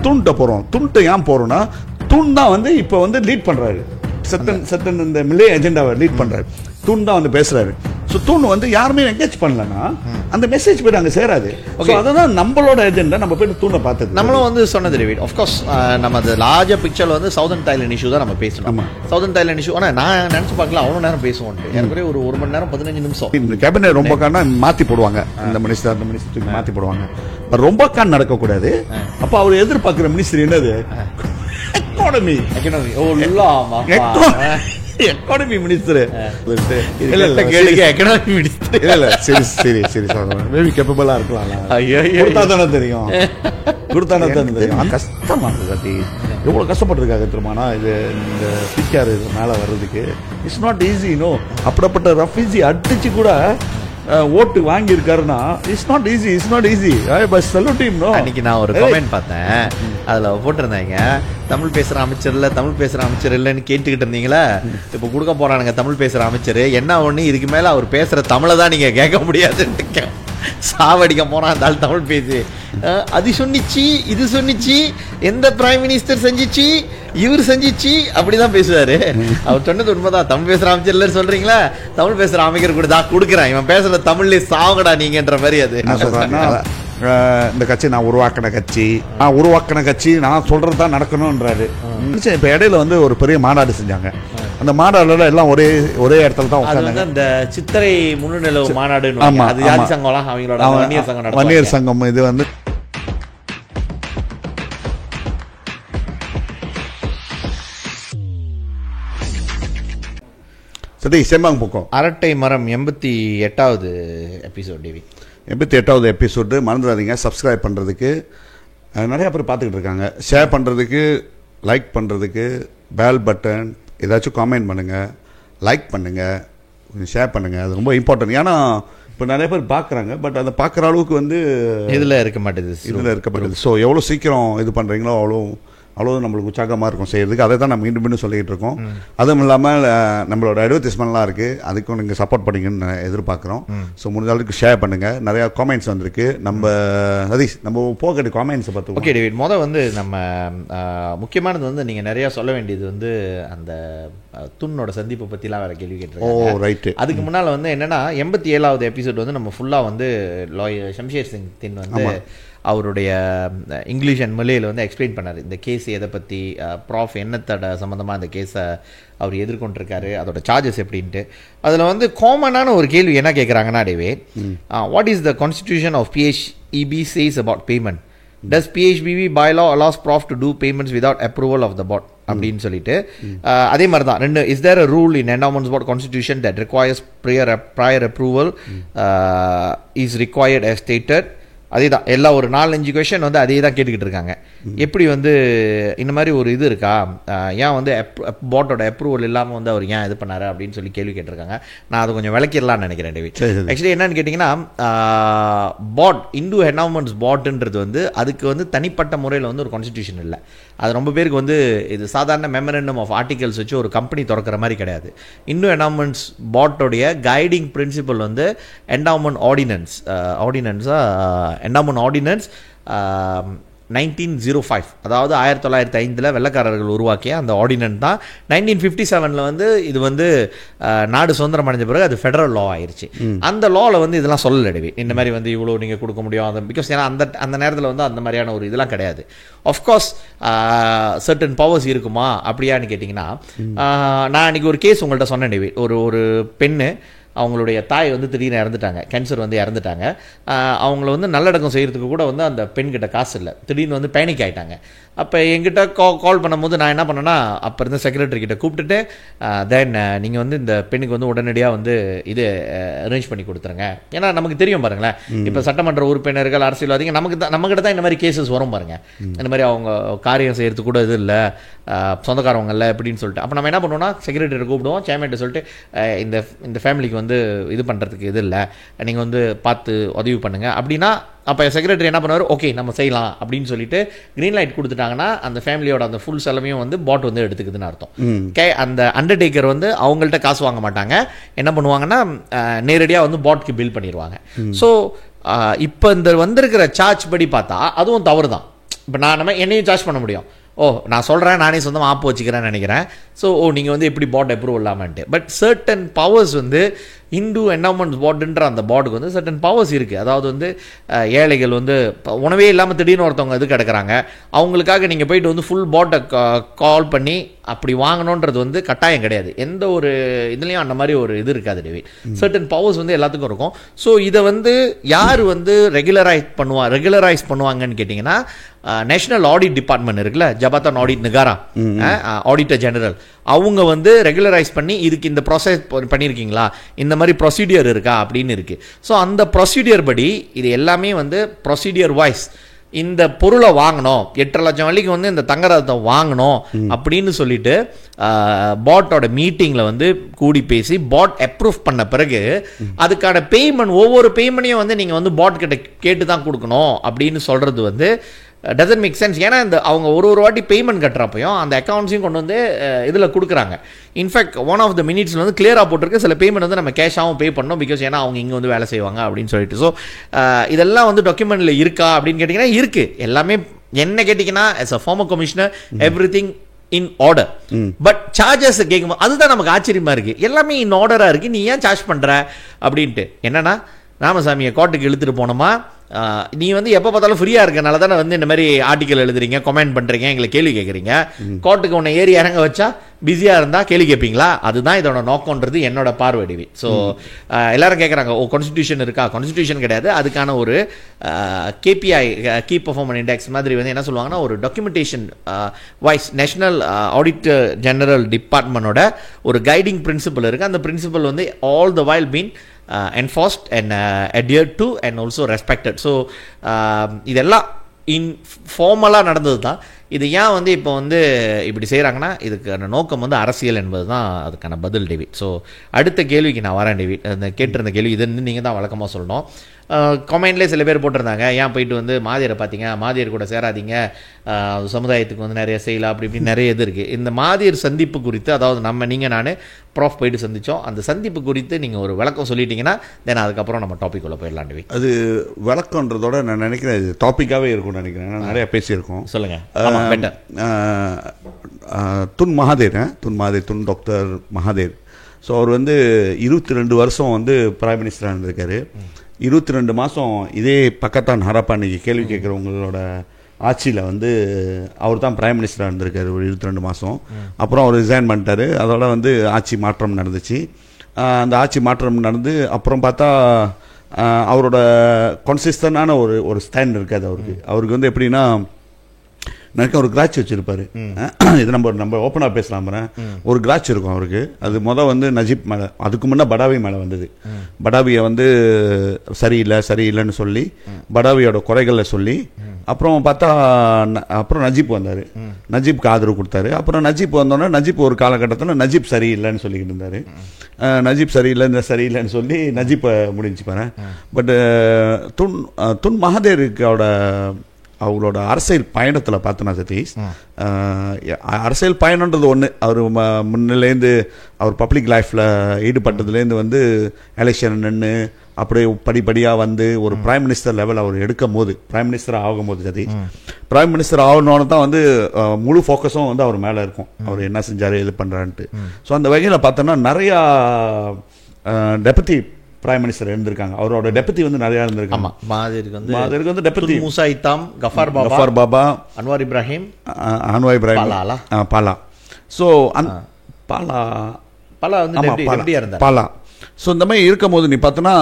தூண்கிட்ட போகிறோம். தூண்கிட்ட ஏன் போகிறோன்னா, தூண் தான் வந்து இப்போ வந்து லீட் பண்ணுறாரு. சத்தன் இந்த மிலே ஏஜெண்டாவை லீட் பண்ணுறாரு. தூண் தான் வந்து பேசுகிறாரு. ஸோ தூண் வந்து யாருமே என்கேஜ் பண்ணலன்னா அந்த மெசேஜ் போய்ட்டு அங்கே சேராது. ஸோ அதுதான் நம்மளோட ஏஜெண்டா. நம்ம போய்ட்டு தூணை பார்த்தது நம்மளும் வந்து சொன்னது டேவிட். ஆஃப்கோர்ஸ் நம்ம அந்த லார்ஜர் பிக்சரில் வந்து சவுதர்ன் தாய்லாந்து இஷ்யூ தான் நம்ம பேசணும். சவுதர்ன் தாய்லாந்து இஷ்யூ ஆனால் நான் நினச்சி பார்க்கல அவ்வளோ நேரம் பேசுவோம். எனக்கு ஒரு மணி நேரம் 15 நிமிஷம். இந்த கேபினெட் ரொம்ப காரணா மாற்றி போடுவாங்க. அந்த மினிஸ்டர் மாற்றி போடுவாங்க. ரொம்ப கான் நடக்கக்கூடாது. அப்போ அவர் எதிர்பார்க்குற மினிஸ்டர் என்னது? Economy economy minister. Economy minister இல்ல சரி மேபி கேப்பபிளா இருக்கலாம். கொடுத்தாதானே தெரியும். கஷ்டமா இருக்கு. எவ்வளவு கஷ்டப்பட்டிருக்காங்க தெரியுமானா இது இந்த பிடிஆர் மேல வர்றதுக்கு. It's not easy. நோ, அப்படிப்பட்ட ரஃபீஸி அடிச்சு கூட ஓட்டு வாங்கி இருக்காருன்னா it's not easy. But salute him. No, அன்னைக்கு நான் ஒரு கமெண்ட் பார்த்தேன். அதுல போட்டிருந்தாங்க, தமிழ் பேசுற அமைச்சர் இல்லைன்னு கேட்டுக்கிட்டு இருந்தீங்களா, இப்ப கொடுக்க போறானுங்க தமிழ் பேசுற அமைச்சர். என்ன ஒண்ணு, இதுக்கு மேல அவர் பேசுற தமிழை தான் நீங்க கேட்க முடியாதுன்னு சாவடிக்க போறான் அந்த ஆள். தமிழ் பேசி அது சொன்னிச்சு, இது சொன்னிச்சு, எந்த பிரைம் மினிஸ்டர் செஞ்சிச்சு, இவர் செஞ்சிச்சு, அப்படிதான் பேசுவாரு. அவர் சொன்னது உண்மைதான். தமிழ் பேசுற அமைச்சர் இல்ல சொல்றீங்களா, தமிழ் பேசுற அமைச்சர் கூட தான் கொடுக்குறேன், இவன் பேசுற தமிழ்ல சாவகடா நீங்கன்ற மாதிரி. அது என்ன சொல்றாருன்னா, இந்த கட்சி நான் உருவாக்கின கட்சி, நான் சொல்றது தான் நடக்கணும்ன்றாரு. இப்ப இடையில வந்து ஒரு பெரிய மாநாடு செஞ்சாங்க. அந்த மாநாடுல எல்லாம் ஒரே இடத்துல தான் உட்கார்ந்தாங்க. அந்த சித்திரை முன்னிலவு மாநாடு. அது ஜாதி சங்கம்லாம் அவங்களோட வன்னியர் சங்கம். இது வந்து சரி செம்மாங்க பக்கம் அரட்டை மரம் 88வது எபிசோட். டிவி 88வது எபிசோடு. மறந்துடாதீங்க சப்ஸ்கிரைப் பண்ணுறதுக்கு. நிறையா பேர் பார்த்துக்கிட்டு இருக்காங்க. ஷேர் பண்ணுறதுக்கு, லைக் பண்ணுறதுக்கு, பெல் பட்டன், ஏதாச்சும் காமெண்ட் பண்ணுங்கள், லைக் பண்ணுங்கள், கொஞ்சம் ஷேர் பண்ணுங்கள். அது ரொம்ப இம்பார்ட்டன்ட். ஏன்னா இப்போ நிறைய பேர் பார்க்குறாங்க, பட் அதை பார்க்குற அளவுக்கு வந்து இதில் இருக்க மாட்டேது. ஸோ எவ்வளோ சீக்கிரம் இது பண்ணுறீங்களோ அவ்வளோ நம்மளுக்கு உற்சாகமாக இருக்கும் செய்யறதுக்கு. அதை தான் நம்ம மீண்டும் சொல்லிகிட்டு இருக்கோம். அதுவும் இல்லாமல் நம்மளோட அட்வர்டைஸ்மெண்ட்லாம் இருக்குது, அதுக்கும் நீங்கள் சப்போர்ட் பண்ணிங்கன்னு எதிர்பார்க்குறோம். ஸோ முடிஞ்ச அளவுக்கு ஷேர் பண்ணுங்கள். நிறையா காமெண்ட்ஸ் வந்திருக்கு. நம்ம போகட்டு காமெண்ட்ஸை பார்த்து. ஓகே டேவிட், வந்து நம்ம முக்கியமானது வந்து நீங்கள் நிறையா சொல்ல வேண்டியது வந்து அந்த துண்ணோட சந்திப்பை பற்றிலாம் வேறு கேள்வி கேட்டிருக்கோம். ஓ ரைட்டு. அதுக்கு முன்னால் வந்து என்னென்னா 87வது எபிசோட் வந்து நம்ம ஃபுல்லாக வந்து லாயர் ஷம்ஷேர் சிங் தின் வந்து அவருடைய இங்கிலீஷ் அண்ட் மலையில் வந்து எக்ஸ்பிளைன் பண்ணார் இந்த கேஸ் எதை பற்றி, ப்ராஃப் என்னத்தோட சம்மந்தமாக அந்த கேஸை அவர் எதிர்கொண்டிருக்காரு, அதோட சார்ஜஸ் எப்படின்ட்டு. அதில் வந்து காமனான ஒரு கேள்வி என்ன கேட்குறாங்கன்னா, David, what is the constitution of PHEB says about payment? Does PHBB bylaw allows prof to do payments without approval of the board? அப்படின்னு சொல்லிட்டு அதே மாதிரி தான் ரெண்டு. Is there a rule in endowments board constitution that requires prior approval is required as stated? அதே தான் எல்லா ஒரு 4-5 கொஷன் வந்து அதே தான் கேட்டுக்கிட்டு இருக்காங்க. எப்படி வந்து இந்த மாதிரி ஒரு இது இருக்கா, ஏன் வந்து போர்டோட அப்ரூவல் இல்லாமல் வந்து அவர் ஏன் இது பண்ணாரு அப்படின்னு சொல்லி கேள்வி கேட்டிருக்காங்க. நான் அதை கொஞ்சம் விளக்கிடலாம்னு நினைக்கிறேன் டேவிட். ஆக்சுவலி என்னன்னு கேட்டிங்கன்னா, போர்ட் இந்து என்டவுமெண்ட்ஸ் போர்டுன்றது வந்து அதுக்கு வந்து தனிப்பட்ட முறையில் வந்து ஒரு கான்ஸ்டிடியூஷன் இல்லை. அது ரொம்ப பேருக்கு வந்து இது சாதாரண மெமரண்டம் ஆஃப் ஆர்டிகல்ஸ் வச்சு ஒரு கம்பெனி திறக்கிற மாதிரி கிடையாது. இந்து என்டவுமெண்ட்ஸ் போர்டோடைய கைடிங் பிரின்சிபல் வந்து என்டவுமெண்ட் என்டவுமெண்ட் ஆர்டினன்ஸ் 1905, அதாவது 1905 வெள்ளக்காரர்கள் உருவாக்கிய அந்த ஆர்டினன்ஸ் தான் 1957 வந்து இது வந்து நாடு சுதந்திரம் அடைஞ்ச பிறகு அது ஃபெடரல் லா ஆயிடுச்சு. அந்த லாவில் வந்து இதெல்லாம் சொல்லலடவே இந்த மாதிரி வந்து இவ்வளோ நீங்கள் கொடுக்க முடியும் அது பிகாஸ் ஏன்னா அந்த நேரத்தில் வந்து அந்த மாதிரியான ஒரு இதெல்லாம் கிடையாது. ஆஃப்கோர்ஸ் சர்டன் பவர்ஸ் இருக்குமா அப்படியான்னு கேட்டிங்கன்னா, நான் அன்றைக்கி ஒரு கேஸ் உங்கள்கிட்ட சொன்னேன் டேவிட். ஒரு பெண்ணு அவங்களுடைய தாய் வந்து திடீர்னு இறந்துட்டாங்க, கேன்சர் வந்து இறந்துட்டாங்க. அவங்கள வந்து நல்லடக்கம் செய்கிறதுக்கு கூட வந்து அந்த பெண்கிட்ட காசு இல்லை. திடீர்னு வந்து பேனிக் ஆகிட்டாங்க. அப்போ என்கிட்ட கால் பண்ணும்போது நான் என்ன பண்ணேன்னா, அப்போ இருந்த செக்ரட்டரி கிட்ட கூப்பிட்டுட்டு தென் நீங்கள் வந்து இந்த பெண்ணுக்கு வந்து உடனடியாக வந்து இது அரேஞ்ச் பண்ணி கொடுத்துருங்க. ஏன்னா நமக்கு தெரியும் பாருங்களேன், இப்போ சட்டமன்ற உறுப்பினர்கள், அரசியல்வாதிகள் நம்மகிட்ட தான் இந்த மாதிரி கேசஸ் வரும் பாருங்கள். இந்த மாதிரி அவங்க காரியம் செய்கிறதுக்கு கூட இது இல்லை, சொந்தக்காரவங்க இல்லை எப்படின்னு சொல்லிட்டு. அப்போ நம்ம என்ன பண்ணுவோம்னா செக்ரட்டரி கூப்பிடுவோம், சேர்மேன்ட்டு சொல்லிட்டு இந்த ஃபேமிலிக்கு வந்து இது பண்ணுறதுக்கு இது இல்லை, நீங்கள் வந்து பார்த்து உதவி பண்ணுங்கள் அப்படின்னா, அப்போ செக்ரட்டரி என்ன பண்ணுவார், ஓகே நம்ம செய்யலாம் அப்படின்னு சொல்லிட்டு க்ரீன் லைட் கொடுத்துட்டாங்கன்னா அந்த ஃபேமிலியோட அந்த ஃபுல் செலவையும் வந்து பாட் வந்து எடுத்துக்குதுன்னு அர்த்தம். அந்த அண்டர்டேக்கர் வந்து அவங்கள்ட்ட காசு வாங்க மாட்டாங்க. என்ன பண்ணுவாங்கன்னா நேரடியாக வந்து பாட்க்கு பில் பண்ணிடுவாங்க. ஸோ இப்போ இந்த வந்திருக்கிற சார்ஜ் படி பார்த்தா அதுவும் தவறு தான். இப்போ நான் என்னையும் சார்ஜ் பண்ண முடியும். நான் சொல்கிறேன், நானே சொந்தமாக ஆப்பு வச்சுக்கிறேன்னு நினைக்கிறேன். ஸோ நீங்கள் வந்து எப்படி பாட் அப்ரூவல் இல்லாமன்ட்டு. பட் சர்டன் பவர்ஸ் வந்து இந்து என்டோமெண்ட்ஸ் போர்டுன்ற அந்த போர்டுக்கு வந்து சர்டன் பவர்ஸ் இருக்குது. அதாவது வந்து ஏழைகள் வந்து உணவே இல்லாமல் திடீர்னு ஒருத்தவங்க இது கிடக்கிறாங்க, அவங்களுக்காக நீங்கள் போயிட்டு வந்து ஃபுல் போட்டை கால் பண்ணி அப்படி வாங்கணுன்றது வந்து கட்டாயம் கிடையாது. எந்த ஒரு இதுலேயும் அந்த மாதிரி ஒரு இது இருக்காது டேவிட். சர்டன் பவர்ஸ் வந்து எல்லாத்துக்கும் இருக்கும். ஸோ இதை வந்து யார் வந்து ரெகுலரைஸ் பண்ணுவாங்கன்னு கேட்டிங்கன்னா, நேஷனல் ஆடிட் டிபார்ட்மெண்ட் இருக்குல்ல, ஜபாத்தான் ஆடிட் நிகாரா, ஆடிட்டர் ஜெனரல், அவங்க வந்து ரெகுலரைஸ் பண்ணி இதுக்கு இந்த ப்ராசஸ் பண்ணியிருக்கீங்களா, இந்த மாதிரி ப்ரொசீடியர் இருக்கா அப்படின்னு இருக்கு. ஸோ அந்த ப்ரொசீடியர் படி இது எல்லாமே வந்து ப்ரொசீடியர் வைஸ் இந்த பொருளை வாங்கணும், 8.5 லட்சம் வரைக்கும் வந்து இந்த தங்கரத்தை வாங்கணும் அப்படின்னு சொல்லிட்டு பாட்டோட மீட்டிங்கில் வந்து கூடி பேசி பாட் அப்ரூவ் பண்ண பிறகு அதுக்கான பேமெண்ட், ஒவ்வொரு பேமெண்ட்டையும் வந்து நீங்கள் வந்து பாட் கிட்ட கேட்டு தான் கொடுக்கணும் அப்படின்னு சொல்கிறது வந்து டசன்ட் மேக் சென்ஸ். ஏன்னா இந்த அவங்க ஒரு வாட்டி பேமெண்ட் கட்டுறப்பையும் அந்த அக்கௌண்ட்ஸையும் கொண்டு வந்து இதில் கொடுக்குறாங்க. இன்ஃபேக்ட் ஒன் ஆஃப் த மினிட்ஸில் வந்து கிளியராக போட்டிருக்கு, சில பேமெண்ட் வந்து நம்ம கேஷாகவும் பே பண்ணணும், பிகாஸ் ஏன்னா அவங்க இங்கே வந்து வேலை செய்வாங்க அப்படின்னு சொல்லிட்டு. ஸோ இதெல்லாம் வந்து டாக்குமெண்ட்டில் இருக்கா அப்படின்னு கேட்டிங்கன்னா இருக்குது. எல்லாமே என்ன கேட்டிங்கன்னா, as a former commissioner, everything in order. But charges கேட்கும்போது அதுதான் நமக்கு ஆச்சரியமாக இருக்குது. எல்லாமே இன் ஆர்டராக இருக்குது, நீ ஏன் சார்ஜ் பண்ணுற அப்படின்ட்டு. என்னன்னா, ராமசாமியை கோர்ட்டுக்கு இழுத்துட்டு போனோமா, நீ வந்து எப்போ பார்த்தாலும் ஃப்ரீயாக இருக்கனால தானே வந்து இந்த மாதிரி ஆர்டிக்கல் எழுதுறீங்க, கமெண்ட் பண்ணுறீங்க, எங்களை கேள்வி கேட்குறீங்க. கோர்ட்டுக்கு உன்னை ஏறி இறங்க வச்சா பிஸியாக இருந்தால் கேள்வி கேட்பீங்களா? அதுதான் இதோட நோக்கம்ன்றது என்னோட பார்வைடிவி. ஸோ எல்லாரும் கேட்குறாங்க, கான்ஸ்டியூஷன் இருக்கா? கான்ஸ்டியூஷன் கிடையாது, அதுக்கான ஒரு KPI, கீ பர்ஃபார்மன்ஸ் இண்டெக்ஸ் மாதிரி வந்து என்ன சொல்லுவாங்கன்னா, ஒரு documentation wise National Auditor General டிபார்ட்மெண்டோட ஒரு கைடிங் பிரின்சிபல் இருக்குது. அந்த பிரின்சிபல் வந்து all the while been enforced and adhered to and also respected. So இதெல்லாம் ஃபார்மலாக நடந்தது தான். இது ஏன் வந்து இப்போ வந்து இப்படி செய்கிறாங்கன்னா, இதுக்கான நோக்கம் வந்து அரசியல் என்பது தான் அதுக்கான பதில் டேவிட். ஸோ அடுத்த கேள்விக்கு நான் வரேன் டேவிட். அந்த கேட்டிருந்த கேள்வி இது வந்து நீங்கள் தான் வழக்கமாக சொல்லணும். கமெண்ட்லேயே சில பேர் போட்டிருந்தாங்க, ஏன் போயிட்டு வந்து மாதியரை பார்த்தீங்க, மாதியர் கூட சேராதீங்க, சமுதாயத்துக்கு வந்து நிறைய செய்யலாம் அப்படி இப்படி நிறைய இது இருக்குது. இந்த மாதியர் சந்திப்பு குறித்து, அதாவது நான் ப்ராஃப் போயிட்டு சந்தித்தோம், அந்த சந்திப்பு குறித்து நீங்கள் ஒரு விளக்கம் சொல்லிட்டீங்கன்னா தென் அதுக்கப்புறம் நம்ம டாபிக் உள்ள போயிடலாம் டேவிட். அது விளக்கன்றதோட நான் நினைக்கிறேன் இது டாப்பிக்காகவே இருக்கும்னு நினைக்கிறேன். நிறையா பேசியிருக்கோம். சொல்லுங்கள். Tun doctor Mahathir. ஸோ அவர் வந்து 22 வருஷம் வந்து பிரைம் மினிஸ்டராக இருந்திருக்காரு. 22 மாதம் இதே பக்கத்தான் ஹரப்பா இன்னைக்கு கேள்வி கேட்குறவங்களோட ஆட்சியில் வந்து அவர் தான் பிரைம் மினிஸ்டராக இருந்திருக்காரு ஒரு 22 மாதம். அப்புறம் அவர் ரிசைன் பண்ணிட்டாரு. அதோட வந்து ஆட்சி மாற்றம் நடந்துச்சு. அந்த ஆட்சி மாற்றம் நடந்து அப்புறம் பார்த்தா அவரோட கன்சிஸ்டன்டான ஒரு ஸ்டாண்ட் இருக்காது அவருக்கு வந்து எப்படின்னா, எனக்கு ஒரு கிராட்ச் வச்சிருப்பாரு. இது நம்ம ஓப்பனாக பேசலாம். ஒரு கிராட்ச் இருக்கும் அவருக்கு. அது வந்து நஜீப் மேலே, அதுக்கு முன்னே படாவி மேலே வந்தது. படாவியை வந்து சரியில்லைன்னு சொல்லி படாவியோட குறைகளை சொல்லி அப்புறம் பார்த்தா அப்புறம் நஜீப் வந்தார். நஜீப்க்கு ஆதரவு கொடுத்தாரு. அப்புறம் நஜீப் வந்தோடனே நஜீப் ஒரு காலகட்டத்தில் நஜீப் சரியில்லைன்னு சொல்லிக்கிட்டு இருந்தார். நஜீப் சரியில்லைன்னு சொல்லி நஜீப்பை முடிஞ்சு பாரு. பட் துன் மகாதேருக்கோட அவங்களோட அரசியல் பயணத்தில் பார்த்தோன்னா சதீஷ், அரசியல் பயணன்றது ஒன்று. அவர் முன்னிலேருந்து அவர் பப்ளிக் லைஃப்பில் ஈடுபட்டதுலேருந்து வந்து எலெக்ஷன் நின்று அப்படியே படிப்படியாக வந்து ஒரு பிரைம் மினிஸ்டர் லெவல் அவர் எடுக்கும் போது, பிரைம் மினிஸ்டர் ஆகும்போது சதீஷ், பிரைம் மினிஸ்டர் ஆகணுன்னு தான் வந்து முழு ஃபோக்கஸும் வந்து அவர் மேலே இருக்கும். அவர் என்ன செஞ்சார், இது பண்ணுறான்ட்டு. ஸோ அந்த வகையில் பார்த்தோன்னா நிறையா டெபுட்டி பிரைம் மினிஸ்டர் இருந்திருக்காங்க. அவரோட டெபுட்டி வந்து நிறைய இருந்திருக்காங்க. மாதிருக்கு வந்து deputy Musa Hitam, Ghafar Baba, Anwar Ibrahim, Bala. So Bala வந்து பாலா. ஸோ இந்த மாதிரி இருக்கும் போது நீ பார்த்தோன்னா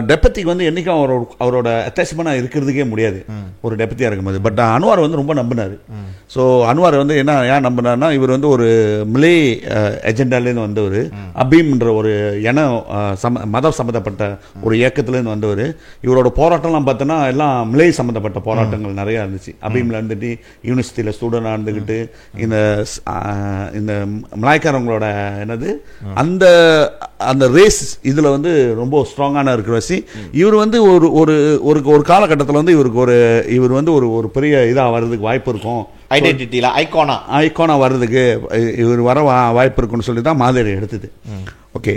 டெபுத்திக்கு வந்து என்றைக்கும் அவரோட அட்டாச்மெண்டாக இருக்கிறதுக்கே முடியாது ஒரு டெபுத்தியாக இருக்கும்போது. பட் அன்வார் வந்து ரொம்ப நம்பினார். ஸோ அன்வார் வந்து ஏன் நம்பினார்னா, இவர் வந்து ஒரு மிலே எஜெண்டாலேருந்து வந்தவர், அபீம்ன்ற ஒரு மதம் சம்மந்தப்பட்ட ஒரு இயக்கத்துலேருந்து வந்தவர். இவரோட போராட்டம்லாம் பார்த்தோன்னா எல்லாம் மிலே சம்மந்தப்பட்ட போராட்டங்கள் நிறையா இருந்துச்சு. அபீமில் இருந்துட்டு யூனிவர்சிட்டியில் ஸ்டூடெண்டாக இருந்துக்கிட்டு இந்த மலாய்க்காரங்களோட என்னது அந்த ரேஸ் இதில் வந்து ரொம்ப ஸ்ட்ராங்கான இருக்கிற வச்சு இவர் வந்து ஒரு காலகட்டத்தில் வந்து இவர் வந்து ஒரு பெரிய இதாக வர்றதுக்கு வாய்ப்பு இருக்கும், ஐடென்டிட்டியில் ஐகானா வர்றதுக்கு இவர் வர வாய்ப்பு இருக்குன்னு சொல்லி தான் மாதிரி எடுத்தது. ஓகே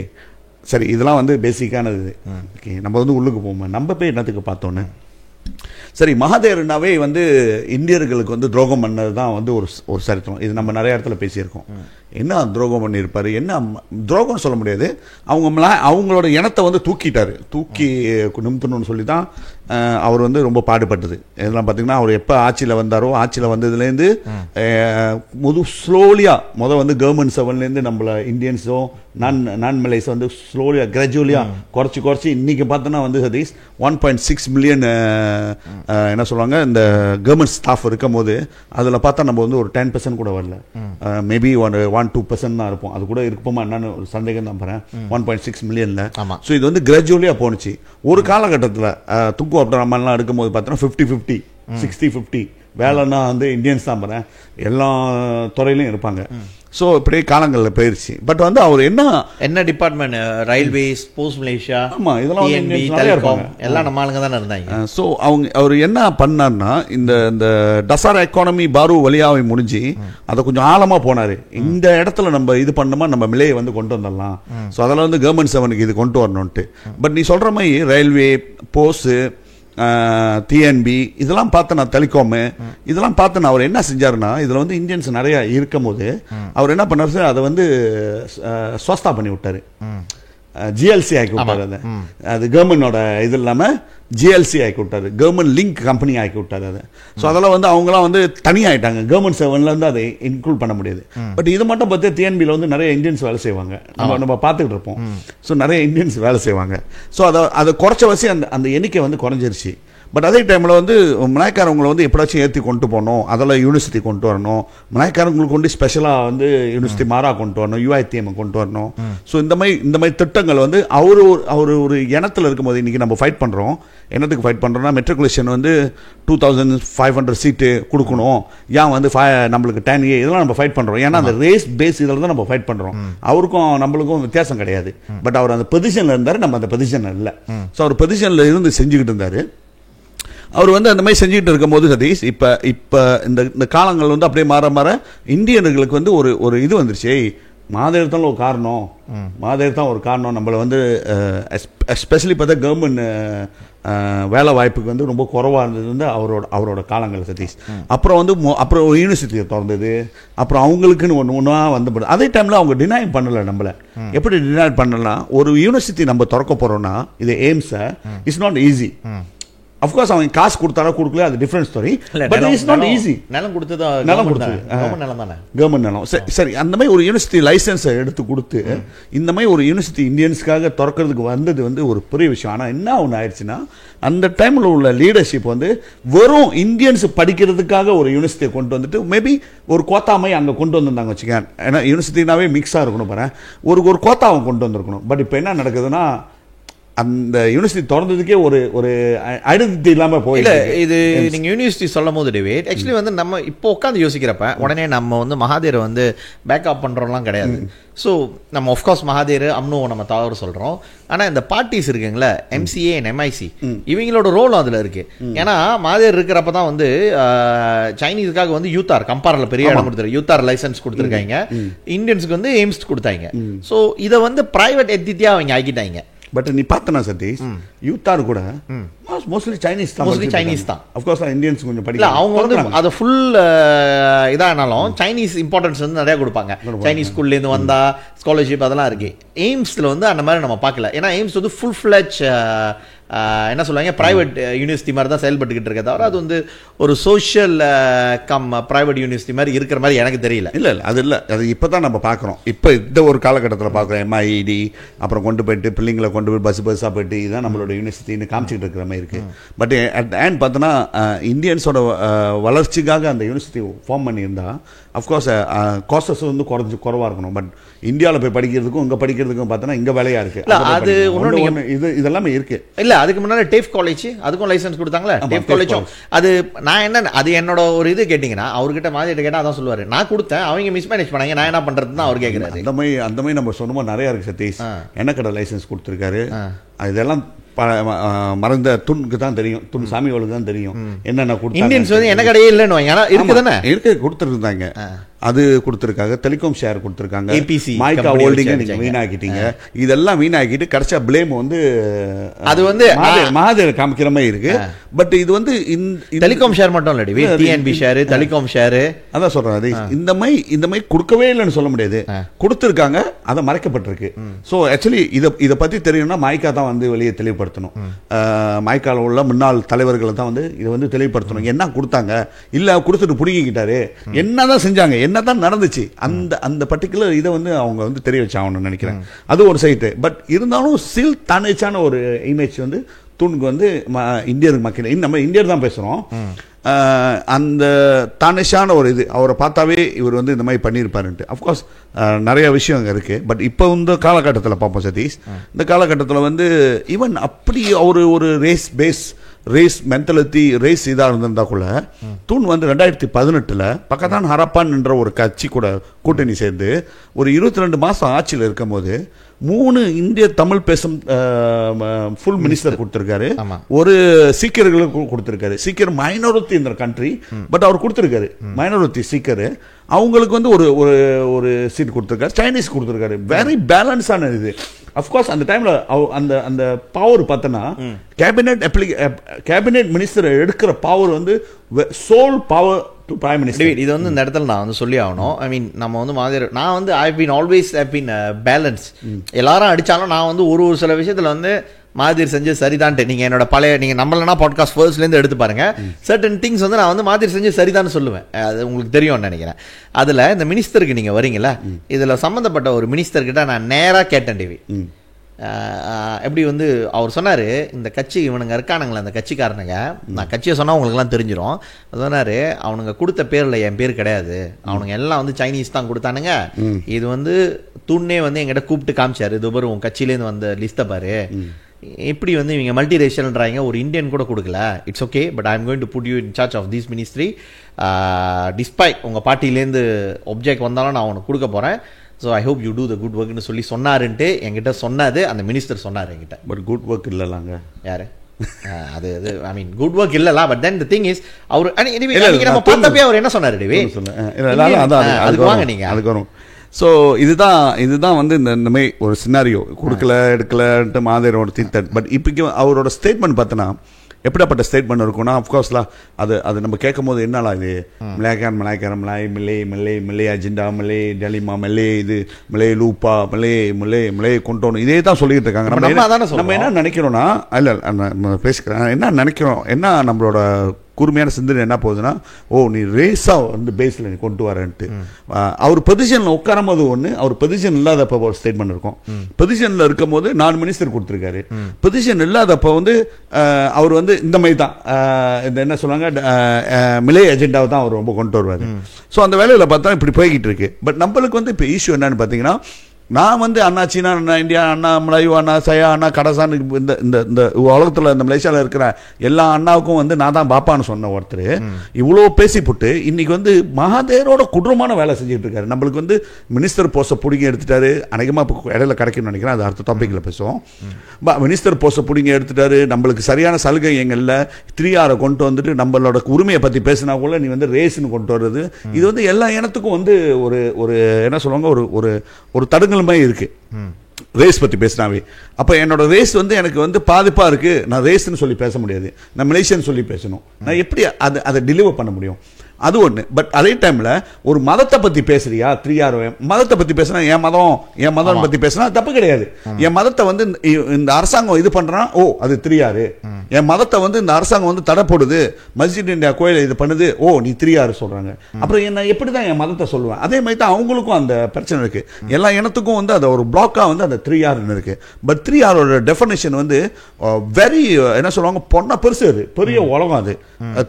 சரி, இதெல்லாம் வந்து பேசிக்கானது. ஓகே, நம்ம வந்து உள்ளுக்கு போவோம். நம்ம போய் என்னத்துக்கு பார்த்தோன்னு சரி, மகாதேவனாவே வந்து இந்தியர்களுக்கு வந்து துரோகம் பண்ணது தான் வந்து ஒரு சரித்திரம். இது நம்ம நிறைய இடத்துல பேசியிருக்கோம். என்ன துரோகம் பண்ணியிருப்பாரு, என்ன துரோகம் சொல்ல முடியாது, அவங்களோட இனத்தை வந்து தூக்கி நிமித்தணும்னு சொல்லி தான் அவர் வந்து ரொம்ப பாடுபட்டது. இதெல்லாம் பார்த்தீங்கன்னா அவர் எப்போ ஆட்சியில் வந்தாரோ, ஆட்சியில் வந்ததுலேருந்து ஸ்லோலியாக வந்து கவர்மெண்ட் செவன்லேருந்து நம்மள இந்தியன்ஸும் நான் மலேஸ் வந்து ஸ்லோலியாக கிராஜுவலியாக குறைச்சி இன்னைக்கு பார்த்தோன்னா வந்து சதீஷ் 1.6 மில்லியன் என்ன சொல்லுவாங்க இந்த கவர்மெண்ட் ஸ்டாஃப் இருக்கும் போது அதில் பார்த்தா நம்ம வந்து ஒரு 10% கூட வரல. மேபி 1-2% தான் இருப்போம். அது கூட இருப்போமா என்னன்னு ஒரு சந்தேகம் தான் பாறேன். 1.6 மில்லியன்ல. ஸோ இது வந்து கிராஜுவலியாக போணுச்சு. ஒரு காலகட்டத்தில் துக்கு அப்துல் ரஹ்மான்லாம் எடுக்கும்போது பார்த்தோன்னா 50-50 60-50 வேலைன்னா வந்து இந்தியன்ஸ் தான் பாறேன் எல்லா துறையிலையும் இருப்பாங்க. ஸோ இப்படியே காலங்களில் போயிருச்சு. பட் வந்து அவர் என்ன டிபார்ட்மெண்ட், ரயில்வேஸ், போஸ்ட் மலேசியா, ஆமாம், இதெல்லாம் எல்லாம் நம்ம ஆளுங்க தானே இருந்தாங்க. ஸோ அவர் என்ன பண்ணார்னா இந்த டசாரா எக்கானமி பாரு வழியாவை முடிஞ்சு அதை கொஞ்சம் ஆழமாக போனார். இந்த இடத்துல நம்ம இது பண்ணோமா நம்ம மிலையை வந்து கொண்டு வந்துடலாம். ஸோ அதில் வந்து கவர்மெண்ட் செவனுக்கு இது கொண்டு வரணுன்ட்டு. பட் நீ சொல்கிற மாதிரி ரயில்வே, போஸ்ட், டிஎன்பி இதெல்லாம் பார்த்து நான் டெலிகாமு இதெல்லாம் பார்த்து நான் அவர் என்ன செஞ்சாருன்னா இதில் வந்து இந்தியன்ஸ் நிறைய இருக்கும் போது அவர் என்ன பண்ணாரு, அதை வந்து ஸ்வஸ்தா பண்ணி விட்டாரு. ஜிஎல்சி ஆக்கி விட்டாரு. அது கவர்மெண்டோட இது இல்லாமல் ஜிஎல்சி ஆக்கி விட்டாரு, கவர்மெண்ட் லிங்க் கம்பெனி ஆக்கி விட்டாரு அதை. ஸோ அதெல்லாம் வந்து அவங்களாம் வந்து தனியாயிட்டாங்க. கவர்மெண்ட் செவன்லேருந்து அதை இன்க்ளூட் பண்ண முடியாது. பட் இது மட்டும் பார்த்து டிஎன்பியில் வந்து நிறைய இந்தியன்ஸ் வேலை செய்வாங்க. நம்ம பார்த்துக்கிட்டு இருப்போம். ஸோ நிறைய இந்தியன்ஸ் வேலை செய்வாங்க. ஸோ அதை குறைச்ச வச்சு அந்த எண்ணிக்கை வந்து குறைஞ்சிருச்சு. பட் அதே டைமில் வந்து மலாய்க்காரவங்களை வந்து எப்படாச்சும் ஏற்றி கொண்டு போகணும், அதெல்லாம் யூனிவர்சிட்டி கொண்டு வரணும், மலாய்க்காரங்களுக்கு கொண்டு ஸ்பெஷலாக வந்து யூனிவர்சிட்டி மாறா கொண்டு வரணும், யூஐடிஎம் கொண்டு வரணும். ஸோ இந்த மாதிரி திட்டங்கள் வந்து அவர் ஒரு இனத்தில் இருக்கும்போது இன்றைக்கி நம்ம ஃபைட் பண்ணுறோம். என்னத்துக்கு ஃபைட் பண்ணுறோம்னா மெட்ரிகுலேஷன் வந்து 2500 சீட்டு கொடுக்கணும், ஏன் வந்து நம்மளுக்கு 10A இதெல்லாம் நம்ம ஃபைட் பண்ணுறோம். ஏன்னா அந்த ரேஸ் பேஸ் இதில் தான் நம்ம ஃபைட் பண்ணுறோம். அவருக்கும் நம்மளுக்கும் வித்தியாசம் கிடையாது. பட் அவர் அந்த பொசிஷனில் இருந்தார், நம்ம அந்த பொசிஷனில் இல்லை. ஸோ அவர் பொசிஷனில் இருந்து செஞ்சுக்கிட்டு இருந்தார். அவர் வந்து அந்த மாதிரி செஞ்சுக்கிட்டு இருக்கும்போது சதீஷ் இப்போ இந்த காலங்கள் வந்து அப்படியே மாற இந்தியர்களுக்கு வந்து ஒரு இது வந்துருச்சு. மாதேர்தான் ஒரு காரணம், மாதேர்தான் ஒரு காரணம். நம்மளை வந்து எஸ்பெஷலி பார்த்தா கவர்மெண்ட் வேலை வாய்ப்புக்கு வந்து ரொம்ப குறைவாக இருந்தது வந்து அவரோட காலங்கள் சதீஷ். அப்புறம் வந்து அப்புறம் ஒரு யூனிவர்சிட்டியை திறந்தது. அப்புறம் அவங்களுக்குன்னு ஒன்றா வந்து அதே டைமில் அவங்க டினை பண்ணலை. நம்மளை எப்படி டினை பண்ணலாம், ஒரு யூனிவர்சிட்டி நம்ம திறக்க போகிறோம்னா இது எய்ம்ஸை இட்ஸ் நாட் ஈஸி. அஃப்கோர்ஸ் அவங்க காசு கொடுத்தாரா கொடுக்கல அது difference story. But it's not easy. நிலம் கொடுத்தது கவர்மெண்ட் நிலம். சரி, அந்த மாதிரி ஒரு யூனிவர்சிட்டி லைசன்ஸை எடுத்து கொடுத்து இந்த மாதிரி ஒரு யூனிவர்சிட்டி இந்தியன்ஸ்க்காக திறக்கிறதுக்கு வந்தது வந்து ஒரு பெரிய விஷயம். ஆனால் என்ன ஒன்று ஆயிடுச்சுன்னா அந்த டைமில் உள்ள லீடர்ஷிப் வந்து வெறும் இந்தியன்ஸ் படிக்கிறதுக்காக ஒரு யூனிவர்சிட்டியை கொண்டு வந்துட்டு மேபி ஒரு கோத்தாமை அங்கே கொண்டு வந்திருந்தாங்க வச்சுக்கேன். ஏன்னா யூனிவர்சிட்டினாவே மிக்ஸாக இருக்கணும் பாரு, ஒரு கோத்தாவை கொண்டு வந்திருக்கணும். பட் இப்போ என்ன நடக்குதுன்னா அந்த யூனிவர்சிட்டி திறந்ததுக்கே ஒரு ஐடென்டிட்டி இல்லாமல் போயில. இது நீங்கள் யூனிவர்சிட்டி சொல்லும் போது டேவிட், ஆக்சுவலி வந்து நம்ம இப்போ உட்காந்து யோசிக்கிறப்ப உடனே நம்ம வந்து மகாதேரை வந்து பேக்கப் பண்ணுறோம்லாம் கிடையாது. ஸோ நம்ம ஆஃப்கோர்ஸ் மகாதேர் அம்னுவை நம்ம தவறு சொல்கிறோம். ஆனால் இந்த பார்ட்டிஸ் இருக்குங்களே எம்சிஏ அண்ட் எம்ஐசி இவங்களோட ரோலும் அதில் இருக்கு. ஏன்னா மகாதேர் இருக்கிறப்ப தான் வந்து சைனீஸுக்காக வந்து யூத்தார் கம்பாரில் பெரிய இடம் கொடுத்துரு, யூத்தார் லைசன்ஸ் கொடுத்துருக்காங்க, இந்தியன்ஸுக்கு வந்து எய்ம்ஸ் கொடுத்தாங்க. ஸோ இதை வந்து பிரைவேட் எத்திட்டியாக அவங்க ஆக்கிட்டாங்க. பட் நீ பார்த்தனா சதீஷ் யூத்தார் கூட மோஸ்ட்லி சைனீஸ் தான். அஃப்கோர்ஸ் இந்தியன்ஸ் கொஞ்சம் படிக்கல. அவங்க வந்து அது ஃபுல் இதானாலும் சைனீஸ் இம்பார்ட்டன்ஸ் வந்து நிறைய கொடுப்பாங்க. சைனீஸ் ஸ்கூல்லேருந்து வந்தா ஸ்காலர்ஷிப் அதெல்லாம் இருக்கு. எய்ம்ஸில் வந்து அந்த மாதிரி நம்ம பார்க்கல. ஏன்னா எய்ம்ஸ் வந்து ஃபுல் ஃப்ளெட்ஜ் என்ன சொல்லுவாங்க பிரைவேட் யூனிவர்சிட்டி மாதிரி தான் செயல்பட்டுக்கிட்டு இருக்க தவிர அது வந்து ஒரு சோஷியல் பிரைவேட் யூனிவர்சிட்டி மாதிரி இருக்கிற மாதிரி எனக்கு தெரியல. இல்லை அது இல்லை, அது இப்போ தான் நம்ம பார்க்குறோம். இப்போ இந்த ஒரு காலகட்டத்தில் பார்க்குறோம் எம்ஐடி அப்புறம் கொண்டு போயிட்டு பிள்ளைங்களை கொண்டு போய் பஸ்ஸாக போயிட்டு இதுதான் நம்மளோட யூனிவர்சிட்டின்னு காமிச்சிட்டு இருக்கிற மாதிரி இருக்குது. பட் அட் அண்ட் பார்த்தோன்னா இந்தியன்ஸோட வளர்ச்சிக்காக அந்த யூனிவர்சிட்டி ஃபார்ம் பண்ணியிருந்தா அஃப்கோர்ஸ் காஸ்டஸ் வந்து குறைவாக இருக்கணும். பட் இந்தியாவில் போய் படிக்கிறதுக்கும் இங்கே படிக்கிறதுக்கும் பார்த்தோன்னா இங்கே வேலையாக இருக்குது. அது ஒன்று இதெல்லாமே இருக்குது. இல்லை அதுக்கு முன்னாடி டேஃப் காலேஜ் அதுக்கும் லைசன்ஸ் கொடுத்தாங்களே. டேஃப் காலேஜும் அது நான் என்ன அது என்னோட ஒரு இது கேட்டிங்கன்னா அவர்கிட்ட மாதிரி கேட்டால் அதான் சொல்லுவார், நான் கொடுத்தேன் அவங்க மிஸ்மேனேஜ் பண்ணாங்க, நான் என்ன பண்ணுறது தான் அவர் கேட்குறாரு. அந்த மாதிரி நம்ம சொன்னோமோ நிறையா இருக்குது சதீஷ். என்ன கடை லைசன்ஸ் கொடுத்துருக்காரு, இதெல்லாம் மறந்த துணுக்கு தான் தெரியும், துண் சாமிகளுக்கு தான் தெரியும் என்னென்ன கொடுத்து. இந்தியன்ஸ் வந்து என்ன கடையே இல்லைன்னு இருக்கு தானே இருக்கு கொடுத்துருந்தாங்க. அது கொடுத்துருக்காங்க, டெலிகாம் ஷேர் கொடுத்துருக்காங்க, APC மைக்கா ஹோல்டிங்கை நீங்கள் வீணாக்கிட்டீங்க. இதெல்லாம் வீணாக்கிட்டு கடைசியாக பிளேம் வந்து அது வந்து மகாதேவ் காமிக்கிற மாதிரி இருக்கு. பட் இது வந்து டெலிகாம் ஷேர் மட்டும் இல்லடி, டிஎன்பி ஷேர், டெலிகாம் ஷேர், அதான் சொல்றேன். இந்த மாதிரி கொடுக்கவே இல்லைன்னு சொல்ல முடியாது, கொடுத்துருக்காங்க, அதை மறைக்கப்பட்டிருக்கு. ஸோ ஆக்சுவலி இதை பற்றி தெரியணும்னா மைக்கா தான் வந்து வெளியே தெளிவுபடுத்தணும். மைக்காவில் உள்ள முன்னாள் தலைவர்களை தான் வந்து இதை வந்து தெளிவுபடுத்தணும். என்ன கொடுத்தாங்க, இல்லை கொடுத்துட்டு பிடிங்கிக்கிட்டாரு, என்னதான் செஞ்சாங்க, என்னதான் நடந்துச்சு, அந்த பர்டிகுலர் இதை வந்து அவங்க வந்து தெரிய வச்சாகணும்னு நினைக்கிறேன். அது ஒரு சைட்டு. பட் இருந்தாலும் ஸ்டில் தானேச்சான ஒரு இமேஜ் வந்து தூணுக்கு வந்து இந்தியர் மக்கள், நம்ம இந்தியர் தான் பேசுகிறோம், அந்த தானேஷான ஒரு இது அவரை பார்த்தாவே இவர் வந்து இந்த மாதிரி பண்ணியிருப்பாருன்ட்டு. அஃப்கோர்ஸ் நிறைய விஷயம் அங்கே இருக்குது. பட் இப்போ இந்த காலகட்டத்தில் பார்ப்போம் சதீஷ், இந்த காலகட்டத்தில் வந்து ஈவன் அப்படி அவர் ஒரு ரேஸ் மென்டாலிட்டி ரேஸ் இதாக இருந்திருந்தாக்குள்ள தூண் வந்து 2018 பக்கத்தான் ஹரப்பான் என்ற ஒரு கட்சி கூட கூட்டணி சேர்ந்து ஒரு 22 மாதம் ஆட்சியில் இருக்கும் போது 3 இந்திய தமிழ் பேசும் ஃபுல் மினிஸ்டர் கொடுத்துருக்காரு, ஒரு சீக்கியர்களுக்கு கொடுத்துருக்காரு. சீக்கியர் மைனாரிட்டி இந்த கண்ட்ரி, பட் அவர் கொடுத்துருக்காரு மைனாரிட்டி சீக்கியர், அவங்களுக்கு வந்து ஒரு ஒரு சீட் கொடுத்துருக்காரு, சைனீஸ் கொடுத்துருக்காரு. வெரி பேலன்ஸான இது. அஃப்கோர்ஸ் அந்த டைம்ல அந்த அந்த பவர் பார்த்தோன்னா கேபினெட் மினிஸ்டர் எடுக்கிற பவர் வந்து sole power to prime minister. இது வந்து இந்த இடத்துல நான் வந்து சொல்லி ஆகணும். ஐ மீன் நம்ம வந்து மாதிரி நான் வந்து ஆல்வேஸ் பேலன்ஸ். எல்லாரும் அடிச்சாலும் நான் வந்து ஒரு சில விஷயத்துல வந்து மாதிர் செஞ்சு சரிதான்ட்டு. நீங்க என்னோட நீங்க நம்மளனா பாட்காஸ்ட் ஃபர்ஸ்ட்லேருந்து எடுத்து பாருங்க, சர்டன் திங்ஸ் வந்து நான் வந்து மாதிரி செஞ்சு சரிதான்னு சொல்லுவேன். அது உங்களுக்கு தெரியும்னு நினைக்கிறேன். அதுல இந்த மினிஸ்டருக்கு நீங்க வரீங்களா, இதுல சம்மந்தப்பட்ட ஒரு மினிஸ்டர் கிட்ட நான் நேரா கேட்டேன் டிவி, எப்படி வந்து அவர் சொன்னார், இந்த கட்சி இவனுங்க இருக்கானுங்களே அந்த கட்சிக்காரனுங்க, நான் கட்சியை சொன்னால் உங்களுக்குலாம் தெரிஞ்சிடும். சொன்னார், அவனுங்க கொடுத்த பேரில் என் பேர் கிடையாது, அவனுங்க எல்லாம் வந்து சைனீஸ் தான் கொடுத்தானுங்க. இது வந்து தூண்ணே வந்து என்கிட்ட கூப்பிட்டு காமிச்சாரு, இது பாரு உன் கட்சியிலேருந்து வந்த லிஸ்ட்டை பாரு, எப்படி வந்து இவங்க மல்டி ரேஷியல்ன்றாங்க, ஒரு இந்தியன் கூட கொடுக்கல. It's okay, but I am going to put you in charge of this ministry. Despite உங்கள் பார்ட்டிலேருந்து ஒப்ஜெக்ட் வந்தாலும் நான் உனக்கு கொடுக்க போகிறேன். So I hope you do the good ஒர்க்னு சொல்லி சொன்னாருன்ட்டு என்கிட்ட சொன்னது அந்த மினிஸ்டர் சொன்னார் என்கிட்ட. பட் குட் ஒர்க் இல்லைலாங்க யாரு அது ஐ மீன் குட் ஒர்க் இல்லல. But then the thing is அவர் நம்ம பார்த்தப்பே அவர் என்ன சொன்னார் டிவி, அதுக்கு வாங்க நீங்க அதுக்கு வரும். ஸோ இதுதான் வந்து இந்த மாதிரி ஒரு சினாரியோ கொடுக்கல எடுக்கலன்ட்டு மாதிரியோட தீர்த்தட். பட் இப்போக்கு அவரோட ஸ்டேட்மெண்ட் பார்த்தோன்னா எப்படிப்பட்ட ஸ்டேட்மெண்ட் இருக்கும்னா, அஃப்கோர்ஸ்லாம் அது நம்ம கேட்கும் போது என்னலாம் இது மலாய்க்காரன் மில்லே அஜெண்டா மில்லே டெலிமா மில்லே இது மில்லே லூப்பா மில்லே கொண்டோணும், இதே தான் சொல்லிட்டு இருக்காங்க. நம்ம என்ன நினைக்கிறோம்னா, இல்லை பேசிக்கிறேன், என்ன நினைக்கிறோம், என்ன நம்மளோட கூர்மையான சிந்தனை என்ன போகுதுன்னா, நீ ரேஸாக வந்து பேஸில் நீ கொண்டு வரேன்ட்டு. அவர் பொசிஷனில் உட்காரும் போது ஒன்று, அவர் பொசிஷன் இல்லாதப்போ ஒரு ஸ்டேட்மெண்ட் இருக்கும். பொசிஷனில் இருக்கும் போது 4 மினிஸ்டர் கொடுத்துருக்காரு. பொசிஷன் இல்லாதப்போ வந்து அவர் வந்து இந்த மாதிரி தான் இந்த என்ன சொல்லுவாங்க மிலே அஜெண்டாவை தான் அவர் ரொம்ப கொண்டு வருவார். ஸோ அந்த வேலையில் பார்த்தா இப்படி போய்கிட்டு இருக்கு. பட் நம்மளுக்கு வந்து இப்போ இஷ்யூ என்னன்னு பார்த்தீங்கன்னா, நான் வந்து அண்ணா சீனா, அண்ணா இந்தியா, அண்ணா மலாயு, அண்ணா சயா, அண்ணா கடசான்னு இந்த இந்த உலகத்தில் இந்த மலேசியாவில் இருக்கிற எல்லா அண்ணாவுக்கும் வந்து நான் தான் பாப்பான்னு சொன்ன ஒருத்தர் இவ்வளோ பேசிப்புட்டு இன்னைக்கு வந்து மகாதேரோட கொடூரமான வேலை செஞ்சுட்டு இருக்காரு. நம்மளுக்கு வந்து மினிஸ்டர் போஸ்ட்டை பிடிங்கி எடுத்துட்டாரு. அநேகமாக இப்போ இடையில கிடைக்கும்னு நினைக்கிறேன், அது அடுத்த டாப்பிக்கில் பேசுவோம். மினிஸ்டர் போஸ்ட்டை பிடிங்கி எடுத்துட்டாரு. நம்மளுக்கு சரியான சலுகை எங்களில் 3R கொண்டு வந்துட்டு நம்மளோட உரிமையை பற்றி பேசினா கூட நீ வந்து ரேஸ்ன்னு கொண்டு வர்றது, இது வந்து எல்லா இனத்துக்கும் வந்து ஒரு என்ன சொல்லுவாங்க ஒரு தடுங்கல் இருக்கு ரேஸ் பத்தி பேசினாவே. அப்ப என்னோட ரேஸ் வந்து எனக்கு வந்து பாதிப்பா இருக்கு, நான் ரேஸ்ன்னு சொல்லி பேச முடியாது, நான் மலேசியன் சொல்லி பேசணும். நான் எப்படி அதை டெலிவர் பண்ண முடியும்? அது ஒன்று. பட் அதே டைம்ல ஒரு மதத்தை பத்தி பேசுறியா, 3R மதத்தை பத்தி பேசினா என் மதம் பத்தி பேசினா தப்பு கிடையாது. என் மதத்தை வந்து இந்த அரசாங்கம் இது பண்றான், அது 3R. என் மதத்தை வந்து இந்த அரசாங்கம் வந்து தடை போடுது, மஸ்ஜித் இந்தியா கோயிலை இது பண்ணுது, நீ 3R சொல்றாங்க. அப்புறம் என்ன எப்படிதான் என் மதத்தை சொல்லுவேன்? அதே மாதிரி தான் அவங்களுக்கும் அந்த பிரச்சனை இருக்கு. எல்லா இனத்துக்கும் வந்து அது ஒரு பிளாக்கா வந்து அந்த 3R இருக்கு. பட் 3R டெஃபினேஷன் வந்து வெரி என்ன சொல்லுவாங்க, பொண்ணா பெருசு, அது பெரிய உலகம். அது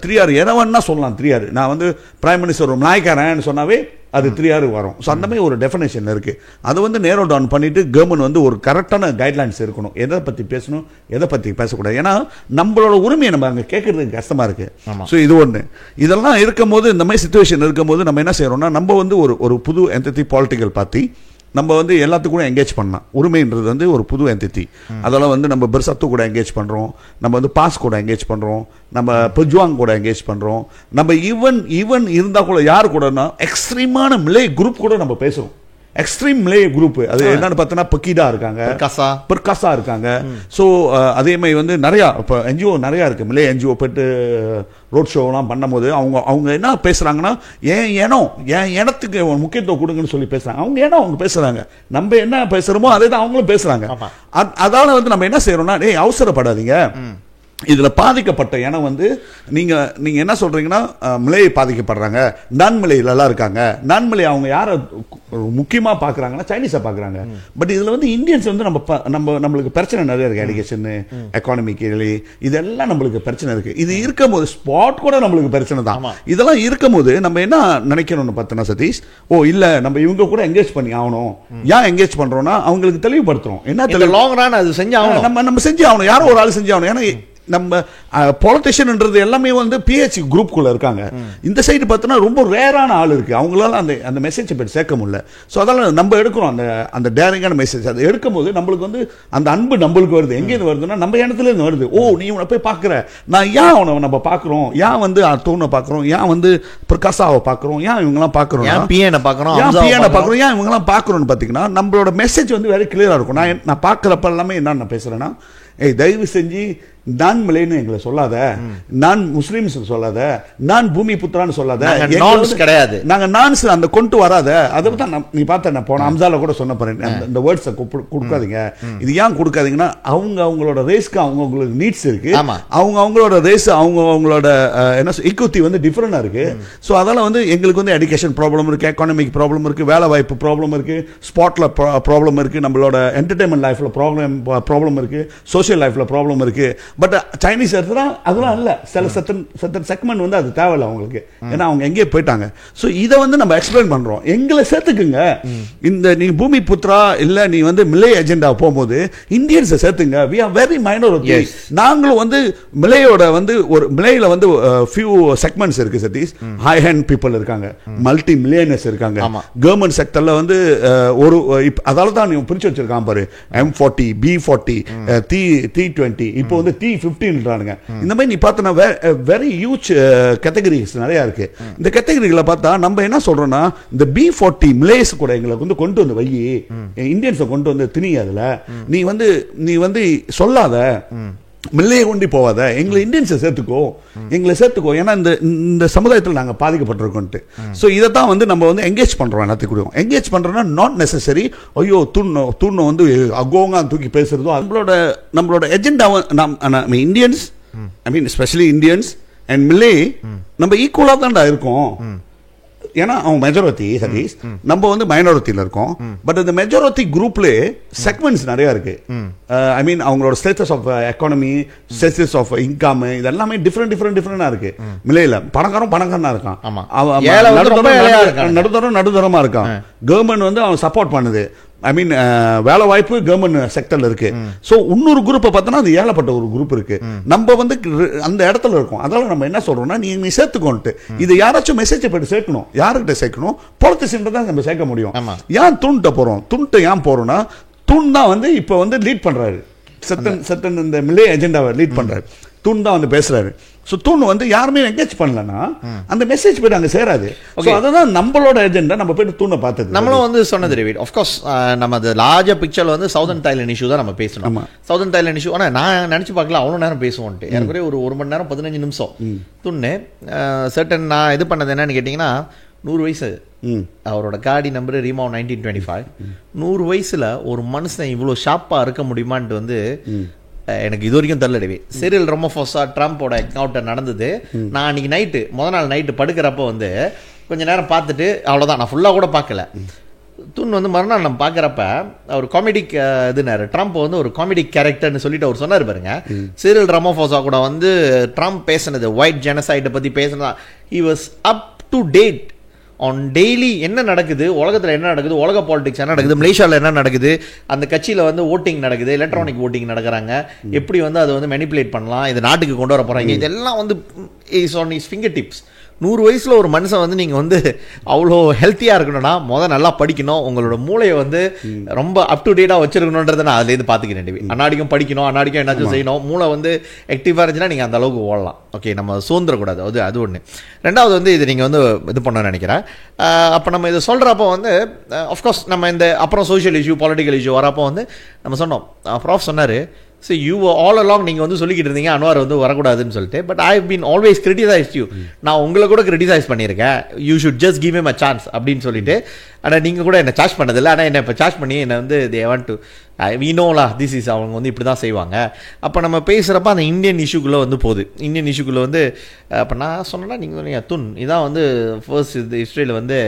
3R எவன்னா சொல்லலாம். 3R நான் வந்து பிரைம் மினிஸ்டர் ஒரு நாய்க்காரன் சொன்னாவே அது 3R வரும். ஸோ அந்த மாதிரி ஒரு டெஃபினேஷன் இருக்கு. அது வந்து நேரோ டவுன் பண்ணிட்டு கவர்மெண்ட் வந்து ஒரு கரெக்டான கைட்லைன்ஸ் இருக்கணும், எதை பத்தி பேசணும் எதை பத்தி பேசக்கூடாது. ஏன்னா நம்மளோட உரிமையை நம்ம அங்கே கேட்கறதுக்கு கஷ்டமா இருக்கு. ஸோ இது ஒன்று. இதெல்லாம் இருக்கும்போது, இந்த மாதிரி சிச்சுவேஷன் இருக்கும்போது நம்ம என்ன செய்யறோம்னா, நம்ம வந்து ஒரு புது என்டிட்டி பொலிட்டிக்கல் பார்ட்டி நம்ம வந்து எல்லாத்துக்கும் கூட எங்கேஜ் பண்ணலாம். உரிமைன்றது வந்து ஒரு புது என்டிட்டி. அதெல்லாம் வந்து நம்ம பெர்சத்து கூட எங்கேஜ் பண்ணுறோம், நம்ம வந்து பாஸ் கூட எங்கேஜ் பண்ணுறோம், நம்ம பெஜ்வாங் கூட எங்கேஜ் பண்ணுறோம், நம்ம ஈவன் இருந்தால் கூட யார் கூடனா எக்ஸ்ட்ரீமான மிலே குரூப் கூட நம்ம பேசுகிறோம். எக்ஸ்ட்ரீம் மிலே குரூப் அது என்னன்னு பார்த்தோன்னா பக்கீடா இருக்காங்க, பெர்காசா இருக்காங்க. ஸோ அதே மாதிரி வந்து நிறையா இப்போ என்ஜிஓ நிறையா இருக்குது. மிலே என்ஜிஓ போய்ட்டு ரோட் ஷோலாம் பண்ணும்போது அவங்க என்ன பேசுகிறாங்கன்னா என் இனத்துக்கு முக்கியத்துவம் கொடுங்கன்னு சொல்லி பேசுகிறாங்க. அவங்க பேசுகிறாங்க, நம்ம என்ன பேசுகிறோமோ அதே தான் அவங்களும் பேசுகிறாங்க. அதால வந்து நம்ம என்ன செய்யறோம்னா, அவசரப்படாதீங்க, இதுல பாதிக்கப்பட்ட இனம் வந்து நீங்க என்ன சொல்றீங்கன்னா மிலே பாதிக்கப்படுறாங்க, நான் மிலேல எல்லாம் இருக்காங்க. நான் மிலே அவங்க யாரை முக்கியமா பாக்குறாங்கன்னா சைனீஸை பாக்குறாங்க. பட் இதுல வந்து இந்தியன்ஸ் வந்து நம்மளுக்கு பிரச்சனை நிறைய இருக்கு. எஜுகேஷன், எக்கானமிக்கலி இதெல்லாம் நம்மளுக்கு பிரச்சனை இருக்கு. இது இருக்கும் போது ஸ்பாட் கூட நம்மளுக்கு பிரச்சனை தான். இதெல்லாம் இருக்கும் போது நம்ம என்ன நினைக்கணும்னு பார்த்தோன்னா சதீஷ், இல்ல நம்ம இவங்க கூட என்கேஜ் பண்ணி ஆகணும். ஏன் என்கேஜ் பண்றோம்னா அவங்களுக்கு தெளிவுபடுத்துறோம். என்ன லாங் ரன் அது செஞ்சு ஆகணும், நம்ம செஞ்சு ஆகணும், யாரோ ஒரு ஆள் செஞ்சு ஆகணும். ஏன்னா நம்ம பொலிட்டிஷியன்ன்றது எல்லாமே வந்து பிஹெச் குரூப்குள்ள இருக்காங்க. இந்த சைடு பார்த்தோன்னா ரொம்ப ரேரான ஆள் இருக்கு, அவங்களால அந்த மெசேஜ் போய் சேர்க்க முடியல. ஸோ அதெல்லாம் நம்ம எடுக்கிறோம் அந்த டேரிங்கான மெசேஜ். அதை எடுக்கும் போது நம்மளுக்கு வந்து அந்த அன்பு நம்மளுக்கு வருது. எங்கேருந்து வருதுன்னா நம்ம இடத்துல இருந்து வருது. நீ உன்னை போய் பார்க்குற, நான் ஏன் அவனை நம்ம பார்க்குறோம், ஏன் வந்து தூணை பார்க்குறோம், ஏன் வந்து பிரகாசாவை பார்க்குறோம், ஏன் இவங்கெல்லாம் பார்க்குறோம், பிஎனை பார்க்குறோம், ஏன் இவங்கெல்லாம் பார்க்குறோம்னு பார்த்தீங்கன்னா நம்மளோட மெசேஜ் வந்து வெரி கிளியராக இருக்கும். நான் பார்க்குறப்ப எல்லாமே என்ன நான் பேசுகிறேன்னா, தயவு செஞ்சு நான் மிலேன்னு எங்களை சொல்லாத, நான் முஸ்லிம்ஸ் சொல்லாத, நான் பூமி புத்திரான்னு சொல்லாத, கிடையாது நாங்க நான்ஸ் அந்த கொண்டு வராத. அதை தான் நீ பார்த்த போன அம்சால கூட சொன்ன பாருங்க, இந்த வேர்ட்ஸை கொடுக்காதீங்க. இது ஏன் கொடுக்காதீங்கன்னா அவங்களோட ரேஸ்க்கு அவங்களுக்கு நீட்ஸ் இருக்கு, அவங்களோட ரேஸ் அவங்களோட என்ன ஈக்குவிட்டி வந்து டிஃபரெண்டா இருக்கு. ஸோ அதெல்லாம் வந்து எங்களுக்கு வந்து எஜுகேஷன் ப்ராப்ளம் இருக்கு, எக்கானமிக் ப்ராப்ளம் இருக்கு, வேலை வாய்ப்பு ப்ராப்ளம் இருக்கு, ஸ்பாட்ல ப்ராப்ளம் இருக்கு, நம்மளோட என்டர்டைன்மெண்ட் லைஃப்ல ப்ராப்ளம் இருக்கு, சோசியல் லைஃப்ல ப்ராப்ளம் இருக்கு. பட் சைனீஸ் அதெல்லாம் இல்ல, சில சத்தன் செக்மெண்ட் வந்து அது தேவையில்லை அவங்களுக்கு, ஏன்னா அவங்க எங்கேயே போயிட்டாங்க. ஸோ இதை வந்து நம்ம எக்ஸ்பிளைன் பண்றோம், எங்களை சேர்த்துக்குங்க. இந்த நீ பூமி புத்ரா இல்ல நீ வந்து மிலே எஜெண்டா போகும்போது இந்தியன்ஸை சேர்த்துங்க. We are very minority. நாங்களும் வந்து மிலேயோட வந்து ஒரு மிலேயில வந்து ஃபியூ செக்மெண்ட்ஸ் இருக்கு சதீஷ். ஹை ஹேண்ட் பீப்புள் இருக்காங்க, மல்டி மில்லியனர்ஸ் இருக்காங்க, கவர்மெண்ட் செக்டர்ல வந்து ஒரு அதால தான் நீ பிரிச்சு வச்சிருக்கான் பாரு, M40, B40, T20, இப்போ வந்து T15ன்றானுங்க. இந்த மாதிரி நீ பார்த்தனா வெரி ஹியூஜ் கேட்டகரிஸ் நிறைய இருக்கு. இந்த கேட்டகரிகளை பார்த்தா நம்ம என்ன சொல்றோம்னா, இந்த B40 மிலேஸ் கூட எங்களுக்கு வந்து கொண்டு வந்து வை, இந்தியன்ஸை கொண்டு வந்து திணி, அதுல நீ வந்து சொல்லாத, மில்லையை கொண்டு போவாத, எங்களை இந்தியன்ஸை சேர்த்துக்கோ, ஏன்னா இந்த சமுதாயத்தில் நாங்கள் பாதிக்கப்பட்டிருக்கோன்ட்டு. ஸோ இதை தான் வந்து நம்ம வந்து என்கேஜ் பண்ணுறோம். எல்லாத்துக்கும் என்கேஜ் பண்ணுறோம்னா நாட் நெசசரி தூண்ணை வந்து அகோங்க தூக்கி பேசுறதோ. நம்மளோட எஜெண்டாவை நம்ம Indians, I mean specially Indians and மில்லே நம்ம ஈக்குவலாக தான்டா இருக்கோம். ஏன்னா அவங்க மெஜாரிட்டி சதீஷ், நம்ம வந்து மைனாரிட்டியில் இருக்கோம். பட் இந்த மெஜாரிட்டி குரூப்ல செக்மெண்ட்ஸ் நிறைய இருக்கு. ஐ மீன் அவங்களோட status of economy, status of income, இதெல்லாமே டிஃபரெண்டா இருக்கு. மிலேல பணக்காரனா இருக்கான், நடுத்தரமா இருக்கான். கவர்மெண்ட் வந்து அவன் சப்போர்ட் பண்ணுது. ஐ மீன் வேலை வாய்ப்பு கவர்மெண்ட் செக்டர்ல இருக்கு. ஸோ இன்னொரு குரூப்பை பார்த்தோன்னா அது ஏழப்பட்ட ஒரு குரூப் இருக்கு. நம்ம வந்து அந்த இடத்துல இருக்கோம். அதனால நம்ம என்ன சொல்றோம்னா, நீ சேர்த்துக்கோன்ட்டு. இது யாராச்சும் மெசேஜ் போயிட்டு சேர்க்கணும். யாருக்கிட்ட சேர்க்கணும்? பொலிட்டிஷியன் தான் நம்ம சேர்க்க முடியும். ஏன் தூண்கிட்ட போறோம்? தூண்கிட்ட ஏன் போறோம்னா, தூண் தான் வந்து இப்ப வந்து லீட் பண்றாரு, சத்தன் இந்த மிலே எஜெண்டாவை லீட் பண்றாரு. தூண் தான் வந்து பேசுறாரு. ஸோ தூண் வந்து யாருமே என்கேஜ் பண்ணலன்னா அந்த மெசேஜ் போய்ட்டு அங்கே சேராது. அதுதான் நம்மளோட எஜெண்டா. நம்ம போய்ட்டு தூணை பார்த்தது நம்மளும் வந்து சொன்னது டேவிட். ஆஃப்கோர்ஸ் நம்ம அது லார்ஜர் பிக்சர்ல வந்து சவுதர்ன் தாய்லாந்து இஷ்யூ தான் நம்ம பேசணும். சவுதர்ன் தாய்லாந்து இஷ்யூ ஆனால் நான் நினச்சி பார்க்கல அவ்வளோ நேரம் பேசுவோன்ட்டு. எனக்கு ஒரு மணி நேரம் 15 நிமிஷம் துண்ணு சர்டன். நான் இது பண்ணது என்னன்னு கேட்டிங்கன்னா, 100 வயசு அவரோட காடி நம்பர் ரீமா 1925. 100 வயசுல ஒரு மனுஷன் இவ்வளோ ஷார்ப்பாக இருக்க முடியுமான்ட்டு வந்து எனக்கு இது வரைக்கும் தெரியலவே. சிரில் ராமபோசா ட்ரம்போட என்கவுண்டர் நடந்தது. நான் அன்னைக்கு நைட்டு முதல் நாள் நைட்டு படுக்கிறப்ப வந்து கொஞ்சம் நேரம் பார்த்துட்டு அவ்வளோதான், நான் ஃபுல்லாக கூட பார்க்கல. தூண் வந்து மறுநாள் நம்ம பார்க்குறப்ப அவர் காமெடிக் இதுனாரு, ட்ரம்ப் வந்து ஒரு காமெடிக் கேரக்டர்னு சொல்லிட்டு அவர் சொன்னார் பாருங்க. சிரில் ராமபோசா கூட வந்து ட்ரம்ப் பேசினது ஒயிட் ஜெனசைடை பற்றி பேசினதா, he was up to date on daily என்ன நடக்குது உலகத்தில், என்ன நடக்குது உலக பாலிடிக்ஸ், என்ன நடக்குது மலேசியாவில், என்ன நடக்குது அந்த கட்சியில் வந்து ஓட்டிங் நடக்குது, எலக்ட்ரானிக் ஓட்டிங் நடக்கிறாங்க, எப்படி வந்து அதை வந்து மெனிப்புலேட் பண்ணலாம், இது நாட்டுக்கு கொண்டு வர போகிறாங்க, இதெல்லாம் வந்து is on is finger tips. 100 வயசில் ஒரு மனுஷன் வந்து நீங்கள் வந்து அவ்வளோ ஹெல்த்தியாக இருக்கணும்னா நல்லா படிக்கணும், உங்களோட மூளையை வந்து ரொம்ப அப் டு டேட்டாக வச்சிருக்கணுன்றதை நான் அதுலேருந்து பார்த்துக்கிறேன். அன்னாடிக்கும் படிக்கணும், அன்னாடிக்கும் என்னாச்சும் செய்யணும், மூளை வந்து ஆக்டிவாக இருந்துச்சுன்னா நீங்கள் அந்த அளவுக்கு ஓடலாம். ஓகே, நம்ம சுதந்திரக்கூடாது, அது ஒன்று. ரெண்டாவது வந்து இது நீங்கள் வந்து இது பண்ணணும்னு நினைக்கிறேன். அப்போ நம்ம இதை சொல்கிறப்போ வந்து அஃப்கோர்ஸ் நம்ம இந்த அப்புறம் சோஷியல் இஷ்யூ, பொலிட்டிக்கல் இஷ்யூ வரப்போ வந்து நம்ம சொன்னோம், ப்ராஃப் சொன்னார், ஸோ யூ ஆல் அலாங் நீங்கள் வந்து சொல்லிக்கிட்டு இருந்தீங்க அன்வார் வந்து வரக்கூடாதுன்னு சொல்லிட்டு, but I have been always criticised you. நான் உங்களை கூட கிரிட்டிசைஸ் பண்ணியிருக்கேன், you should just give him a chance அப்படின்னு சொல்லிட்டு. ஆனால் நீங்கள் கூட என்னை சார்ஜ் பண்ணதில்லை, ஆனால் என்னை இப்போ சார்ஜ் பண்ணி என்னை வந்து தே வாண்ட் டு வி நோலா திஸ் இஸ், அவங்க வந்து இப்படி தான் செய்வாங்க. அப்போ நம்ம பேசுகிறப்ப அந்த இந்தியன் இஷ்யூக்குள்ளே வந்து போகுது. இந்தியன் இஷ்யூக்குள்ளே வந்து அப்போ நான் சொன்னேன்னா நீங்கள் துன் இதான் வந்து ஃபர்ஸ்ட் இது ஹிஸ்ட்ரியில் வந்து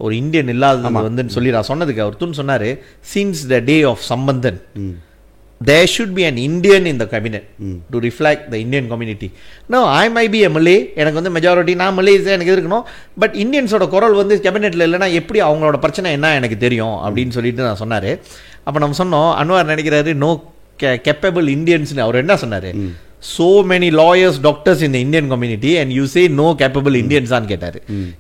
ஒரு இந்தியன் இல்லாதது வந்து சொல்லி நான் சொன்னதுக்கு அவர் துன் சொன்னார், since the day of Sambanthan there should be an Indian in the cabinet to reflect the Indian community. No, I might be a Malay, எனக்கு வந்து மெஜாரிட்டி நான் மலேஸ் எனக்கு இருக்கணும், பட் இந்தியன்ஸோட குரல் வந்து கேபினெட்டில் இல்லைன்னா எப்படி அவங்களோட பிரச்சனை என்ன எனக்கு தெரியும் அப்படின்னு சொல்லிட்டு நான் சொன்னார். அப்போ நம்ம சொன்னோம், அன்வார் நினைக்கிறாரு நோ கேப்பபிள் இந்தியன்ஸ்னு. அவர் என்ன சொன்னார், so many lawyers, doctors in the Indian community and you say no capable Indians ஆன்னு கேட்டார்.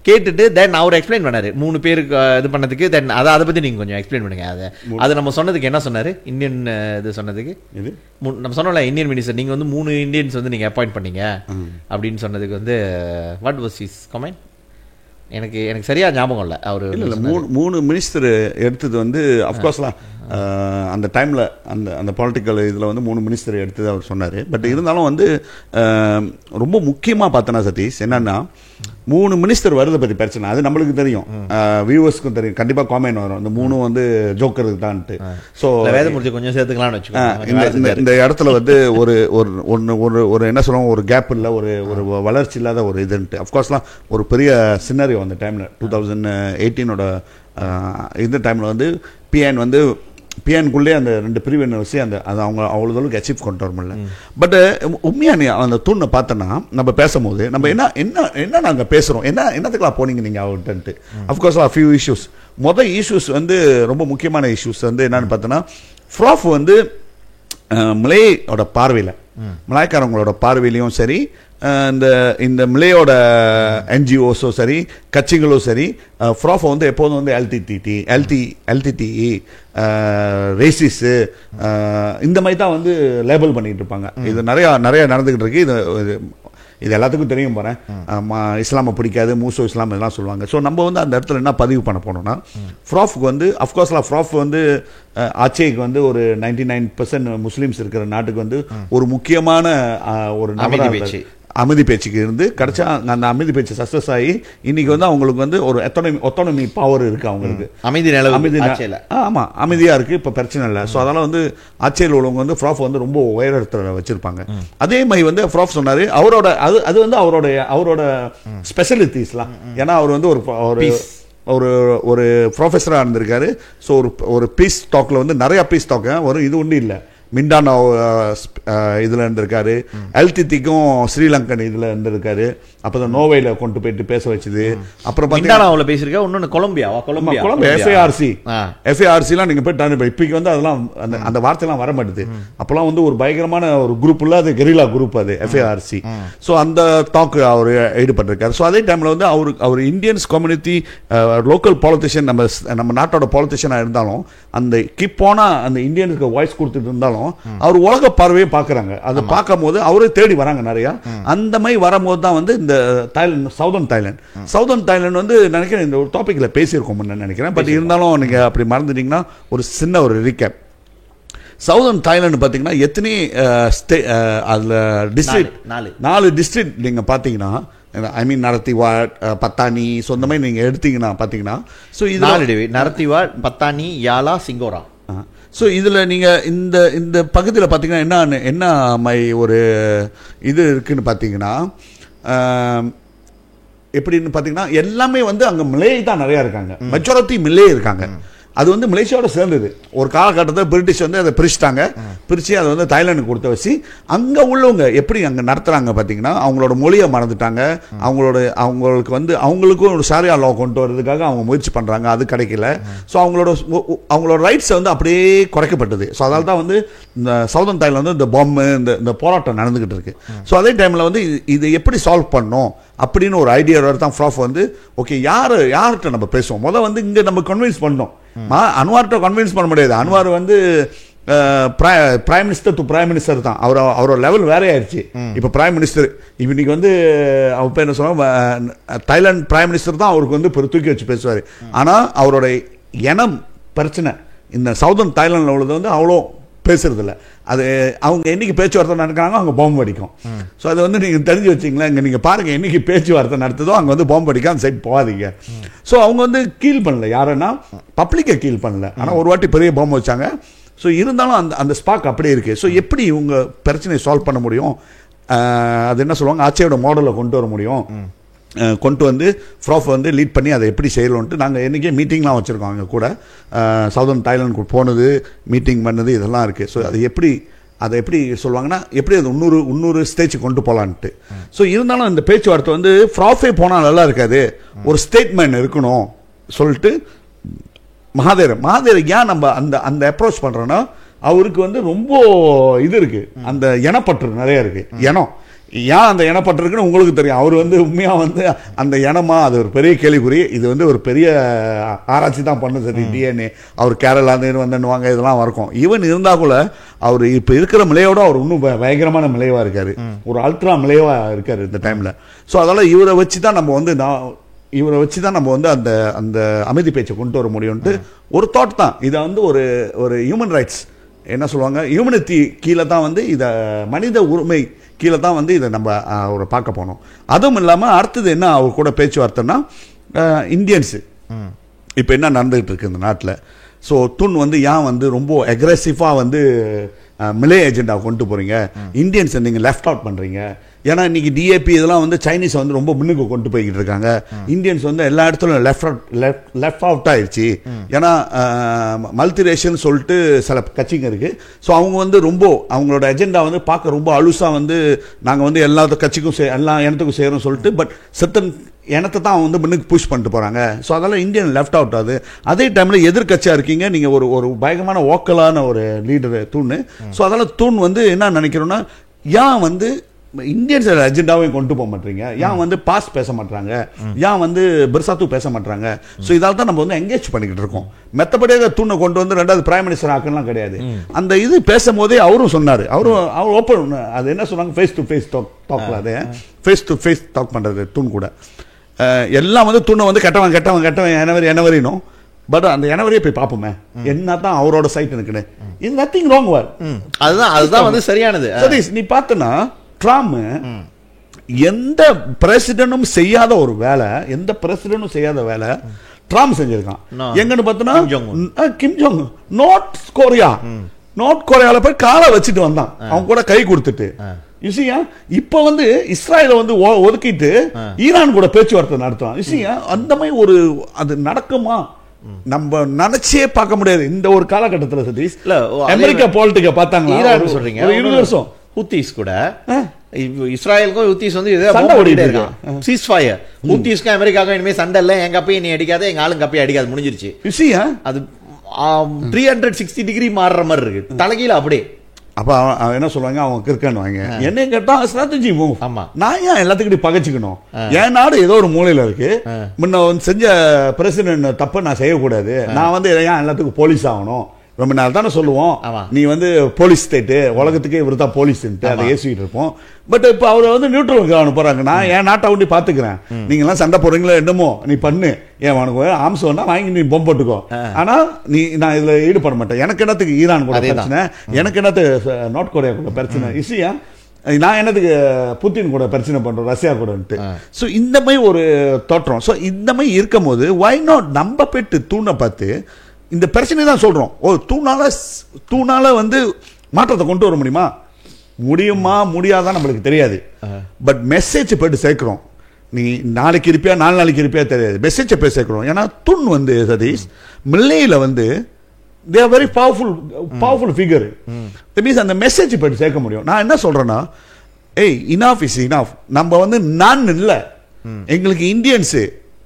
கேட்டுட்டு தென் அவர் எக்ஸ்பிளைன் பண்ணாரு 3 பேருக்கு இது பண்ணதுக்கு. தென் அதை பற்றி நீங்கள் கொஞ்சம் எக்ஸ்பிளைன் பண்ணுங்க. அது நம்ம சொன்னதுக்கு என்ன சொன்னார், இந்தியன் இது சொன்னதுக்கு நம்ம சொன்னோம்ல இந்தியன் மினிஸ்டர் நீங்கள் வந்து 3 இந்தியன்ஸ் வந்து நீங்கள் அப்பாயிண்ட் பண்ணீங்க அப்படின்னு சொன்னதுக்கு வந்து வாட் வாஸ் ஹிஸ் கமெண்ட்? எனக்கு சரியா ஞாபகம் இல்லை. அவர் இல்லை 3 மினிஸ்டர் எடுத்தது வந்து அஃப்கோர்ஸ்லாம் அந்த டைமில் அந்த பொலிட்டிக்கல் இதில் வந்து 3 மினிஸ்டர் எடுத்தது அவர் சொன்னார். பட் இருந்தாலும் வந்து ரொம்ப முக்கியமாக பார்த்தோன்னா சதீஷ் என்னன்னா 3 மினிஸ்டர் வருதை பற்றி பிரச்சனை அது நம்மளுக்கு தெரியும், வியூவர்ஸ்க்கும் தெரியும், கண்டிப்பாக காமெண்ட் வரும் இந்த 3 வந்து ஜோக்கருக்கு தான்ட்டு. ஸோ வேதமூர்த்தி கொஞ்சம் சேர்த்துக்கலாம்னு வச்சுக்கோங்க. இந்த இடத்துல வந்து ஒரு என்ன சொல்லுவோம், ஒரு கேப் இல்லை, ஒரு வளர்ச்சி இல்லாத ஒரு இதுன்ட்டு. அஃப்கோர்ஸ்லாம் ஒரு பெரிய சின்னரியோ அந்த டைமில் 2018 இந்த டைமில் வந்து பிஎன்குள்ளே அந்த 2 பிரிவு வச்சு அது அவங்க அவ்வளோ அளவுக்கு அச்சீவ் கொண்டு வர முடியல. பட் உண்மையாக அந்த தூணை பார்த்தோன்னா நம்ம பேசும்போது நம்ம என்ன நாங்கள் பேசுகிறோம், என்னத்துக்குலாம் போனீங்க நீங்கள் அவர்கிட்டன்ட்டு. Of course few issues. இஷ்யூஸ் வந்து ரொம்ப முக்கியமான இஷ்யூஸ் வந்து என்னன்னு பார்த்தோன்னா, ஃப்ராஃப் வந்து மலேயோட பார்வையில், மலாய்க்காரங்களோட பார்வையிலையும் சரி, இந்த மிலேயோட என்ஜிஓஸும் சரி, கட்சிகளும் சரி, ஃப்ராஃபை வந்து எப்போதும் வந்து எல்டிடிஇ ரேசிஸு இந்த மாதிரி தான் வந்து லேபிள் பண்ணிட்டு இருப்பாங்க. இது நிறைய நடந்துகிட்டு இருக்கு. இது எல்லாத்துக்கும் தெரியும் பாரு, இஸ்லாமை பிடிக்காது, மூசோ இஸ்லாம் இதெல்லாம் சொல்லுவாங்க. ஸோ நம்ம வந்து அந்த இடத்துல என்ன பதிவு பண்ண போனோம்னா, ஃப்ராஃப்க்கு வந்து அஃப்கோர்ஸ்லாம் ஃப்ராஃப் வந்து ஆட்சிக்கு வந்து ஒரு 99% முஸ்லீம்ஸ் இருக்கிற நாட்டுக்கு வந்து ஒரு முக்கியமான ஒரு அமைதி பேச்சுக்கு இருந்து கிடைச்சா அந்த அமைதி பேச்சு சக்சஸ் ஆகி இன்னைக்கு வந்து அவங்களுக்கு வந்து ஒரு ஒத்தோனமி பவர் இருக்கு அவங்களுக்கு. ஆமா, அமைதியா இருக்கு, இப்ப பிரச்சனை இல்லை. ஸோ அதனால வந்து ஆட்சியில் உள்ளவங்க வந்து ஃப்ராஃப் வந்து ரொம்ப உயரத்தில் வச்சிருப்பாங்க. அதே மாதிரி வந்து ஃப்ராஃப் சொன்னாரு அவரோட அது வந்து அவரோட ஸ்பெஷலிட்டிஸ்லாம். ஏன்னா அவர் வந்து ஒரு ப்ரொஃபஸராக இருந்திருக்காரு. ஸோ ஒரு பீஸ் டாக்ல வந்து நிறைய பீஸ் டாக் வரும், இது ஒன்றும் இல்லை. மிண்டானா இதில் இருந்திருக்காரு, எல்டிடிக்கும் ஸ்ரீலங்கன் இதில் இருந்திருக்காரு. அப்போ தான் நோவையில் கொண்டு போயிட்டு பேச வச்சுது. அப்புறம் பார்த்தீங்கன்னா பேசியிருக்கா. இன்னொன்று கொலம்பியா எஃப்ஏஆர்சிலாம் நீங்கள் போய் இப்போக்கு வந்து அதெல்லாம் அந்த வார்த்தைலாம் வர மாட்டுது. அப்போலாம் வந்து ஒரு பயங்கரமான ஒரு குரூப் இல்லை, அது கெரிலா குரூப், அது எஃப்ஏஆர்சி. ஸோ அந்த டாக் அவர் ஈடுபட்டிருக்காரு. ஸோ அதே டைமில் வந்து அவர் இந்தியன்ஸ் கம்யூனிட்டி லோக்கல் பாலிட்டிஷியன், நம்ம நாட்டோட பாலிட்டிஷியனாக இருந்தாலும் அந்த கிப்போனா அந்த இந்தியனுக்கு வாய்ஸ் கொடுத்துட்டு இருந்தாலும் அவர் உலக பார்வையை பார்க்குறாங்க. அதை பார்க்கும் போது அவரே தேடி வராங்க நிறையா. அந்த மாதிரி வரும்போது தான் வந்து இந்த சவுதர்ன் தாய்லாந்து வந்து நினைக்கிறேன் இந்த ஒரு டாபிக்ல பேசியிருக்கோம் நினைக்கிறேன். பட் இருந்தாலும் நீங்க அப்படி மறந்துட்டீங்கன்னா ஒரு சின்ன ஒரு ரீகேப். சவுதர்ன் தாய்லாந்து பார்த்தீங்கன்னா எத்தனை அதில் டிஸ்ட்ரிக்ட், 4 டிஸ்ட்ரிக்ட் நீங்கள் பார்த்தீங்கன்னா, ஐ மீன் நரத்திவாட், பத்தானி, சொந்த மாதிரி நீங்கள் எடுத்தீங்கன்னா பார்த்தீங்கன்னா, ஸோ இது நரத்திவாட், பத்தானி, யாலா, சிங்கோரா. ஸோ இதில் நீங்கள் இந்த பகுதியில் பார்த்தீங்கன்னா என்ன மாதிரி ஒரு இது இருக்குன்னு பார்த்தீங்கன்னா, எப்படின்னு பார்த்தீங்கன்னா எல்லாமே வந்து அங்கே மிலே தான் நிறையா இருக்காங்க. மெஜாரிட்டி மிலே இருக்காங்க. அது வந்து மலேசியாவோட சேர்ந்தது. ஒரு காலகட்டத்தில் பிரிட்டிஷ் வந்து அதை பிரிச்சுட்டாங்க. பிரித்து அதை வந்து தாய்லாந்துக்கு கொடுத்த வச்சு அங்கே உள்ளவங்க எப்படி அங்கே நடத்துகிறாங்க பார்த்தீங்கன்னா, அவங்களோட மொழியை மறந்துட்டாங்க. அவங்களுக்கு வந்து அவங்களுக்கும் ஒரு ஷாரியா லா கொண்டு வரதுக்காக அவங்க முயற்சி பண்ணுறாங்க, அது கிடைக்கல. ஸோ அவங்களோட ரைட்ஸை வந்து அப்படியே குறைக்கப்பட்டது. ஸோ அதனால தான் வந்து இந்த சவுதர்ன் தாய்லாந்து வந்து இந்த பாம்பு இந்த போராட்டம் நடந்துகிட்டு இருக்கு. ஸோ அதே டைமில் வந்து இது எப்படி சால்வ் பண்ணணும் அப்படின்னு ஒரு ஐடியாவோட தான் ஃப்ராஃப் வந்து ஓகே யார்கிட்ட நம்ம பேசுவோம், முதல் வந்து இங்கே நம்ம கன்வின்ஸ் பண்ணோம். அன்வார்கிட்ட கன்வின்ஸ் பண்ண முடியாது. அன்வார் வந்து prime minister to prime minister தான். அவரோட லெவல் வேற ஆயிடுச்சு. இப்போ பிரைம் மினிஸ்டர் இன்னைக்கு வந்து அவர் பேர் என்ன சொன்னா, தாய்லாந்து பிரைம் மினிஸ்டர் தான் அவருக்கு வந்து தூக்கி வச்சு பேசுவார். ஆனால் அவரோட இனம் பிரச்சனை இந்த சவுதர்ன் தாய்லாண்டில் உள்ளது வந்து அவ்வளோ பேசுறதில்ல. அது அவங்க என்னைக்கு பேச்சுவார்த்தை நடக்கிறாங்க அங்கே பாம்பு அடிக்கும். ஸோ அதை வந்து நீங்கள் தெரிஞ்சு வச்சிங்களா, இங்கே நீங்கள் பாருங்கள் என்னைக்கு பேச்சுவார்த்தை நடத்துதோ அங்கே வந்து பாம்பு அடிக்க அந்த சைட் போகாதீங்க. ஸோ அவங்க வந்து கீல் பண்ணல, யாருன்னா பப்ளிக்கை கீல் பண்ணல. ஆனால் ஒரு வாட்டி பெரிய பாம்பு வச்சாங்க. ஸோ இருந்தாலும் அந்த ஸ்பாக் அப்படியே இருக்குது. ஸோ எப்படி இவங்க பிரச்சனையை சால்வ் பண்ண முடியும், அது என்ன சொல்லுவாங்க, ஆட்சியோட மாடலை கொண்டு வர முடியும், கொண்டு வந்து ஃப்ராஃப் வந்து லீட் பண்ணி அதை எப்படி செய்யலான்ட்டு நாங்கள் என்றைக்கே மீட்டிங்லாம் வச்சுருக்கோம். அங்கே கூட சவுதர்ன் தாய்லாந்து போனது, மீட்டிங் பண்ணது இதெல்லாம் இருக்குது. ஸோ அதை எப்படி சொல்லுவாங்கன்னா, எப்படி அது இன்னொரு ஸ்டேஜ் கொண்டு போகலான்ட்டு. ஸோ இருந்தாலும் இந்த பேச்சுவார்த்தை வந்து ஃப்ராஃபே போனால் நல்லா இருக்காது, ஒரு ஸ்டேட்மெண்ட் இருக்கணும் சொல்லிட்டு மகாதேர் ஏன் நம்ம அந்த அப்ரோச் பண்ணுறோன்னா, அவருக்கு வந்து ரொம்ப இது இருக்குது, அந்த இனப்பற்று நிறைய இருக்குது. ஏன் அந்த இனப்பட்டிருக்குன்னு உங்களுக்கு தெரியும். அவர் வந்து உண்மையாக வந்து அந்த இனமா அது ஒரு பெரிய கேள்விக்குறி. இது வந்து ஒரு பெரிய ஆராய்ச்சி தான் பண்ணுது. சரி, டிஎன்ஏ அவர் கேரளாந்து வந்துடுவாங்க, இதெல்லாம் இருக்கும். ஈவன் இருந்தால் கூட அவர் இப்போ இருக்கிற மிளையோட அவர் இன்னும் பயங்கரமான மிளைவாக இருக்கார், ஒரு அல்ட்ரா மிளைவாக இருக்கார் இந்த டைமில். ஸோ அதனால் இவரை வச்சு தான் நம்ம வந்து அந்த அமைதி பேச்சை கொண்டு வர முடியும்ட்டு ஒரு தாட் தான். இதை வந்து ஒரு ஹியூமன் ரைட்ஸ் என்ன சொல்லுவாங்க, ஹியூமனிட்டி கீழே தான் வந்து இதை மனித உரிமை கீழே தான் வந்து இதை நம்ம அவரை பார்க்க போனோம். அதுவும் இல்லாமல் அடுத்தது என்ன அவர் கூட பேச்சுவார்த்தைன்னா, இந்தியன்ஸு இப்போ என்ன நடந்துகிட்டு இருக்கு இந்த நாட்டில். ஸோ துன் வந்து ஏன் வந்து ரொம்ப அக்ரெசிவாக வந்து மிலே ஏஜெண்டாவை கொண்டு போகிறீங்க, இந்தியன்ஸை நீங்கள் லெஃப்ட் அவுட் பண்ணுறீங்க. ஏன்னா இன்னைக்கு டிஏபி இதெல்லாம் வந்து சைனீஸ் வந்து ரொம்ப முன்னுக்கு கொண்டு போய்கிட்டு இருக்காங்க. இந்தியன்ஸ் வந்து எல்லா இடத்துலையும் லெஃப்ட் அவுட் ஆயிடுச்சு. ஏன்னா மல்டிரேஷன் சொல்லிட்டு சில கட்சிங்க இருக்கு. ஸோ அவங்க வந்து ரொம்ப அவங்களோட அஜெண்டா வந்து பார்க்க ரொம்ப அலுசாக வந்து நாங்கள் வந்து எல்லா கட்சிக்கும் எல்லா இனத்துக்கும் செய்கிறோம் சொல்லிட்டு, பட் செத்தன் இனத்தை தான் வந்து முன்னுக்கு புஷ் பண்ணிட்டு போகிறாங்க. ஸோ அதெல்லாம் இந்தியன் லெஃப்ட் அவுட் ஆகுது. அதே டைமில் எதிர்கட்சியாக இருக்கீங்க நீங்கள், ஒரு பயங்கரமான ஓக்கலான ஒரு லீடர் தூண். ஸோ அதெல்லாம் தூண் வந்து என்ன நினைக்கிறோன்னா, ஏன் வந்து இந்தியன்ஸ் அஜெண்டாவையும் கொண்டு போக மாட்டீங்க, ஏன் வந்து பாஸ் பேச மாட்டாங்க, ஏன் வந்து பிர்சாத்து பேச மாட்டாங்க. ஸோ இதால் தான் நம்ம வந்து எங்கேஜ் பண்ணிக்கிட்டு இருக்கோம். மெத்தபடியாக தூணை கொண்டு வந்து ரெண்டாவது பிரைம் மினிஸ்டர் ஆக்கலாம் கிடையாது. அந்த இது பேசும்போதே அவரும் சொன்னார், அவர் ஓப்பன், அது என்ன சொன்னாங்க, ஃபேஸ் டு ஃபேஸ் டாக்ல, அது ஃபேஸ் டு ஃபேஸ் டாக் பண்ணுறது தூண் கூட. எல்லாம் வந்து தூணை வந்து கெட்டவன் எனவரினும், பட் அந்த எனவரியே போய் பார்ப்போமே என்ன தான் அவரோட சைட் இருக்குன்னு. இது நத்திங் ராங் வார், அதுதான் வந்து சரியானது. சதீஷ் நீ பார்த்தனா ட்ரம்ப் எந்த பிரசிடென்டும் செய்யாத ஒரு வேலை, எந்த பிரசிடென்டும் செய்யாத வேலை ட்ரம்ப் செஞ்சிருக்கான். எங்கன்னு பார்த்தனா கிம் ஜோங் நார்த் கொரியால போய் காலை வச்சுட்டு வந்தான், அவங்க கூட கை கொடுத்துட்டு. இப்ப வந்து இஸ்ராயலை வந்து ஒதுக்கிட்டு ஈரான் கூட பேச்சுவார்த்தை நடத்துவான். அந்த மாதிரி ஒரு அது நடக்குமா, நம்ம நினைச்சே பார்க்க முடியாது இந்த ஒரு காலகட்டத்தில். சதீஷ் அமெரிக்கா பாலிட்டிக்க பார்த்தாங்க, ஈரான் சொல்றீங்க, 20 வருஷம் ஹூத்திஸ் கூட இஸ்ராயலுக்கும் ஹூத்திஸ் வந்து சண்டை ஓடிட்டே இருக்கான். சீஸ் ஃபயர், ஹூத்திஸ்க்கும் அமெரிக்காவுக்கும் இனிமே சண்டை இல்லை, எங்க அப்பயும் நீ அடிக்காத, எங்க ஆளுங்க அப்பயும் அடிக்காது, முடிஞ்சிருச்சு. அது 360 டிகிரி மாறுற மாதிரி இருக்கு தலைகீழ அப்படியே. அப்ப என்ன சொல்லுவாங்க, அவங்க கிறுக்கன்னுவாங்க. என்ன கேட்டா ஸ்ட்ராட்டஜி மூவ். ஆமா, நான் ஏன் எல்லாத்துக்கிட்டையும் பகைச்சுக்கணும், என் நாடு ஏதோ ஒரு மூலையில இருக்கு, முன்ன செஞ்ச பிரசிடென்ட் தப்ப நான் செய்யக்கூடாது, நான் வந்து ஏன் எல்லாத்துக்கும் போலீஸ் ஆகணும், ரொம்ப நாள் தானே சொல்லுவோம், நீ வந்து போலீஸ் ஸ்டேட்டு, உலகத்துக்கே இவர் தான் போலீஸ்ன்ட்டு அதை ஏசிக்கிட்டு இருப்போம். பட் இப்போ அவர் வந்து நியூட்ரல் அனுப்புறாங்க, நான் என் நாட்டை ஒண்டி பாத்துக்கிறேன், நீங்க எல்லாம் சண்டை போடுறீங்களா என்னமோ நீ பண்ணு, ஏன் உனக்கு ஆம்ஸ் வேணா வாங்கி நீ பொம்பு போட்டுக்கோ, ஆனா நான் இதுல ஈடுபட மாட்டேன். எனக்கு என்னத்துக்கு ஈரான் கூட பிரச்சனை, எனக்கு என்னத்துக்கு நார்த் கொரியா கூட பிரச்சனை, இசியா நான் என்னதுக்கு புத்தின் கூட பிரச்சனை பண்றோம், ரஷ்யா கூடன்ட்டு. ஸோ இந்த மாதிரி ஒரு தோற்றம். ஸோ இந்த மாதிரி இருக்கும் போது வை நாட் நம்ம போயிட்டு தூணை பார்த்து இந்த பிரச்சனை தான் சொல்றோம். தூணால வந்து மாற்றத்தை கொண்டு வர முடியுமா முடியாதான் நம்மளுக்கு தெரியாது. பட் மெசேஜ் போயிட்டு சேர்க்கிறோம். நீ நாளைக்கு இருப்பியா 4 நாளைக்கு இருப்பியா தெரியாது, மெசேஜை போய் சேர்க்கணும். ஏன்னா துன் வந்து சதீஷ் மில்லையில் வந்து they are very powerful figure. That means அந்த மெசேஜ் போய் சேர்க்க முடியும். நான் என்ன சொல்றேன்னா, ஏய் இனாஃப் இஸ் இனாஃப். நம்ம வந்து நான் இல்லை, எங்களுக்கு இந்தியன்ஸு,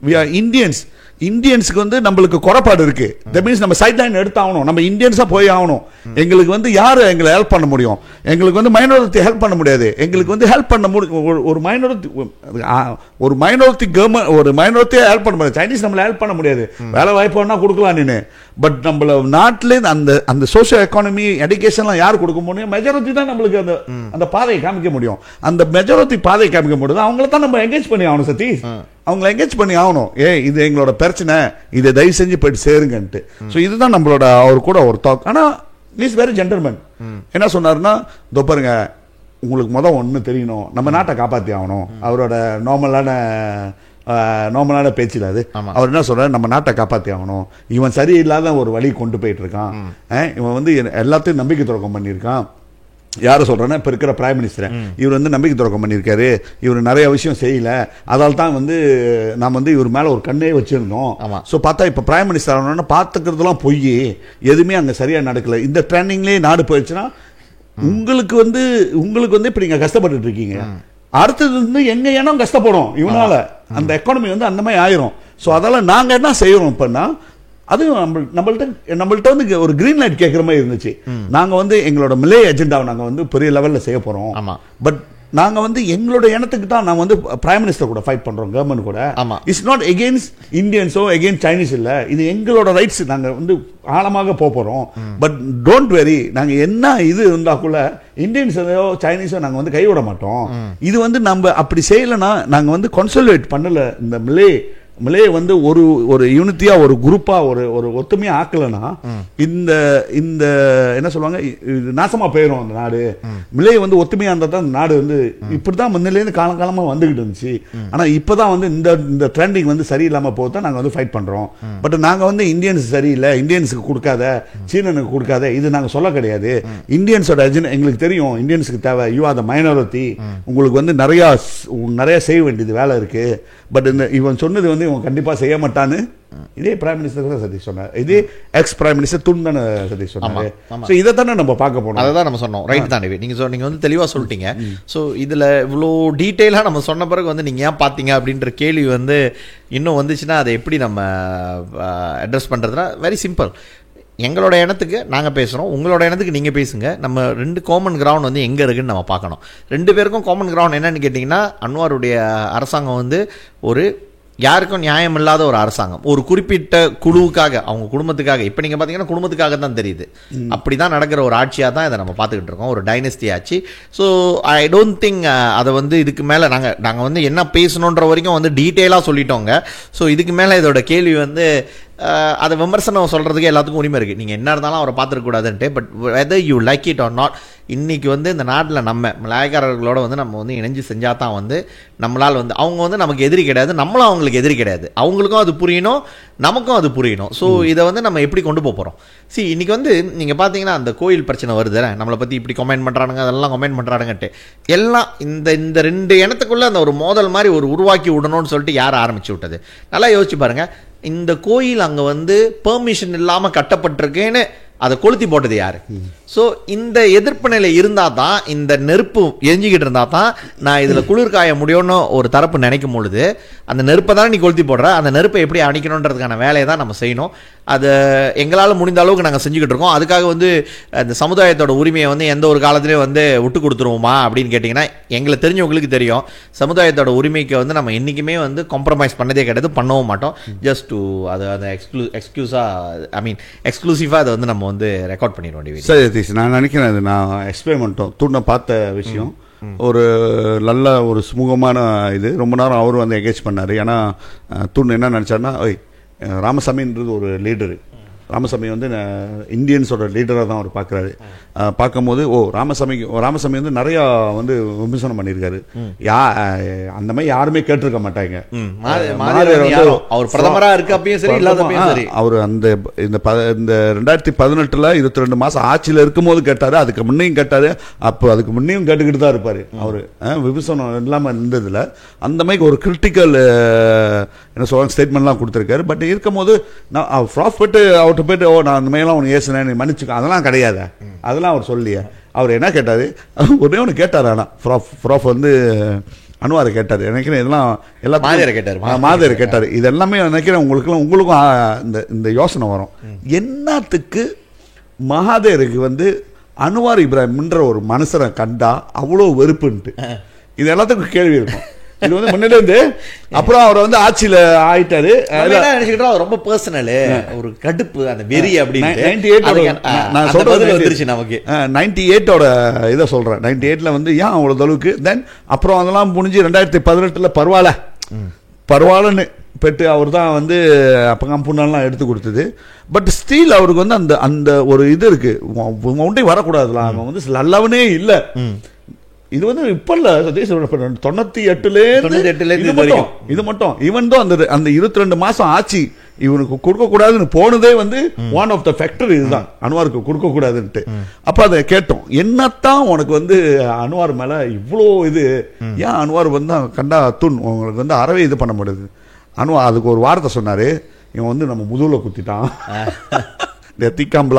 வி ஆர் இந்தியன்ஸ். இந்தியன்ஸுக்கு வந்து நம்மளுக்கு குறைபாடு இருக்கு. தட் மீன்ஸ் நம்ம சைட் லைன் எடுத்து ஆகணும், நம்ம இந்தியன்ஸா போய் ஆகணும். எங்களுக்கு வந்து யாரு எங்களை ஹெல்ப் பண்ண முடியும்? எங்களுக்கு வந்து மைனாரிட்டி ஹெல்ப் பண்ண முடியாது. எங்களுக்கு வந்து ஹெல்ப் பண்ண முடியும் ஒரு மைனாரிட்டி கவர்மெண்ட், ஒரு மைனாரிட்டியை ஹெல்ப் பண்ண முடியாது. சைனீஸ் நம்மளை ஹெல்ப் பண்ண முடியாது. வேலை வாய்ப்பு வேணா கொடுக்கலாம் நீனு, பட் நம்மள நாட்டிலே அந்த அந்த சோசியல் எக்கானமி எஜுகேஷன்லாம் யார் கொடுக்க முடியும்? மெஜாரிட்டி தான் நம்மளுக்கு அந்த அந்த பாதையை காமிக்க முடியும். அந்த மெஜாரிட்டி பாதையை காமிக்க முடியாது, அவங்கள தான் நம்ம என்கேஜ் பண்ணி ஆகணும் சதீஷ். அவங்களை என்கேஜ் பண்ணி ஆகணும். இது எங்களோட பிரச்சனை, இதை தயவு செஞ்சு போயிட்டு சேருங்கன்ட்டு. ஸோ இதுதான் நம்மளோட அவர் கூட ஒரு டாக். ஆனால் இஸ் வெரி ஜென்டல்மேன். என்ன சொன்னாருன்னா, இதோ பாருங்க, உங்களுக்கு ஒன்று தெரியணும், நம்ம நாட்டை காப்பாற்றி ஆகணும். அவரோட நார்மலான பேச்சில் அது அவர் என்ன சொல்றாரு, நம்ம நாட்டை காப்பாற்றி ஆகணும். இவன் சரியில்லாத ஒரு வழி கொண்டு போயிட்டு இருக்கான். இவன் வந்து எல்லாத்தையும் நம்பிக்கை துரோகம் பண்ணியிருக்கான். யாரை சொல்றேன்னா, இப்போ இருக்கிற பிரைம் மினிஸ்டர், இவர் வந்து நம்பிக்கை துரோகம் பண்ணியிருக்காரு. இவர் நிறைய விஷயம் செய்யல, அதால் தான் வந்து நாம் வந்து இவர் மேலே ஒரு கண்ணே வச்சிருந்தோம். ஸோ பார்த்தா இப்போ பிரைம் மினிஸ்டர் ஆகணும்னா பார்த்துக்கிறதுலாம் பொய், எதுவுமே அங்கே சரியாக நடக்கல. இந்த ட்ரெண்டிங்லேயே நாடு போயிடுச்சுன்னா உங்களுக்கு வந்து இப்போ நீங்கள் கஷ்டப்பட்டு இருக்கீங்க, அடுத்தது வந்து எங்க இனம் கஷ்டப்படும் இவனால. அந்த எக்கானமி வந்து அந்த மாதிரி ஆயிரும். ஸோ அதெல்லாம் நாங்கள் என்ன செய்யறோம் இப்போன்னா, அது நம்மள்ட்ட வந்து ஒரு கிரீன் லைட் கேட்குற மாதிரி இருந்துச்சு. நாங்க வந்து எங்களோட மிலே அஜெண்டாவை நாங்க வந்து பெரிய லெவல்ல செய்ய போறோம். பட் நாங்க வந்து எங்களோட இனத்துக்கு தான் நாங்க வந்து பிரைம் மினிஸ்டர் கூட ஃபைட் பண்றோம், கவர்மெண்ட் கூட. இட்ஸ் நாட் எகெயின்ஸ்ட் இந்தியன்ஸோ எகெயின்ஸ்ட் சைனீஸ் இல்ல, இது எங்களோட ரைட்ஸ். நாங்க வந்து ஆழமாக போறோம். பட் டோன்ட் வெரி, நாங்க என்ன இது இருந்தா கூட இந்தியன்ஸோ சைனீஸோ நாங்க வந்து கைவிட மாட்டோம். இது வந்து நம்ம அப்படி செய்யலைன்னா, நாங்க வந்து கன்சல்வேட் பண்ணல. இந்த மிலே வந்து ஒரு யூனிட்டியா, ஒரு குரூப்பா, ஒரு ஒத்துமையா ஆக்கலனா இந்த இந்த என்ன சொல்லுவாங்க, நாசமா போயிடும் அந்த நாடு. மிலே வந்து ஒத்துமையா இருந்தா தான் நாடு வந்து இப்படிதான் முன்னிலேருந்து காலமா வந்துகிட்டு இருந்துச்சு. ஆனா இப்பதான் வந்து இந்த ட்ரெண்டிங் வந்து சரியில்லாம போதான் நாங்க வந்து ஃபைட் பண்றோம். பட் நாங்க வந்து இந்தியன்ஸ் சரியில்லை, இந்தியன்ஸுக்கு கொடுக்காத, சீனனுக்கு கொடுக்காத, இது நாங்க சொல்ல கிடையாது. இந்தியன்ஸோட அஜெண்டா எங்களுக்கு தெரியும், இந்தியன்ஸுக்கு தேவை. யூ ஆர் த மைனாரிட்டி, உங்களுக்கு வந்து நிறைய செய்ய வேண்டியது வேலை இருக்கு. பட் இந்த இவன் சொன்னது வந்து இவன் கண்டிப்பா செய்ய மாட்டான்னு இதே பிரைம் மினிஸ்டர் தான் சதீஷ் சொன்னார். இதே ex prime minister Tun Satish சொன்னாரு. சோ இதை தானே நம்ம பார்க்க போனோம், அதை தான் நம்ம சொன்னோம். ரைட் தான் நீங்க வந்து தெளிவா சொல்லிட்டீங்க. ஸோ இதுல இவ்வளோ டீட்டெயிலா நம்ம சொன்ன பிறகு வந்து நீங்க ஏன் பார்த்தீங்க அப்படின்ற கேள்வி வந்து இன்னும் வந்துச்சுன்னா அதை எப்படி நம்ம அட்ரஸ் பண்றதுனா வெரி சிம்பிள். எங்களோட இடத்துக்கு நாங்கள் பேசுகிறோம், உங்களோட இடத்துக்கு நீங்கள் பேசுங்க. நம்ம 2 காமன் கிரவுண்ட் வந்து எங்கே இருக்குன்னு நம்ம பார்க்கணும். 2 பேருக்கும் காமன் கிரவுண்ட் என்னன்னு கேட்டிங்கன்னா, அன்வாருடைய அரசாங்கம் வந்து ஒரு யாருக்கும் நியாயம் இல்லாத ஒரு அரசாங்கம், ஒரு குறிப்பிட்ட குழுவுக்காக, அவங்க குடும்பத்துக்காக. இப்போ நீங்கள் பார்த்தீங்கன்னா குடும்பத்துக்காக தான் தெரியுது. அப்படி தான் நடக்கிற ஒரு ஆட்சியாக தான் இதை நம்ம பார்த்துக்கிட்டு இருக்கோம், ஒரு டைனஸ்டி ஆட்சி. ஸோ ஐ டோன்ட் திங்க் அதை வந்து இதுக்கு மேலே நாங்கள் வந்து என்ன பேசணுன்ற வரைக்கும் வந்து டீட்டெயிலாக சொல்லிட்டோங்க. ஸோ இதுக்கு மேலே இதோட கேள்வி வந்து அதை விமர்சனம் சொல்கிறதுக்கு எல்லாத்துக்கும் உரிமை இருக்குது. நீங்கள் என்ன இருந்தாலும் அவரை பார்த்துருக்கூடாதுன்ட்டு. But whether you like it or not, இன்றைக்கி வந்து இந்த நாட்டில் நம்ம மலாய்க்காரர்களோட வந்து நம்ம வந்து இணைஞ்சு செஞ்சால் தான் வந்து நம்மளால் வந்து அவங்க வந்து நமக்கு எதிரி கிடையாது, நம்மளும் அவங்களுக்கு எதிரி கிடையாது. அவங்களுக்கும் அது புரியணும், நமக்கும் அது புரியணும். ஸோ இதை வந்து நம்ம எப்படி கொண்டு போகிறோம்? இன்றைக்கி வந்து நீங்கள் பார்த்தீங்கன்னா அந்த கோயில் பிரச்சனை வருது, நம்மளை பற்றி இப்படி கமெண்ட் பண்ணுறானுங்க, அதெல்லாம் கமெண்ட் பண்ணுறானுங்கன்ட்டு எல்லாம் இந்த 2 இனத்துக்குள்ளே அந்த ஒரு மோதல் மாதிரி ஒரு உருவாக்கி விடணும்னு சொல்லிட்டு யார் ஆரம்பிச்சு விட்டது? நல்லா யோசிச்சு பாருங்கள். இந்த கோயில் அங்கே வந்து பெர்மிஷன் இல்லாமல் கட்டப்பட்டிருக்கேன்னு அதை கொளுத்தி போட்டது யாரு? ஸோ இந்த எதிர்ப்பு நிலை இருந்தால் தான், இந்த நெருப்பு எரிஞ்சிக்கிட்டு இருந்தால் தான் நான் இதில் குளிர்காய முடியும்னு ஒரு தரப்பு நினைக்கும் பொழுது, அந்த நெருப்பை தானே நீ கொளுத்தி போடுற, அந்த நெருப்பை எப்படி அணைக்கணுன்றதுக்கான வேலையை தான் நம்ம செய்யணும். அதை எங்களால் முடிந்த அளவுக்கு நாங்கள் செஞ்சுக்கிட்டு இருக்கோம். அதுக்காக வந்து அந்த சமுதாயத்தோட உரிமையை வந்து எந்த ஒரு காலத்துலேயும் வந்து விட்டு கொடுத்துருவோமா அப்படின்னு கேட்டிங்கன்னா, எங்களை தெரிஞ்சவங்களுக்கு தெரியும், சமுதாயத்தோட உரிமைக்கு வந்து நம்ம என்றைக்குமே வந்து காம்ப்ரமைஸ் பண்ணதே கிடையாது, பண்ணவும் மாட்டோம். ஜஸ்ட் டு அதை எக்ஸ்க்ளூசிவாக அதை வந்து நம்ம வந்து ரெக்கார்ட் பண்ணிட வேண்டிய. சரி, நான் நினைக்கிறேன் அது நான் எக்ஸ்பெரிமெண்ட்டும் தூண்ட பார்த்த விஷயம் ஒரு நல்ல ஒரு சுமூகமான இது. ரொம்ப நேரம் அவரும் வந்து எங்கேஜ் பண்ணார். ஏன்னா தூண் என்ன நினச்சாருன்னா, ராமசாமின்றது ஒரு லீடரு, ராமசாமி வந்து இந்தியன்ஸோட லீடராக தான் அவர் பார்க்குறாரு. பார்க்கும்போது ராமசாமி வந்து நிறையா வந்து விமர்சனம் பண்ணியிருக்காரு. அந்த மாதிரி யாருமே கேட்டிருக்க மாட்டாங்க. அவர் பிரதமராக இருக்கு அப்பயும் சரி இல்லாதப்பயும் சரி அவர் அந்த இந்த 2018 22 மாதம் ஆட்சியில் இருக்கும்போது கேட்டார், அதுக்கு முன்னையும் கேட்டார், அப்போ அதுக்கு முன்னையும் கேட்டுக்கிட்டு தான் இருப்பார். அவர் விமர்சனம் இல்லாமல் இருந்ததில்ல. அந்த மாதிரி ஒரு கிரிட்டிக்கல் என்ன சொல்ல ஸ்டேட்மெண்ட்லாம் கொடுத்துருக்காரு. பட் இருக்கும்போது நான் ப்ராஃபிட் அவர்கிட்ட போயிட்டு நான் அந்த மாதிரிலாம் உனக்கு ஏசுனேன் நீ மன்னிச்சுக்க அதெல்லாம் கிடையாது. அதெல்லாம் அவர் சொல்லியே. அவர் என்ன கேட்டார், ஒரே ஒன்று கேட்டார். ஆனால் ப்ராஃப் வந்து அன்வாரை கேட்டார். நினைக்கிறேன் இதெல்லாம் எல்லாத்தையும் மாதிரி கேட்டார். இது எல்லாமே நினைக்கிறேன் உங்களுக்கும் இந்த யோசனை வரும். என்னத்துக்கு மகாதேருக்கு வந்து அன்வார் இப்ராஹிம்ன்ற ஒரு மனுஷனை கண்டா அவ்வளோ வெறுப்புன்ட்டு இது எல்லாத்துக்கும் கேள்வி இருக்கும். இது வந்து முன்னிலிருந்து அப்புறம் அவர் வந்து ஆட்சியில் ஆயிட்டாரு. ரொம்ப பர்சனல் ஒரு கடுப்பு அந்த வெறி அப்படின்னு 98 இதை சொல்றேன். 98 வந்து ஏன் அவ்வளவு அளவுக்கு தென் அப்புறம் அதெல்லாம் முடிஞ்சு 2018 பரவாயில்லன்னு பெற்று அவர் தான் வந்து அப்போ புண்ணெல்லாம் எடுத்து கொடுத்தது. பட் ஸ்டீல் அவருக்கு வந்து அந்த அந்த ஒரு இது இருக்கு, ஒன்றே வரக்கூடாதுலாம். அவன் வந்து நல்லவனே இல்லை. இது வந்து இப்ப இல்ல 98 இது மட்டும் ஈவன் தான் அந்த 22 மாசம் ஆட்சி இவனுக்கு கொடுக்க கூடாதுன்னு போனதே வந்து ஒன் ஆஃப் த ஃபேக்டர் இதுதான், அன்வாருக்கு கொடுக்க கூடாதுன்ட்டு. அப்ப அதை கேட்டோம், என்னத்தான் உனக்கு வந்து அன்வார் மேல இவ்வளோ இது, ஏன் அன்வார் வந்து கண்டா தூண் உங்களுக்கு வந்து அறவே இது பண்ண முடியாது. அன்வார் அதுக்கு ஒரு வார்த்தை சொன்னாரு, இவன் வந்து நம்ம முதுகுல குத்திட்டான். தீக்காம்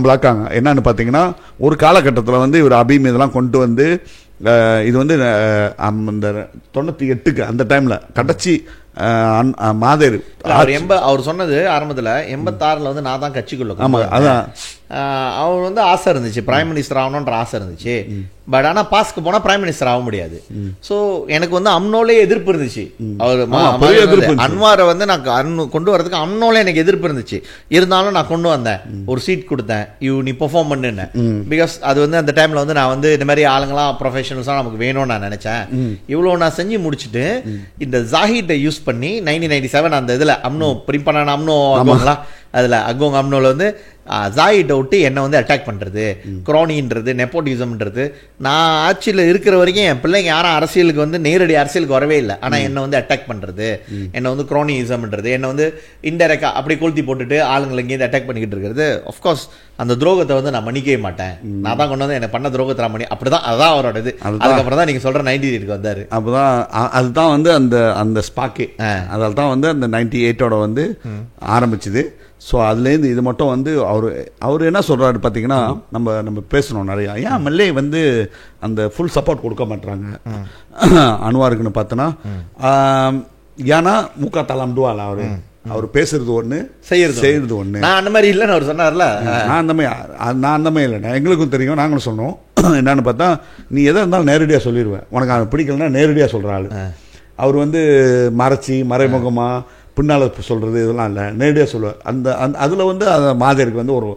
பிளாக்காங்க. என்னன்னு பார்த்தீங்கன்னா ஒரு காலகட்டத்தில் வந்து இவர் அபீம் இதெல்லாம் கொண்டு வந்து இது வந்து அந்த 98 அந்த டைம்ல கடைச்சி மாதேரு அவர் சொன்னது ஆரம்பத்தில் 86 வந்து நான் தான் கட்சிக்குள்ள. ஆமாம், அதான் அவர் வந்து ஆசை இருந்துச்சு, பிரைம் மினிஸ்டர் ஆகணுன்ற ஆசை இருந்துச்சு. பட் ஆனால் பாஸ்க்கு போனால் பிரைம் மினிஸ்டர் ஆக முடியாது. ஸோ எனக்கு வந்து அம்னோலே எதிர்ப்பு இருந்துச்சு. அவர் அன்வாரை வந்து நான் கொண்டு வரதுக்கு அம்னோலே எனக்கு எதிர்ப்பு இருந்துச்சு. இருந்தாலும் நான் கொண்டு வந்தேன், ஒரு சீட் கொடுத்தேன், நீ பெர்ஃபார்ம் பண்ணுன்னு. பிகாஸ் அது வந்து அந்த டைம்ல வந்து நான் வந்து இந்த மாதிரி ஆளுங்களாம் ப்ரொஃபஷனல்ஸாக நமக்கு வேணும்னு நான் நினைச்சேன். இவ்வளோ நான் செஞ்சு முடிச்சுட்டு இந்த ஜாஹிட்டை யூஸ் பண்ணி 1997 அந்த இதில் அம்னோ பிரிண்ட் பண்ண அம்னோ அதில் அகோங் அம்னோவில் வந்து ஜாயிட்டை விட்டு என்னை வந்து அட்டாக் பண்ணுறது, குரோனின்றது, நெப்போட்டிசம்ன்றது. நான் ஆட்சியில் இருக்கிற வரைக்கும் என் பிள்ளைங்க யாரும் அரசியலுக்கு வந்து நேரடி அரசியலுக்கு வரவே இல்லை. ஆனால் என்னை வந்து அட்டாக் பண்ணுறது, என்னை வந்து குரோனிசம்ன்றது, என்னை வந்து இன்டெரக்டாக அப்படி கொளுத்தி போட்டுட்டு ஆளுங்களை இங்கேருந்து அட்டாக் பண்ணிக்கிட்டு இருக்கிறது. ஆஃப்கோர்ஸ் அந்த துரோகத்தை வந்து நான் மன்னிக்கவே மாட்டேன். நான் தான் கொண்டு வந்து என்னை பண்ண துரோகத்தை நான் அப்படிதான், அதுதான் அவரோட இது. அதுக்கப்புறம் தான் நீங்கள் சொல்கிற 98 வந்தார். அப்போதான் அதுதான் வந்து அந்த அந்த ஸ்பாக்கே, அதில் தான் வந்து அந்த 98 வந்து ஆரம்பிச்சுது. ஸோ அதுலேருந்து இது மட்டும் வந்து அவர் என்ன சொல்கிறாரு பார்த்தீங்கன்னா, நம்ம பேசணும் நிறையா. ஏன் மல்லே வந்து அந்த ஃபுல் சப்போர்ட் கொடுக்க மாட்டுறாங்க அன்வாருக்குன்னு பார்த்தோன்னா, ஏன்னா முக்கா தலாம்டுவாள் அவர் பேசுறது ஒன்று செய்யறது ஒன்று. நான் அந்த மாதிரி இல்லைன்னு அவர் சொன்னார்ல. நான் அந்த மாதிரி இல்லைண்ணா, எங்களுக்கும் தெரியும், நாங்களும் சொன்னோம். என்னன்னு பார்த்தா, நீ எதாக இருந்தாலும் நேரடியாக சொல்லிடுவேன், உனக்கு அவன் பிடிக்கலன்னா நேரடியாக சொல்கிற ஆள். அவர் வந்து மறைமுகமாக பின்னால் சொல்றது இதெல்லாம் இல்லை, நேரடியாக சொல்லுவார். அந்த அதில் வந்து மாதேருக்கு வந்து ஒரு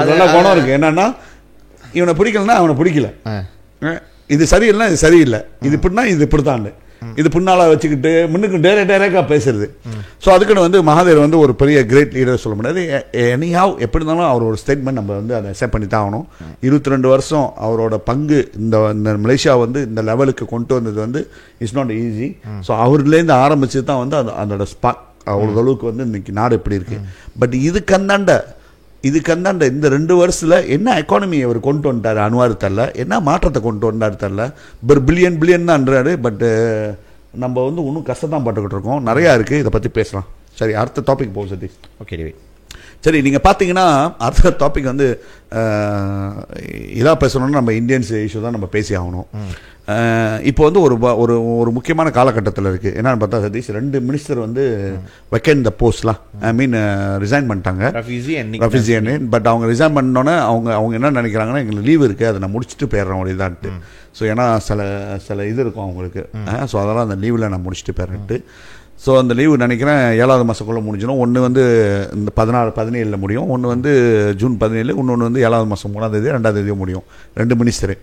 நல்ல குணம் இருக்கு. என்னன்னா, இவனை பிடிக்கலன்னா அவனை பிடிக்கல, இது சரியில்லைன்னா இது சரியில்லை, இது இப்படின்னா இது இப்படித்தான், இது பின்னால வச்சுக்கிட்டு முன்னுக்கு டேரக்டாக பேசுறது. ஸோ அதுக்குன்னு வந்து மகாதேர் வந்து ஒரு பெரிய கிரேட் லீடர் சொல்ல முடியாது. எனிஹாவ் எப்படி இருந்தாலும் அவர் ஒரு ஸ்டேட்மெண்ட் நம்ம வந்து அதை அக்செப்ட் பண்ணி தான் ஆகணும். 22 வருஷம் அவரோட பங்கு இந்த மலேசியா வந்து இந்த லெவலுக்கு கொண்டு வந்தது வந்து இட்ஸ் நாட் ஈஸி. ஸோ அவர்லேருந்து ஆரம்பிச்சு தான் வந்து அதோட ஸ்பாட் அவ்வளோ அளவுக்கு வந்து இன்னைக்கு நாடு எப்படி இருக்கு. பட் இதுக்கந்தாண்ட இந்த 2 வருஷத்துல என்ன எக்கானமி அவர் கொண்டு வந்துட்டார் அன்வார் தெரில, என்ன மாற்றத்தை கொண்டு வந்தார் தெரில. பில்லியன் தான்றாரு. பட்டு நம்ம வந்து இன்னும் கஷ்டம் தான் பட்டுக்கிட்டு இருக்கோம், நிறையா இருக்குது, இதை பற்றி பேசலாம். சரி, அடுத்த டாபிக் போகும் சதீஷ். Okay David. சரி, நீங்கள் பார்த்தீங்கன்னா அடுத்த டாபிக் வந்து இதாக பேசணும்னா நம்ம இந்தியன்ஸ் இஷ்யூ தான் நம்ம பேசி ஆகணும். இப்போ வந்து ஒரு முக்கியமான காலகட்டத்தில் இருக்குது. என்னன்னு பார்த்தா சதீஷ், 2 மினிஸ்டர் வந்து வெக்கேண்ட் த போஸ்ட்லாம் ரிசைன் பண்ணிட்டாங்க, ரஃபீசி அண்ட். பட் அவங்க ரிசைன் பண்ணோன்னே அவங்க என்ன நினைக்கிறாங்கன்னா, எங்களுக்கு லீவ் இருக்குது, அதை நான் முடிச்சுட்டு போயிடுறேன் அப்படிதான்ட்டு. ஸோ ஏன்னா சில இது இருக்கும் அவங்களுக்கு. ஸோ அதெல்லாம் அந்த லீவில் நான் முடிச்சுட்டு போயிடுறேன்ட்டு. ஸோ அந்த லீவு நினைக்கிறேன் 7வது மாதக்குள்ளே முடிஞ்சிடும். ஒன்று வந்து இந்த 16-17 முடியும், ஒன்று வந்து ஜூன் 17, இன்னொன்று வந்து 7வது மாதம் 3ஆம் தேதி 2ஆம் தேதியும் முடியும், 2 மினிஸ்டரு.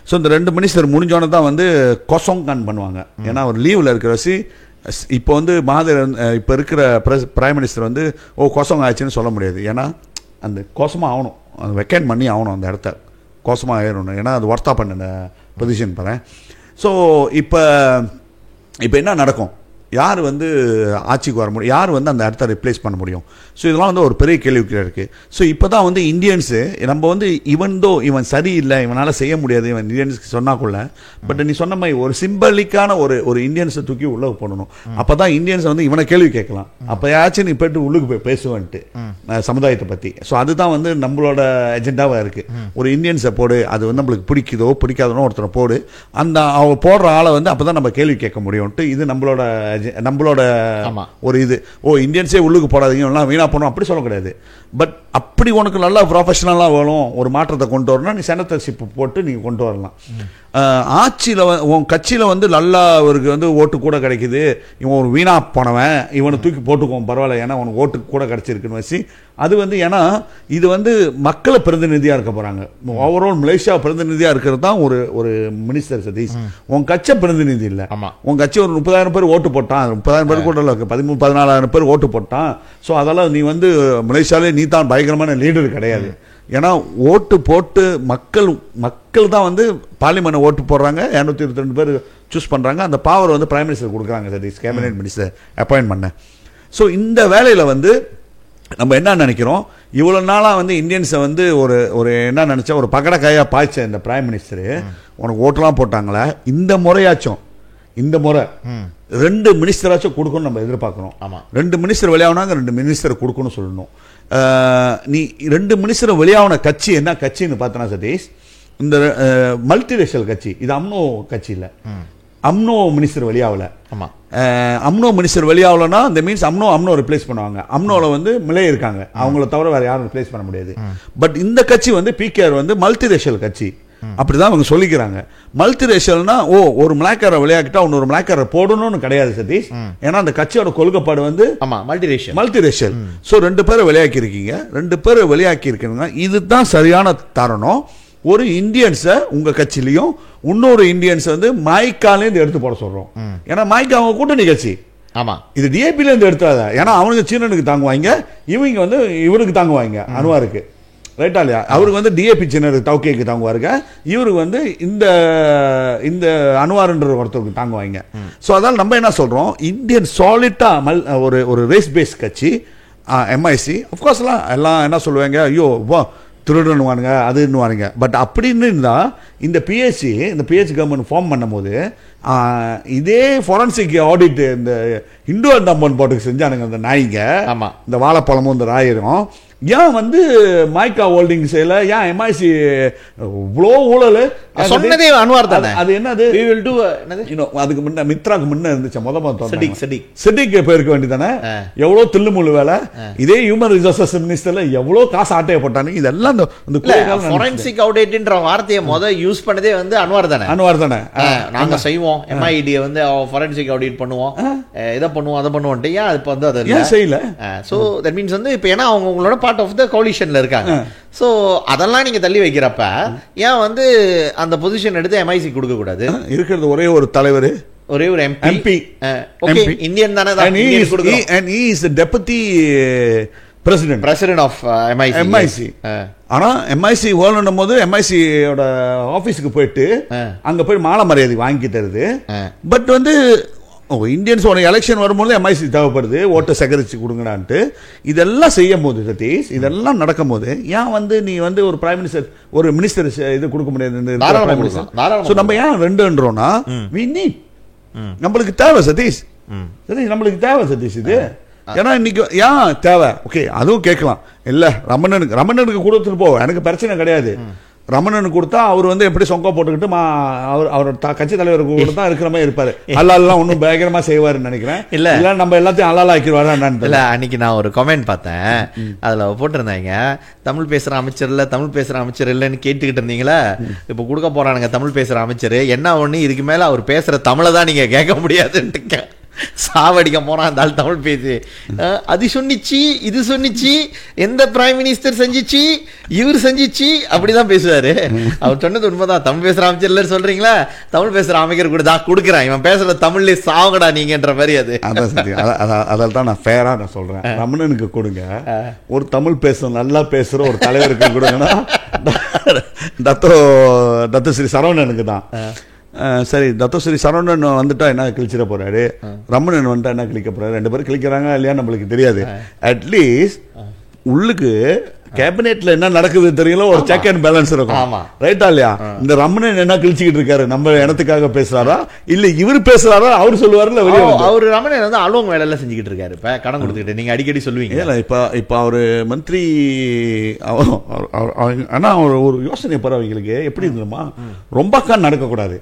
ஸோ இந்த 2 மினிஸ்டர் முடிஞ்சோன்னு தான் வந்து கொசோங்கான் பண்ணுவாங்க. ஏன்னா அவர் லீவில் இருக்கிற வச்சு இப்போ வந்து மகாதேவன் இப்போ இருக்கிற பிரைம் மினிஸ்டர் வந்து கோசம் ஆச்சுன்னு சொல்ல முடியாது. ஏன்னா அந்த கோசமாக ஆகணும், அந்த வெக்கேட் பண்ணி ஆகணும், அந்த இடத்த கோசமாக ஆயிடணும். ஏன்னா அது ஒர்த்தா பண்ணின பொசிஷன் பாருங்க. ஸோ இப்போ என்ன நடக்கும், யார் வந்து ஆட்சிக்கு வர முடியும், யார் வந்து அந்த இடத்த ரிப்ளேஸ் பண்ண முடியும்? ஸோ இதெல்லாம் வந்து ஒரு பெரிய கேள்விக்குறியாக இருக்குது. ஸோ இப்போ தான் வந்து இந்தியன்ஸு நம்ம வந்து இவன் சரியில்லை, இவனால் செய்ய முடியாது, இவன் இந்தியன்ஸுக்கு சொன்னாக்குள்ள, பட் நீ சொன்ன மாதிரி ஒரு சிம்பலிக்கான ஒரு இந்தியன்ஸை தூக்கி உள்ளே போடணும். அப்போ தான் இந்தியன்ஸை வந்து இவனை கேள்வி கேட்கலாம். அப்போயாச்சும் நீ போய்ட்டு உள்ளுக்கு போய் பேசுவேன்ட்டு சமுதாயத்தை பற்றி. ஸோ அதுதான் வந்து நம்மளோட எஜெண்டாவாக இருக்குது. ஒரு இந்தியன்ஸை போடு, அது வந்து நம்மளுக்கு பிடிக்குதோ பிடிக்காதனோ ஒருத்தரை போடு, அந்த அவங்க போடுற ஆளை வந்து அப்போ தான் நம்ம கேள்வி கேட்க முடியும்ட்டு. இது நம்மளோட ஒரு இது. இந்தியன்ஸே உள்ளுக்கு போடாதீங்க, வீணா போனோம் அப்படி சொல்ல கிடையாது. பட் அப்படி உனக்கு நல்லா ப்ரொஃபஷனலாக வேணும், ஒரு மாற்றத்தை கொண்டு வரணும்னா நீ செனட்டர்ஷிப் போட்டு நீங்கள் கொண்டு வரலாம். ஆட்சியில் உன் கட்சியில் வந்து நல்லா அவருக்கு வந்து ஓட்டு கூட கிடைக்குது, இவன் ஒரு வீணா போனவன், இவனை தூக்கி போட்டுக்குவோம் பரவாயில்ல, ஏன்னா உனக்கு ஓட்டு கூட கிடைச்சிருக்குன்னு வச்சு அது வந்து, ஏன்னா இது வந்து மக்களை பிரதிநிதியாக இருக்க போகிறாங்க. ஓவரால் மலேசியா பிரதிநிதியாக இருக்கிறது தான் ஒரு மினிஸ்டர் சதீஷ். உன் கட்சி பிரதிநிதி இல்லை. உன் கட்சி ஒரு 30,000 பேர் ஓட்டு போட்டான், 30,000 பேர் கூட இல்லை, 13,000-14,000 பேர் ஓட்டு போட்டான். ஸோ அதெல்லாம் நீ வந்து மலேசியாவிலே நீ தான் பயங்கரமான லீடர் கிடையாது. ஏன்னா ஓட்டு போட்டு மக்கள் தான் வந்து பார்லிமெண்ட் ஓட்டு போடுறாங்க, 222 பேர் சூஸ் பண்ணுறாங்க. அந்த பவர் வந்து பிரைம் மினிஸ்டர் கொடுக்குறாங்க சதீஷ், கேபினெட் மினிஸ்டர் அப்பாயின்ட் பண்ண. ஸோ இந்த வேலையில் வந்து நம்ம என்ன நினைக்கிறோம், இவ்வளோ நாளாக வந்து இந்தியன்ஸை வந்து ஒரு என்ன நினச்சா ஒரு பகடக்காயாக பாய்ச்ச இந்த பிரைம் மினிஸ்டரு உனக்கு ஓட்டெல்லாம் போட்டாங்களே, இந்த முறை 2 மினிஸ்டராச்சும் கொடுக்கணும் நம்ம எதிர்பார்க்குறோம். 2 மினிஸ்டர் வெளியாகனாங்க, 2 மினிஸ்டர் கொடுக்கணும்னு சொல்லணும். நீ 2 மினிஸ்டர் வெளியாகின கட்சி என்ன கட்சின்னு பார்த்தனா சதீஷ், இந்த மல்டிரேஷியல் கட்சி. இது அம்னோ கட்சி இல்லை, அம்னோ மினிஸ்டர் வெளியாகல. அம்னோ மினிஸ்டர் வெளியாகலன்னா இந்த மீன்ஸ் அம்னோ ரிப்ளேஸ் பண்ணுவாங்க. அம்னோவில் வந்து மிலே இருக்காங்க, அவங்கள தவிர வேற யாரும் ரிப்ளேஸ் பண்ண முடியாது. பட் இந்த கட்சி வந்து பிகேஆர் வந்து மல்டிரேஷியல் கட்சி, அப்படிதான் அவங்க சொல்லிக்கிறாங்க. மல்டிரேஷியல்னா ஒரு மலாய்க்காரை விளையாக்கிட்டா இன்னொரு மலாய்க்காரை போடணும்னு கிடையாது சதீஷ். ஏன்னா அந்த கட்சியோட கொள்கைப்பாடு வந்து மல்டிரேஷியல். ஸோ 2 பேரை விளையாக்கி இருக்கீங்க, 2 பேரை விளையாக்கி இருக்கீங்க. இதுதான் சரியான தருணம். ஒரு இந்தியன்ஸை உங்க கட்சியிலையும் இன்னொரு இந்தியன்ஸ் வந்து மாய்க்காலேருந்து எடுத்து போட சொல்றோம். ஏன்னா மாய்க்கா அவங்க கூட்டணி கட்சி. இது டிஏபில இருந்து எடுத்தாத, ஏன்னா அவனுக்கு சீனனுக்கு தாங்குவாங்க, இவங்க வந்து இவருக்கு தாங்குவாங்க, அனுவாருக்கு. ரைட்டா இல்லையா? அவருக்கு வந்து டிஏபி சின்ன தவுக்கைக்கு தாங்குவாருங்க, இவருக்கு வந்து இந்த அனுவார்ன்ற ஒருத்தருக்கு தாங்குவாங்க. ஸோ அதனால நம்ம என்ன சொல்றோம், இந்தியன் சாலிட்டா ஒரு ரேஸ் பேஸ் கட்சி எம்ஐசி. அஃப்கோர்ஸ்லாம் எல்லாம் என்ன சொல்லுவாங்க, ஐயோ திருடுன்னுவானுங்க அதுன்னுவானுங்க. பட் அப்படின்னு இருந்தால் இந்த பிஹெச் கவர்மெண்ட் ஃபார்ம் பண்ணும் போது இதே ஃபாரன்சிக் ஆடிட் இந்த இந்து அந்தம்பன் போட்டுக்கு செஞ்சானுங்க அந்த நாய்ங்க, இந்த வாழைப்பழமும் இந்த ராயரும். ஏன் வந்து மைக்கா ஹோல்டிங்ஸ் ஏன் எம்ஐசி இவ்வளோ ஊழல் சொன்னதே அன்வார் தானே. அது என்னது, அதுக்கு முன்ன மித்ராக்கு முன்ன இருந்துச்சு, சிட்டிக்கு போயிருக்க வேண்டியதானே. எவ்வளோ தில்லுமுள்ளு வேலை. இதே ஹியூமன் ரிசோர்சஸ் மினிஸ்டர்ல எவ்வளோ காசு ஆட்டைய போட்டானு. இதெல்லாம் ஃபாரன்சிக் ஆடிட்ன்ற வார்த்தையை யூஸ் பண்ணதே வந்து அன்வார் தானே. நாங்க செய்வோம் எம்ஐடி வந்து ஃபாரன்சிக் ஆடிட் பண்ணுவோம், இதை பண்ணுவோம் அதை பண்ணுவோம். ஏன் இப்போ வந்து அதை செய்யல. ஸோ தட் மீன்ஸ் வந்து இப்போ ஏன்னா அவங்க உங்களோட பார்ட் ஆஃப் த கோலிஷன்ல இருக்காங்க. ஸோ அதெல்லாம் நீங்க தள்ளி வைக்கிறப்ப ஏன் வந்து அந்த பொசிஷன் எடுத்து எம்ஐசி கொடுக்க கூடாது? இருக்கிறது ஒரே ஒரு தலைவர், ஒரே ஒரு எம்பி. ஓகே, இந்தியன் தானே. and he is the deputy president of MIC. ஆனா MIC வேணும்னும் போது MIC-யோட ஆபீஸ்க்கு போயிட்டு அங்க போய் மாலை மரியாதை வாங்கி தருது. பட் வந்து இந்தியன்ஸோட எலெக்ஷன் வரும்போது MIC தேவைப்படுது, ஓட்டை சேகரிச்சு கொடுங்கடான்ட்டு. இதெல்லாம் செய்யும் போது சதீஷ், இதெல்லாம் நடக்கும் போது ஏன் வந்து நீ வந்து ஒரு பிரைம் மினிஸ்டர் ஒரு மினிஸ்டர் இது கொடுக்க முடியாது? நம்ம ஏன் 2ன்றோம்னா நம்மளுக்கு தேவை சதீஷ், நம்மளுக்கு தேவை சதீஷ் இது. ஏன்னா இன்னைக்கு ஏன் தேவை? ஓகே, அதுவும் கேட்கலாம். இல்ல ரமணனுக்கு கொடுத்துட்டு போ, எனக்கு பிரச்சனை கிடையாது. ரமணனுக்கு கொடுத்தா அவர் வந்து எப்படி சொங்கா போட்டுக்கிட்டு அவர் கட்சி தலைவருக்கு கூட தான் இருக்கிற மாதிரி இருப்பாரு. அல்லாலாம் ஒன்றும் பயங்கரமா செய்வாருன்னு நினைக்கிறேன். இல்ல நம்ம எல்லாத்தையும் அல்லால ஆக்கிடுவாரு. இல்ல அன்னைக்கு நான் ஒரு கமெண்ட் பார்த்தேன், அதுல போட்டிருந்தாங்க, தமிழ் பேசுற அமைச்சர் இல்லைன்னு கேட்டுக்கிட்டு இருந்தீங்களா, இப்ப கொடுக்க போறானுங்க தமிழ் பேசுற அமைச்சர். என்ன ஒண்ணு, இதுக்கு மேல அவர் பேசுற தமிழை தான் நீங்க கேட்க முடியாதுன்ட்டு சாவடிக்க போறான் அந்த ஆள் தமிழ் பேசி. அது சொன்னிச்சு, இது சொன்னிச்சு, எந்த பிரைம் மினிஸ்டர் செஞ்சிச்சு, இவர் செஞ்சிச்சு, அப்படிதான் பேசுவாரு. அவர் சொன்னது உண்மைதான். தமிழ் பேசுற அமைச்சர் எல்லாரும் சொல்றீங்களா, தமிழ் பேசுற அமைச்சர் கூட தான் கொடுக்குறான், இவன் பேசுற தமிழ்ல சாவகடா நீங்கன்ற மாதிரி. அது அதால் தான் நான் ஃபேரா நான் சொல்றேன், ரமணனுக்கு கொடுங்க, ஒரு தமிழ் பேசுற நல்லா பேசுற ஒரு தலைவருக்கு கொடுங்கன்னா தத்தோ ஸ்ரீ சரவணனுக்கு தான். சரி, தத்தோஸ்ரீ சரவணன் வந்துட்டா என்ன கிழிச்சிட போறாரு, ரமணன் வந்துட்டா என்ன கிழிக்க போறாரு, 2 பேரும் கிழிக்கிறாங்க இல்லையா நம்மளுக்கு தெரியாது. அட்லீஸ்ட் உள்ளுக்கு கேபினெட்ல என்ன நடக்குது தெரியல, ஒரு செக் அண்ட் பேலன்ஸ் இருக்கும், ரைட்டா இல்லையா? இந்த ரமணன் என்ன கிழிச்சிக்கிட்டு இருக்காரு, நம்ம இனத்துக்காக பேசுறாரா இல்ல இவர் பேசுறாரா, அவர் சொல்லுவாருல வெளியே. அவர் ரமணன் வந்து அலுவலக வேலை எல்லாம் செஞ்சுக்கிட்டு இருக்காரு, இப்ப கடன் கொடுத்துக்கிட்டு நீங்க அடிக்கடி சொல்லுவீங்க. இப்ப அவரு மந்திரி, ஆனா ஒரு யோசனை பாரு அவங்களுக்கு எப்படி இருந்ததுமா, ரொம்பக்கான் நடக்கக்கூடாது.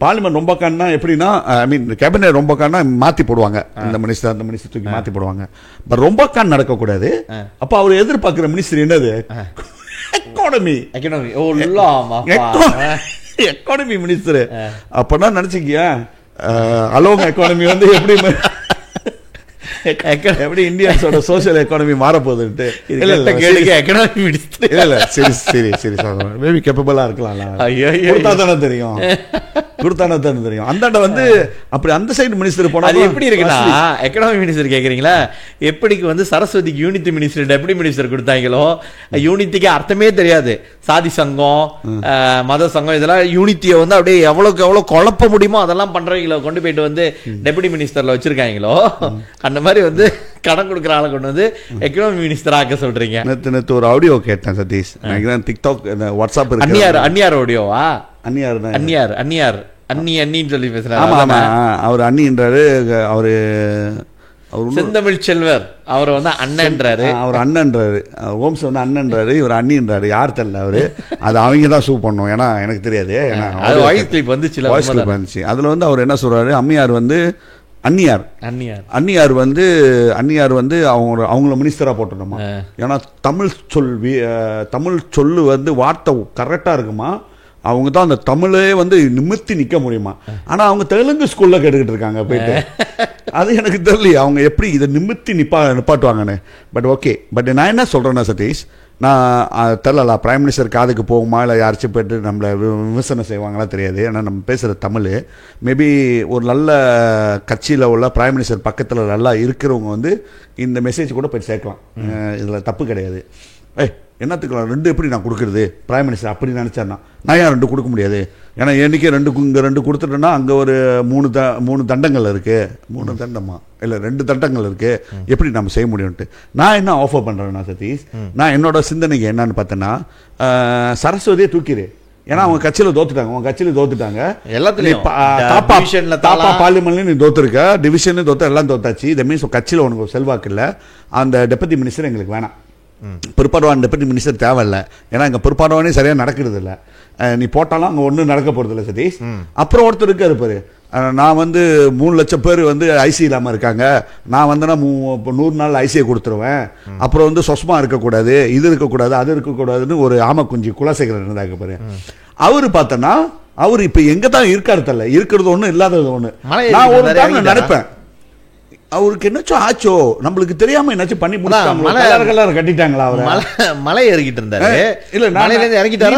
பார்லிமெண்ட் ரொம்பக்கான்னா எப்படின்னா, ஐ மீன் கேபினெட் ரொம்பக்கான்னா மாத்தி போடுவாங்க, இந்த மினிஸ்டர் அந்த மினிஸ்டர் தூக்கி மாத்தி போடுவாங்க. பட் ரொம்பக்கான் நடக்கக்கூடாது. அப்ப அவர் எதிர்பார்க்கிற மினிஸ்டர் என்னது, எக்கானமி எக்கானமி மினிஸ்டர். அப்பனா நினைச்சுக்கியா அலோங் எக்கானமி வந்து எப்படி இந்தியன்ஸோட சோசியல் எக்கானமி மாறப்போகுதுன்ட்டு. மேபி கேப்பபிளா இருக்கலாம், தெரியும் தெரியும். அந்தாண்ட வந்து அப்படி அந்த சைடு மினிஸ்டர் போனா எப்படி இருக்குன்னா, எக்கனாமி மினிஸ்டர் கேக்குறீங்களா, எப்படிக்கு வந்து சரஸ்வதிக்கு யூனிட்டி மினிஸ்டர் டெப்யூட்டி மினிஸ்டர் கொடுத்தாங்களோ, யூனிட்டிக்கு அர்த்தமே தெரியாது, சாதி சங்கம் மத சங்கம் இதெல்லாம் யூனிட்டியை வந்து அப்படியே எவ்வளவுக்கு எவ்வளவு குழப்ப முடியுமோ அதெல்லாம் பண்றவங்கள கொண்டு போயிட்டு வந்து டெப்யூட்டி மினிஸ்டர்ல வச்சிருக்காங்களோ, அந்த மாதிரி வந்து கடன் கொடுக்குற ஆளை கொண்டு வந்து எக்கனாமி மினிஸ்டர் ஆக்க சொல்றீங்க. நேத்து ஒரு ஆடியோ கேட்டேன் சதீஷ், டிக்டாக் வாட்ஸ்அப் அந்நியார் ஆடியோவா, அந்நியார் அண்ணின்னு சொல்லி பேசுறாரு. அவர் அண்ணின்றாரு, அவரு செந்தமிழ் செல்வர் அவரை வந்து அண்ணன்றாரு, அவர் அண்ணன்றாரு, ஓம்ஸ் வந்து அண்ணன்றாரு, இவர் அண்ணின்றாரு. யார் தெரியல அவரு, அது அவங்க தான் சூ பண்ணும், ஏன்னா எனக்கு தெரியாது. வாய்ஸ் கிளிப் வந்துச்சு, அதுல வந்து அவர் என்ன சொல்றாரு, அம்மையார் வந்து அந்நியார் வந்து அவங்கள மினிஸ்டரா போட்டணுமா, ஏன்னா தமிழ் சொல்லு வந்து வார்த்தை கரெக்டா இருக்குமா, அவங்க தான் அந்த தமிழே வந்து நிமிர்த்தி நிக்க முடியுமா. ஆனா அவங்க தெலுங்கு ஸ்கூல்ல கேட்டுக்கிட்டு இருக்காங்க போயிட்டு, அது எனக்கு தெரியல அவங்க எப்படி இதை நிமிர்த்தி நிப்பாட்டுவாங்கன்னு. பட் ஓகே, பட் நான் என்ன சொல்றேன்னா சதீஷ், நான் தெரியல பிரைம் மினிஸ்டர் காதுக்கு போகுமா இல்லை யாராச்சும் போய்ட்டு நம்மளை விமர்சனம் செய்வாங்களா தெரியாது. ஏன்னா நம்ம பேசுகிற தமிழ் மேபி ஒரு நல்ல கட்சியில் உள்ள பிரைம் மினிஸ்டர் பக்கத்தில் நல்லா இருக்கிறவங்க வந்து இந்த மெசேஜ் கூட போய் சேர்க்கலாம், இதில் தப்பு கிடையாது. என்னத்துக்கலாம் 2 எப்படி நான் கொடுக்குறது, பிரைம் மினிஸ்டர் அப்படி நினச்சாருன்னா நான் ஏன் 2 கொடுக்க முடியாது, ஏன்னா என்றைக்கே 2 இங்கே 2 கொடுத்துட்டேன்னா அங்கே ஒரு 3 தண்டங்கள் இருக்குது, 3 தண்டமா இல்லை 2 தண்டங்கள் இருக்குது, எப்படி நம்ம செய்ய முடியும்ட்டு நான் என்ன ஆஃபர் பண்ணுறேன்னா சதீஷ், நான் என்னோட சிந்தனைக்கு என்னன்னு பார்த்தேன்னா, சரஸ்வதியை தூக்கிடு, ஏன்னா அவங்க கட்சியில் தோத்துட்டாங்க, உங்க கட்சியில் தோத்துட்டாங்க, எல்லாத்துலயும் பார்லிமெண்ட்லயும் நீ தோத்துருக்க, டிவிஷன்லயும் தோத்த, எல்லாம் தோத்தாச்சு. இதை மீன்ஸ் கட்சியில் உனக்கு செல்வாக்கு இல்லை, அந்த டெபுட்டி மினிஸ்டர் எங்களுக்கு வேணாம், பிற்பாடுவான் டெபுட்டி மினிஸ்டர் தேவையில்லை, ஏன்னா இங்கே பிற்பாடுவானே சரியாக நடக்கிறது இல்லை, நீ போட்டாலும் அங்கே ஒன்றும் நடக்க போகிறது இல்லை சதீஷ். அப்புறம் ஒருத்தர் இருக்காரு பாரு, நான் வந்து 3 லட்சம் பேர் வந்து ஐசி இல்லாமல் இருக்காங்க, நான் வந்துன்னா 100 நாள் ஐசியை கொடுத்துருவேன், அப்புறம் வந்து சொஸ்மா இருக்கக்கூடாது, இது இருக்கக்கூடாது, அது இருக்கக்கூடாதுன்னு ஒரு ஆம குஞ்சு குலசேகரன் இருந்தாங்க பாரு. அவரு பார்த்தோன்னா அவர் இப்போ எங்கே தான் இருக்காரு தெரியல, இருக்கிறது ஒன்று இல்லாதது ஒன்று. நான் ஒரு டைம் நினைப்பேன், அவருக்கு என்னச்சும் ஆச்சோ நம்மளுக்கு தெரியாம என்னாச்சும் பண்ணி கட்டிட்டாங்களா, அவரை மலை ஏறிக்கிட்டு இருந்தாரு, இல்ல மலையில இறங்கிட்டாரா,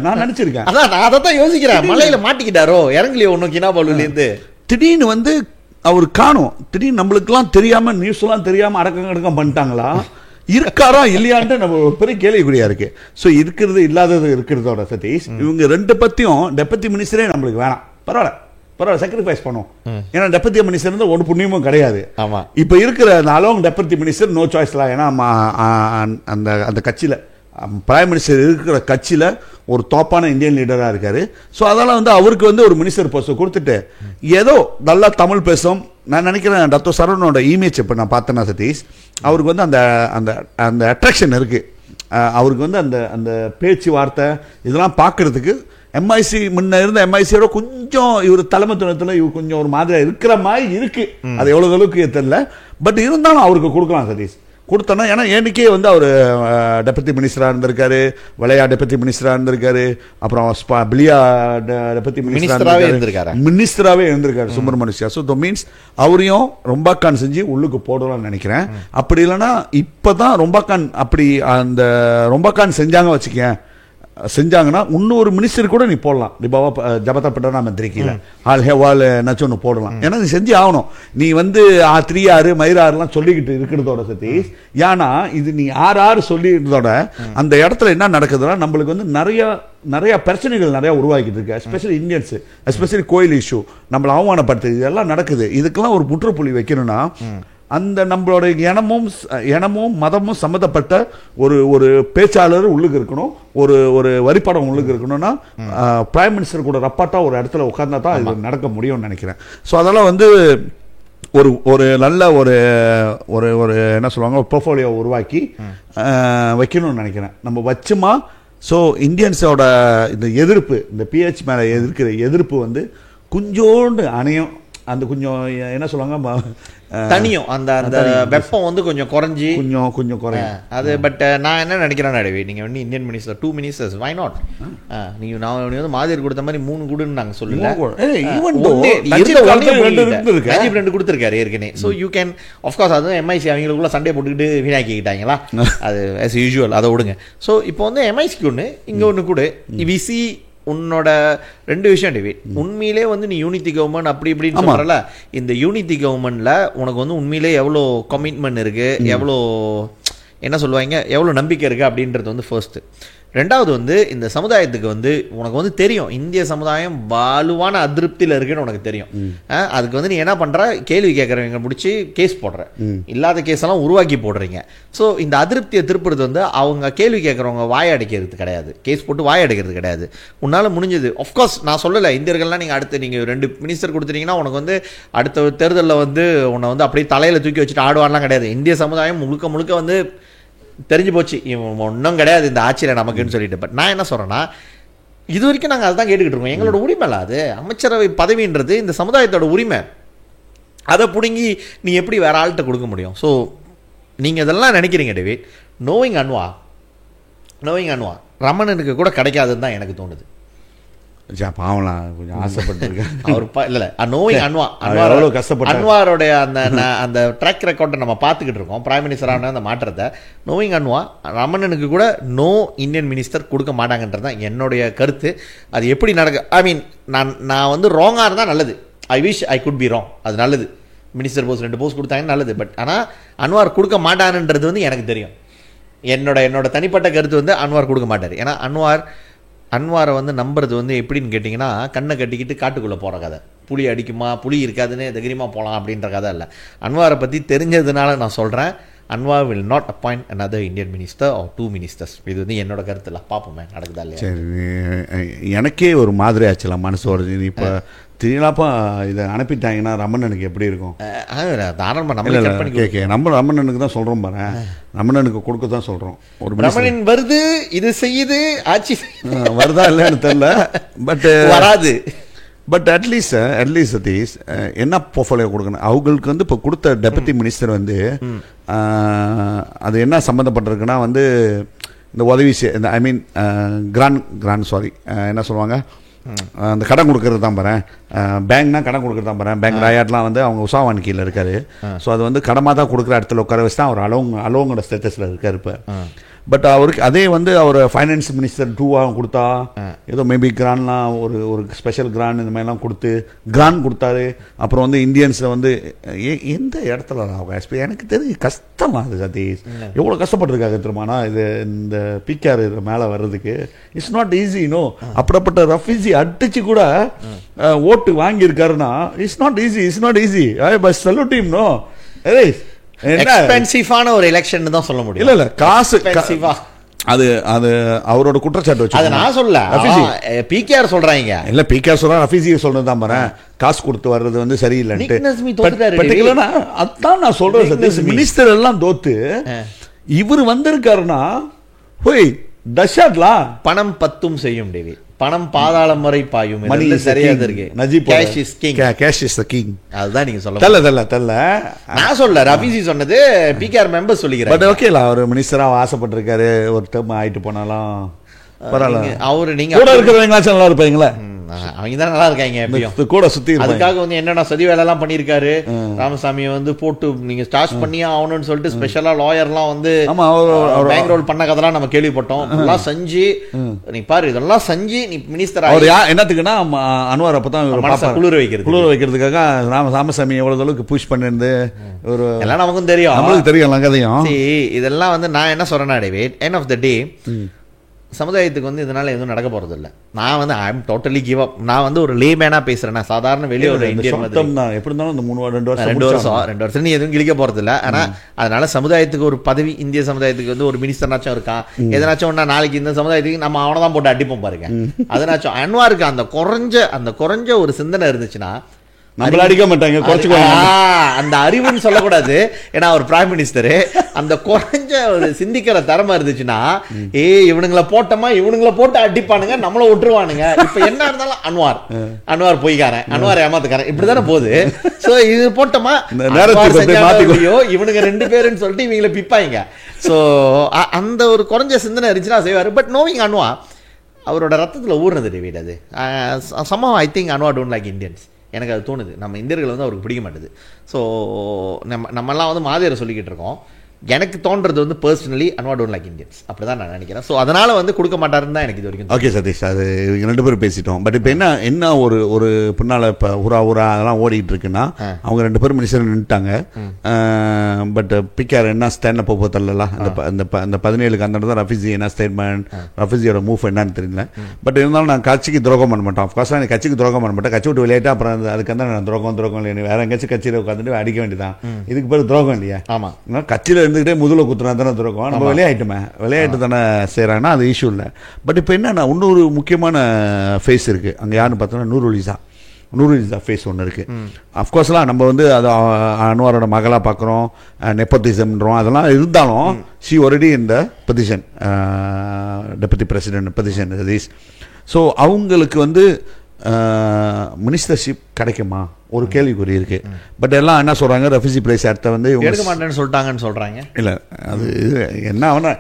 நான் நினைச்சிருக்கேன், அதான் நான் அதான் யோசிக்கிறேன், மலையில மாட்டிக்கிட்டாரோ இறங்கலையோ ஒன்னும் கினாபாலுல இருந்து திடீர்னு வந்து அவர் காணும், திடீர்னு நம்மளுக்கு எல்லாம் தெரியாம நியூஸ் எல்லாம் தெரியாம அடக்கம் பண்ணிட்டாங்களா, இருக்காரா இல்லையான்ட்டு நம்ம பெரிய கேள்விக்குறியா இருக்கு. ஸோ இருக்கிறது இல்லாதது இருக்கிறதோட சதீஷ், இவங்க 2 பத்தியும் டெபுட்டி மினிஸ்டரே நம்மளுக்கு வேணாம், பரவாயில்ல சாக்ரிஃபைஸ் பண்ணும், ஏன்னா டெபுட்டி மினிஸ்டர் இருந்தால் ஒரு புண்ணியமும் கிடையாது. இப்போ இருக்கிற அலோங் டெபுட்டி மினிஸ்டர் நோ சாய்ஸ்லாம், ஏன்னா அந்த கட்சியில் பிரைம் மினிஸ்டர் இருக்கிற கட்சியில் ஒரு தோப்பான இந்தியன் லீடராக இருக்காரு. ஸோ அதெல்லாம் வந்து அவருக்கு வந்து ஒரு மினிஸ்டர் போஸ்ட் கொடுத்துட்டு ஏதோ நல்லா தமிழ் பேசும். நான் நினைக்கிறேன் டாக்டர் சரவணோட இமேஜ் இப்போ நான் பார்த்தேன்னா சதீஷ், அவருக்கு வந்து அந்த அந்த அந்த அட்ராக்ஷன் இருக்குது, அவருக்கு வந்து அந்த அந்த பேச்சுவார்த்தை இதெல்லாம் பார்க்கறதுக்கு எம்ஐசி முன்ன இருந்த எம்ஐசியோட கொஞ்சம் இவர் தலைமைத்துவத்தில் இவர் கொஞ்சம் ஒரு மாதிரி இருக்கிற மாதிரி இருக்கு, அது எவ்வளவு அளவுக்கு தெரியல, பட் இருந்தாலும் அவருக்கு கொடுக்கலாம் சதீஷ், கொடுத்தோன்னா, ஏன்னா எனக்கே வந்து அவர் டெபுட்டி மினிஸ்டராக இருந்திருக்காரு, விளையாட்டு டெபுட்டி மினிஸ்டராக இருந்திருக்காரு, அப்புறம் பிலியா டெபுட்டி மினிஸ்டராகவே இருந்திருக்காரு சுப்பிரமணிய சிவா. ஸோ மீன்ஸ் அவரையும் ரொம்பாக்கான் செஞ்சு உள்ளுக்கு போடலாம்னு நினைக்கிறேன். அப்படி இல்லைன்னா இப்போ தான் ரொம்பாக்கான் அப்படி அந்த ரொம்பாக்கான் செஞ்சாங்கன்னா இன்னொரு மினிஸ்டர் கூட நீ போடலாம். ஜபதா பட்டனா மந்திரிக்கல ஆல் ஹேவால் என்னாச்சும் ஒன்று போடலாம். ஏன்னா நீ செஞ்சு ஆகணும். நீ வந்து 3 மயிராறுலாம் சொல்லிக்கிட்டு இருக்கிறதோட சதீஷ், ஏன்னா இது நீ 6 சொல்லிக்கிறதோட அந்த இடத்துல என்ன நடக்குதுன்னா நம்மளுக்கு வந்து நிறைய பிரச்சனைகள் நிறைய உருவாக்கிட்டு இருக்கு. எஸ்பெஷலி இந்தியன்ஸ், எஸ்பெஷலி கோயில் இஷ்யூ, நம்மளை அவமானப்படுத்து, இதெல்லாம் நடக்குது. இதுக்கெல்லாம் ஒரு முற்றுப்புள்ளி வைக்கணும்னா அந்த நம்மளோட இனமும் மதமும் சம்மந்தப்பட்ட ஒரு பேச்சாளர் உள்ளுக்கு இருக்கணும், ஒரு வரிப்படம் உள்ளுக்கு இருக்கணும்னா பிரைம் மினிஸ்டர் கூட ரப்பாட்டா ஒரு இடத்துல உட்கார்ந்தா தான் இது நடக்க முடியும்னு நினைக்கிறேன். ஸோ அதெல்லாம் வந்து ஒரு நல்ல ஒரு என்ன சொல்லுவாங்க போர்ட்ஃபோலியோ உருவாக்கி வைக்கணும்னு நினைக்கிறேன். நம்ம வச்சுமா. ஸோ இந்தியன்ஸோட இந்த எதிர்ப்பு, இந்த பிஹெச் மேலே இருக்கிற எதிர்ப்பு வந்து கொஞ்சோண்டு அணையும். அந்த கொஞ்சம் என்ன சொல்லுவாங்க தனியும் அந்த வெப்பம் வந்து கொஞ்சம் குறைஞ்சி கொஞ்சம் குறையும் அது. பட் நான் என்ன நினைக்கிறேன் நடுவே, நீங்கள் வந்து Indian minister 2 ministers why not, நீங்கள் நான் வந்து மாதிரி கொடுத்த மாதிரி 3 கூடுன்னு நாங்கள் சொல்லல. ராஜீவ் 2 கொடுத்துருக்காரு ஏற்கனவே. ஸோ யூ கேன் ஆஃப்கோர்ஸ் அதுவும் எம்ஐசி அவங்களுக்குள்ள சண்டே போட்டுக்கிட்டு வீணாக்கிக்கிட்டாங்களா, அது ஆஸ் யூஸ்வல், அதை விடுங்க. ஸோ இப்போ வந்து எம்ஐசிக்கு ஒன்று, இங்கே ஒன்று கூட விசி உன்னோட 2 விஷயம் டேவிட். உண்மையிலே வந்து நீ யூனிட்டி கவர்மெண்ட் அப்படி இப்படின்னு சொல்றல, இந்த யூனிட்டி கவர்மெண்ட்ல உனக்கு வந்து உண்மையிலே எவ்வளோ கமிட்மெண்ட் இருக்கு, எவ்வளோ என்ன சொல்லுவாங்க, எவ்வளோ நம்பிக்கை இருக்கு அப்படின்றது வந்து ஃபர்ஸ்ட். 2வது வந்து இந்த சமுதாயத்துக்கு வந்து உனக்கு வந்து தெரியும் இந்திய சமுதாயம் வலுவான அதிருப்தியில் இருக்குன்னு உனக்கு தெரியும். அதுக்கு வந்து நீ என்ன பண்ற, கேள்வி கேட்கறவங்க முடிச்சு கேஸ் போடுற, இல்லாத கேஸ் எல்லாம் உருவாக்கி போடுறீங்க. ஸோ இந்த அதிருப்தியை திருப்புறது வந்து அவங்க கேள்வி கேட்கறவங்க வாய அடைக்கிறது கிடையாது, கேஸ் போட்டு வாய அடைக்கிறது கிடையாது. உன்னால முடிஞ்சது. ஆஃப்கோர்ஸ் நான் சொல்லலை இந்தியர்கள்லாம் நீங்கள் அடுத்து நீங்கள் 2 மினிஸ்டர் கொடுத்துட்டீங்கன்னா உனக்கு வந்து அடுத்த தேர்தலில் வந்து உன்னை வந்து அப்படியே தலையில் தூக்கி வச்சுட்டு ஆடுவான்லாம் கிடையாது. இந்திய சமுதாயம் முழுக்க வந்து தெரிஞ்சு போச்சு இவன் ஒன்றும் கிடையாது இந்த ஆட்சியில் நமக்குன்னு சொல்லிட்டு. பட் நான் என்ன சொல்கிறேன்னா, இது வரைக்கும் நாங்கள் அதுதான் கேட்டுக்கிட்டு இருக்கோம். எங்களோட உரிமை இல்லை அது, அமைச்சரவை பதவின்றது இந்த சமுதாயத்தோட உரிமை. அதை பிடுங்கி நீ எப்படி வேற ஆள்கிட்ட கொடுக்க முடியும்? ஸோ நீங்கள் இதெல்லாம் நினைக்கிறீங்க டேவிட். நோவிங் அன்வா ரமணனுக்கு கூட கிடைக்காதுன்னு தான் எனக்கு தோணுது. பாவலாம் கொஞ்சம் ஆசைப்பட்டிருக்கேன் அவர் இல்லை நோவிங் அன்வாரோடைய அந்த ட்ராக் ரெக்கார்டை நம்ம பார்த்துக்கிட்டு இருக்கோம். பிரைம் மினிஸ்டரான அந்த மாற்றத்தை நோவிங் அன்வா ரமணனுக்கு கூட நோ இந்தியன் மினிஸ்டர் கொடுக்க மாட்டாங்கன்றது தான் என்னுடைய கருத்து. அது எப்படி நடக்க, ஐ மீன் நான் வந்து ராங்காக இருந்தால் நல்லது, I wish I could be wrong, அது நல்லது. மினிஸ்டர் போஸ்ட் 2 போஸ்ட் கொடுத்தாங்கன்னு நல்லது. பட் ஆனால் அன்வார் கொடுக்க மாட்டானுன்றது வந்து எனக்கு தெரியும். என்னோட தனிப்பட்ட கருத்து வந்து அன்வார் கொடுக்க மாட்டார். ஏன்னா அன்வாரை வந்து நம்புறது வந்து எப்படின்னு கேட்டிங்கன்னா, கண்ணை கட்டிக்கிட்டு காட்டுக்குள்ளே போகிற கதை. புலி அடிக்குமா, புலி இருக்காதுன்னு தைரியமாக போகலாம் அப்படின்ற கதை இல்லை. அன்வாரை பற்றி தெரிஞ்சதுனால நான் சொல்கிறேன், Anwar will not appoint another Indian minister or 2 ministers. இது வந்து என்னோட கருத்து இல்லை, பார்ப்போமே நடக்குதா இல்லையா. சரி, எனக்கே ஒரு மாதிரி ஆச்சுலாம் மனசோட. இப்போ திடீர்னாப்பா இதை அனுப்பிட்டாங்கன்னா ரமணனுக்கு எப்படி இருக்கும்? நம்ம ரமணனுக்கு தான் சொல்கிறோம் பாரு, ரமணனுக்கு கொடுக்க தான் சொல்கிறோம். ஒரு ரமணன் வருது, இது செய்யுது, ஆட்சி வருதா இல்லைன்னு தெரியல, பட் வராது. பட் அட்லீஸ்ட் சதீஷ் என்ன போர்ட்ஃபோலியோ கொடுக்கணும் அவங்களுக்கு வந்து இப்போ கொடுத்த டெபுட்டி மினிஸ்டர் வந்து அது என்ன சம்மந்தப்பட்டிருக்குன்னா வந்து இந்த உதவி இந்த ஐ மீன் கிராண்ட் சாரி என்ன சொல்லுவாங்க, அந்த கடன் கொடுக்கறது தான் பாரு. பேங்க்னா கடன் கொடுக்கறது தான் பாரு. பேங்க் ராயாட்லாம் வந்து அவங்க உஷாவான் கீழே இருக்காரு. ஸோ அது வந்து கடமாக தான் கொடுக்குற இடத்துல உட்கார வச்சு தான் அவர் அலோங்கோட ஸ்டேட்டஸில் இருக்கார் இப்போ. பட் அவருக்கு அதே வந்து அவர் ஃபைனான்ஸ் மினிஸ்டர் 2 கொடுத்தா ஏதோ மேபி கிரான்லாம் ஒரு ஸ்பெஷல் கிரான் இந்த மாதிரிலாம் கொடுத்தாரு. அப்புறம் வந்து இந்தியன்ஸில் வந்து எந்த இடத்துல எனக்கு தெரியும் கஷ்டமா அது சதீஷ், எவ்வளோ கஷ்டப்பட்டுருக்காங்க தெரியுமாண்ணா இது இந்த பிகேஆர் மேலே வர்றதுக்கு. It's not easy no. அப்படிப்பட்ட ரஃபீஸி அடிச்சு கூட ஓட்டு வாங்கியிருக்காருன்னா it's not easy. But salute team no. எக்ஸ்பென்சிவான ஒரு எலெக்ஷன் தான் சொல்ல முடியும். இல்ல காசு அது அவரோட குற்றச்சாட்டு வச்சு அதை நான் சொல்ல பிகேஆர் சொல்றாங்க. இல்ல பிகேஆர் சொல்றா, ரஃபீஸி சொல்றது தான் பாரு, காசு கொடுத்து வர்றது வந்து சரியில்லைன்ட்டு. அதான் நான் சொல்றேன், மினிஸ்டர் எல்லாம் தோத்து இவர் வந்திருக்காருன்னா போய் டஷாட்லா பணம் பத்தும் செய்யும் டேவிட். பணம் பாதாளம் வரை பாயும். Money is the சரியா king. இருக்கு. Najib Cash is king. Cash is the king. அதுதான் நீங்க சொல்ல தெல்ல நான் சொல்ல ரபிசி சொன்னது பிகேஆர் மெம்பர் சொல்லிக்கிறேன். பட் ஓகேல அவர் மினிஸ்டரா ஆசைப்பட்டிருக்காரு, ஒரு டேர்ம் ஆயிட்டு போனாலும் பரவாயில்ல. அவரு நீங்க கூட இருக்கிறவங்களாச்சும் நல்லா இருப்பாங்களே, அவங்க தான் நல்லா இருக்காங்க எப்படியும் கூட சுத்தி. அதுக்காக வந்து என்னென்ன சதி வேலை எல்லாம் பண்ணிருக்காரு ராமசாமியை வந்து போட்டு நீங்க ஸ்டார்ச் பண்ணியே ஆகணும்னு சொல்லிட்டு ஸ்பெஷலா லாயர்லாம் வந்து பேங்க் ரோல் பண்ண கதெல்லாம் நம்ம கேள்விப்பட்டோம். இதெல்லாம் செஞ்சு நீ பாரு, இதெல்லாம் செஞ்சு நீ மினிஸ்டர் என்னத்துக்குன்னா அன்வார் அப்பதான் குளிர் வைக்கிறதுக்காக ராமசாமி எவ்வளவு அளவுக்கு புஷ் பண்ணிருந்து ஒரு எல்லாம் நமக்கும் தெரியும், நம்மளுக்கு தெரியும் கதையும். இதெல்லாம் வந்து நான் என்ன சொல்றேன்னா டேவிட், எண்ட் ஆஃப் த டே சமுதாயத்துக்கு வந்து இதனால எதுவும் நடக்க போறது இல்லை. நான் வந்து I am totally give up. நான் வந்து ஒரு லேமேனா பேசுறேன். நான் சாதாரண வெளியே ஒரு இந்தியன் எப்படி இருந்தாலும் இந்த 2 வருஷம் நீ எதுவும் கிழிக்க போறது இல்லை. ஆனா அதனால சமுதாயத்துக்கு ஒரு பதவி, இந்திய சமுதாயத்துக்கு வந்து ஒரு மினிஸ்டர்னாச்சும் இருக்கான். எதனாச்சும் ஒன்னா நாளைக்கு இந்த சமுதாயத்துக்கு நம்ம அவனை தான் போட்டு அடிப்போம் பாருங்க. அதனாச்சும் அன்வாருக்கு அந்த குறைஞ்ச ஒரு சிந்தனை இருந்துச்சுன்னா நம்மள அடிக்க மாட்டாங்க, குறைச்சுக்குவாங்க. அந்த அறிவுன்னு சொல்லக்கூடாது, ஏன்னா அவர் பிரைம் மினிஸ்டர். அந்த குறைஞ்ச ஒரு சிந்திக்கிற தரமா இருந்துச்சுன்னா இவனுங்களை போட்டு அடிப்பானுங்க, நம்மள விட்டுருவானுங்க. இப்ப என்ன இருந்தாலும் அன்வார் பொய்க்காரன், அன்வார் ஏமாத்துக்காரன், இப்படிதானே போகுது. சோ இது போட்டோமா இவனுங்க 2 பேருன்னு சொல்லிட்டு இவங்களை பிப்பாங்க. சோ அந்த ஒரு குறைஞ்ச சிந்தனை இருந்துச்சுன்னா செய்வாரு. பட் நோவிங் அன்வார், அவரோட ரத்தத்துல ஊர்னது டேவிட். அது somehow I think Anwar don't like Indians. எனக்கு அது தோணுது. நம்ம இந்தியர்கள் வந்து அவருக்கு பிடிக்க மாட்டேது. ஸோ நம்மெல்லாம் வந்து மாதிரியை சொல்லிக்கிட்டு இருக்கோம். எனக்கு தோன்றது வந்து personally Anwar don't like Indians, அப்படிதான் நான் நினைக்கிறேன். ஸோ அதனால வந்து கொடுக்க மாட்டாருன்னு தான் எனக்கு இது வரைக்கும். ஓகே சதீஷ், அது 2 பேரும் பேசிட்டோம். பட் இப்போ என்ன ஒரு பின்னால் இப்போ ஊரா அதெல்லாம் ஓடிட்டு இருக்குன்னா, அவங்க 2 பேரும் மினிஸ்டர் நின்றுட்டாங்க. பட் பிகேஆர் என்ன ஸ்டாண்ட் அப்போ போத்தலாம் அந்த 17க்கு அந்த தான் ரஃபிசி என்ன ஸ்டேட்மெண்ட், ரஃபிசியோட மூவ் என்னன்னு தெரியல. பட் இருந்தாலும் நான் கட்சிக்கு துரோகம் பண்ண மாட்டோம். ஆஃப்கோர்ஸ் நான் கட்சிக்கு துரோகம் பண்ண மாட்டேன். கட்சி விட்டு விளையாட்டா அப்புறம் அதுக்கு வந்து நான் துரோகம் இல்லை, வேற எங்கேயாச்சும் கட்சியில் உட்காந்துட்டு அடிக்க வேண்டியதான். இதுக்கு பேர் துரோகம் இல்லையா? ஆமாம், கட்சியில் இருந்துகிட்டே முதல்ல குத்துனா தானே துரோகம். நம்ம விளையாட்டு தானே செய்கிறாங்கன்னா அது இஷ்யூ இல்லை. பட் இப்போ என்னன்னா இன்னொரு முக்கியமான ஃபேஸ் இருக்குது அங்கே. யாருன்னு பார்த்தோன்னா நூருலிசா ஃபேஸ் ஒன்று இருக்குது. அஃப்கோர்ஸ்லாம் நம்ம வந்து அது அன்வாரோட மகளாக பார்க்குறோம், நெப்போட்டிசம்ன்றோம், அதெல்லாம் இருந்தாலும் ஷி ஆல்ரெடி இந்த position, deputy president position is. So அவங்களுக்கு வந்து மினிஸ்டர்ஷிப் கிடைக்குமா ஒரு கேள்விக்குறி இருக்கு. பட் எல்லாம் என்ன சொல்றாங்க, ரெஃப்யூஜி பிளேஸ் இடத்த வந்து எடுக்க மாட்டேன்னு சொல்லிட்டாங்கன்னு சொல்றாங்க. இல்ல அது என்ன அவனா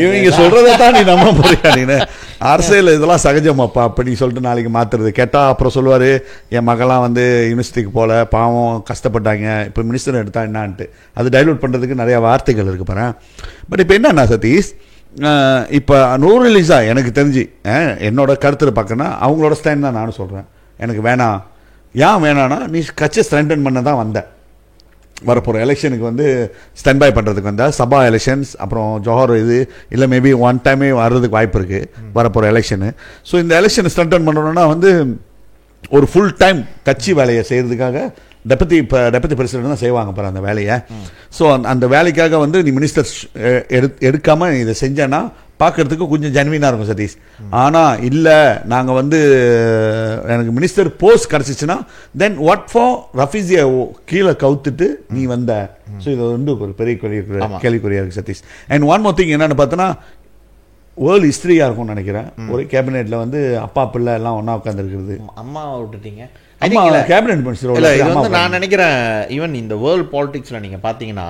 இவங்க சொல்றதை தான் நீ நம்ப போறியா? நீ அரசியல் இதெல்லாம் சகஜமாப்பா அப்படி சொல்லிட்டு நாளைக்கு மாத்துறது கேட்டா அப்புறம் சொல்லுவாரு என் மகளாம் வந்து யூனிவர்சிட்டிக்கு போல பாவம் கஷ்டப்பட்டாங்க, இப்போ மினிஸ்டர் எடுத்தா என்னான்ட்டு. அது டைலூட் பண்றதுக்கு நிறைய வார்த்தைகள் இருக்கு பாரு. பட் இப்போ என்னன்னா சதீஷ், இப்போ நூருலிசா எனக்கு தெரிஞ்சு என்னோட கருத்தில் பார்க்கணும்னா அவங்களோட ஸ்டாண்ட் தான் நானும் சொல்கிறேன். எனக்கு வேணாம். ஏன் வேணான்னா, நீ கட்சியை ஸ்ட்ரென்தன் பண்ண தான் வந்த, வரப்போகிற எலெக்ஷனுக்கு வந்து ஸ்டாண்ட் பை பண்ணுறதுக்கு வந்த. சபா எலெக்ஷன்ஸ் அப்புறம் ஜோஹர் இது இல்லை மேபி ஒன் டைமே வர்றதுக்கு வாய்ப்பு இருக்குது வரப்போகிற எலெக்ஷனு. ஸோ இந்த எலெக்ஷனை ஸ்ட்ரென்தன் பண்ணணும்னா வந்து ஒரு ஃபுல் டைம் கட்சி வேலையை செய்கிறதுக்காக டெபுட்டி பிரசிடென்ட் தான் செய்வாங்க பாரு அந்த வேலையை. ஸோ அந்த வேலைக்காக வந்து நீ மினிஸ்டர் எடுக்காமல் இதை செஞ்சேன்னா பார்க்கறதுக்கு கொஞ்சம் ஜென்வினாக இருக்கும் சதீஷ். ஆனால் இல்லை நாங்கள் வந்து எனக்கு மினிஸ்டர் போஸ்ட் கிடச்சிச்சுன்னா தென் வாட் ஃபார் ரஃபீஸியை கீழே கவுத்துட்டு நீ வந்த. ஸோ இது வந்து ஒரு பெரிய கேள்விக்குறியாக இருக்குது Satish. And one more thing என்னென்னு பார்த்தோன்னா, வேர்ல்டு ஹிஸ்ட்ரியாக இருக்கும்னு நினைக்கிறேன். ஒரு கேபினெட்ல வந்து அப்பா பிள்ளை எல்லாம் ஒன்றா உட்காந்துருக்குது. அம்மா விட்டுட்டீங்க கேபினெட் மினிஸ்டர். நான் நினைக்கிறேன் ஈவன் இந்த வேர்ல்ட் பாலிடிக்ஸ்ல நீங்க பாத்தீங்கன்னா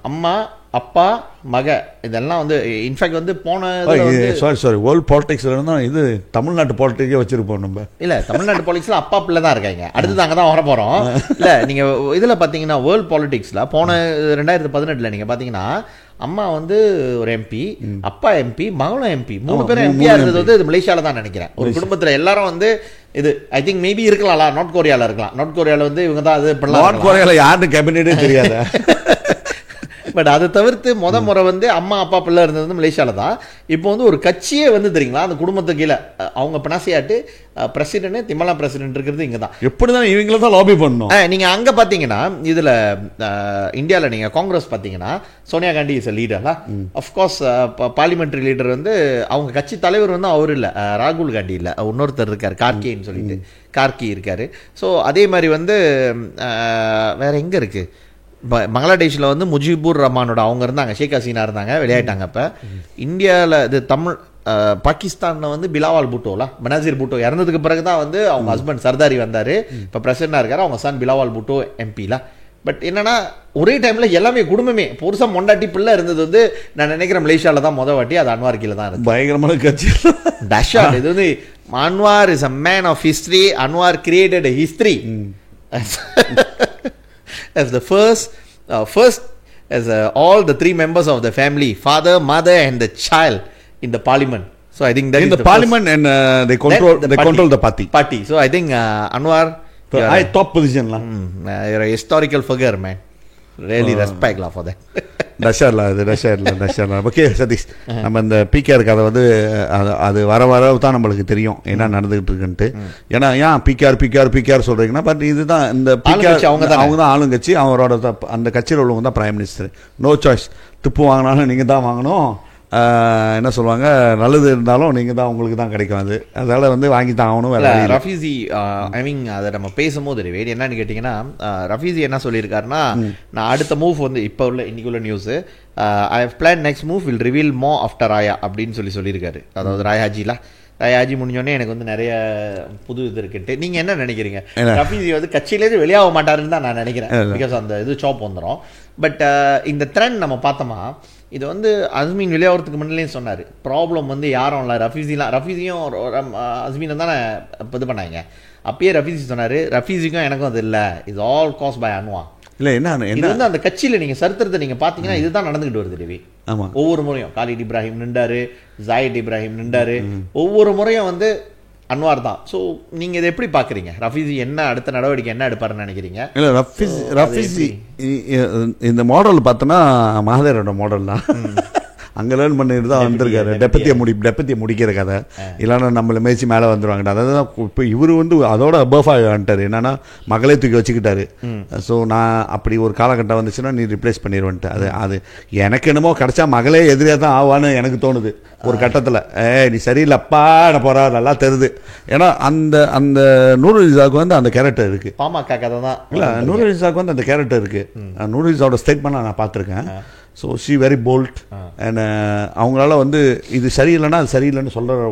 அம்மா அப்பா மக இதெல்லாம் வந்து இன்ஃபேக்ட் வந்து போன சாரி வேர்ல்ட் பாலிடிக்ஸ்ல இருந்தா இது தமிழ்நாட்டு பாலிடிக்ஸே வச்சிருப்போம் நம்ம. இல்ல தமிழ்நாட்டு பாலிடிக்ஸ்ல அப்பா பிள்ளை தான் இருக்காங்க, அடுத்து அங்கே தான் வர போறோம். இல்ல நீங்க இதுல பாத்தீங்கன்னா வேர்ல்ட் பாலிடிக்ஸ்ல போன 2018 நீங்க பாத்தீங்கன்னா அம்மா வந்து ஒரு எம்பி, அப்பா எம்பி, மகளும் எம்பி, 3 பேரும் எம்பியா இருந்தது வந்து இது மலேசியால தான் நினைக்கிறேன். ஒரு குடும்பத்துல எல்லாரும் வந்து இது ஐ திங்க் மேபி இருக்கலாம், நார்த் கொரியால இருக்கலாம். நார்த் கொரியால வந்து இவங்க தான் அது நார்த் கொரியால யாருக்கு கேபினெட்டே தெரியாது. பட் அதை தவிர்த்து முறை வந்து அம்மா அப்பா பிள்ளை இருந்தது வந்து மலேசியால தான். இப்போ வந்து ஒரு கட்சியே வந்து தெரியுங்களா அந்த குடும்பத்துக்கு கீழே அவங்க பினாசியாட்டு பிரசிடென்ட் திமலா பிரசிடென்ட் இருக்கிறது இங்கே தான். எப்படிதான் இவங்கள தான் லாபி பண்ணணும். நீங்க அங்க பாத்தீங்கன்னா இதுல இந்தியாவில் நீங்க காங்கிரஸ் பாத்தீங்கன்னா சோனியா காந்தி இஸ் லீடர்ல. அஃப்கோர்ஸ் பார்லிமெண்ட்ரி லீடர் வந்து அவங்க கட்சி தலைவர் வந்து அவர் இல்லை, ராகுல் காந்தி இல்லை, இன்னொருத்தர் இருக்காரு கார்கேன்னு சொல்லிட்டு, கார்கி இருக்காரு. ஸோ அதே மாதிரி வந்து வேற எங்க இருக்கு, பங்களாதேஷில் வந்து முஜிபுர் ரஹ்மானோட அவங்க இருந்தாங்க, ஷேக் ஹசீனா இருந்தாங்க, விளையாட்டாங்க. இப்போ இந்தியாவில் இது பாகிஸ்தானில் வந்து பிலாவால் பூட்டோலா பெனசீர் பூட்டோ இறந்ததுக்கு பிறகு தான் வந்து அவங்க ஹஸ்பண்ட் சர்தாரி வந்தார். இப்போ பிரசிடண்டாக இருக்காரு. அவங்க சன் பிலாவால் பூட்டோ எம்பிலா. பட் என்னன்னா ஒரே டைம்ல எல்லாமே குடும்பமே புருஷன் மொண்டாட்டி பிள்ளை இருந்தது வந்து நான் நினைக்கிறேன் மலேசியாவில் தான் மொதல் வாட்டி. அது அன்வார் கீழே தான் இருக்கு. பயங்கரமான கட்சி டஷாட். இது வந்து Anwar is a man of history. Anwar created a history as the first as all the three members of the family, father, mother and the child in the parliament. So I think that in is the parliament first, and they control the party. So I think Anwar, I top position la. You're a historical figure, man. Really respect la for that. டஷர்ல okay Satish, நம்ம இந்த PKR கதை வந்து அது வர தான் நம்மளுக்கு தெரியும் என்ன நடந்துகிட்டு இருக்குன்ட்டு. ஏன்னா ஏன் பிகேஆர் சொல்றீங்கன்னா, பட் இதுதான் இந்த பிகேஆர் அவங்க தான் ஆளுங்கட்சி. அவரோட அந்த கட்சியில் உள்ளவங்க தான் பிரைம் மினிஸ்டர். No choice. துப்பு வாங்கினாலும் நீங்கள் தான் வாங்கணும். என்ன சொல்லுவாங்க, நல்லது இருந்தாலும் நீங்கள் தான் உங்களுக்கு தான் கிடைக்கும். அது அதனால வந்து வாங்கி தான் ஆகணும். ரஃபீசி ஐ மீன் அதை நம்ம பேசும்போது வேறு என்னன்னு கேட்டிங்கன்னா, ரஃபீசி என்ன சொல்லியிருக்காருன்னா, நான் அடுத்த மூவ் வந்து இப்போ உள்ள இன்னைக்குள்ள news I have plan next move will reveal more after Raya அப்படின்னு சொல்லியிருக்காரு. அதாவது ராயாஜி முடிஞ்சோடனே எனக்கு வந்து நிறைய புது இது இருக்குன்ட்டு. நீங்க என்ன நினைக்கிறீங்க? ரஃபீசி வந்து கட்சியிலேருந்து வெளியாக மாட்டாருன்னு தான் நான் நினைக்கிறேன். பிகாஸ் அந்த இது சாப் வந்துடும். பட் இந்த ட்ரெண்ட் நம்ம பார்த்தோமா, இது வந்து அஸ்மின் வெளியாகிறதுக்கு முன்னாலேயும் சொன்னார். ப்ராப்ளம் வந்து யாரும் இல்லை, ரஃபீசியும் அஸ்மினும் தானே இது பண்ணாங்க. அப்பயே ரஃபீசி சொன்னார், ரஃபீசிக்கும் எனக்கும் அது இல்லை, இட்ஸ் ஆல் காஸ் பை அன்வா. இல்லை என்ன இது வந்து அந்த கட்சியில் நீங்கள் சரித்திரத்தை நீங்கள் பார்த்தீங்கன்னா இதுதான் நடந்துகிட்டு வருது ரவி. ஆமாம், ஒவ்வொரு முறையும் காலித் இப்ராஹிம் நின்றாரு, ஜாயித் இப்ராஹிம் நின்றாரு, ஒவ்வொரு முறையும் வந்து அன்வார் தான். ஸோ நீங்கள் இதை எப்படி பார்க்குறீங்க? ரஃபீசி என்ன அடுத்த நடவடிக்கை என்ன எடுப்பாருன்னு நினைக்கிறீங்க? இல்லை ரஃபீசி இந்த மாடல் பார்த்தோன்னா மகாதேரோட மாடல் தான். அங்கே லேர்ன் பண்ணிட்டு தான் வந்திருக்காரு. டெப்பத்தியை முடிக்கிற கதை. இல்லைன்னா நம்மளை மேய்ச்சி மேலே வந்துடுவாங்க. அதாவது இப்போ இவர் வந்து அதோட அபர்ஃபாக வந்துட்டார். என்னன்னா மகளே தூக்கி வச்சுக்கிட்டாரு. ஸோ நான் அப்படி ஒரு காலகட்டம் வந்துச்சுன்னா நீ ரிப்ளேஸ் பண்ணிடுவேன்ட்டு. அது எனக்கு என்னமோ கிடைச்சா மகளே எதிரியாக தான் ஆவான்னு எனக்கு தோணுது ஒரு கட்டத்தில். நீ சரியில்லைப்பா என்ன போறா நல்லா தெரியுது. ஏன்னா அந்த நூறு இசாவுக்கு வந்து அந்த கேரக்டர் இருக்கு. பாமக கதை தான். இல்லை, நூறு இசாவுக்கு வந்து அந்த கேரக்டர் இருக்கு. நூறு இசாவோட ஸ்டேட்மெண்ட் நான் பார்த்துருக்கேன். So she very bold. And அவங்களால வந்து இது சரியில்லைன்னா அது சரியில்லைன்னு சொல்கிற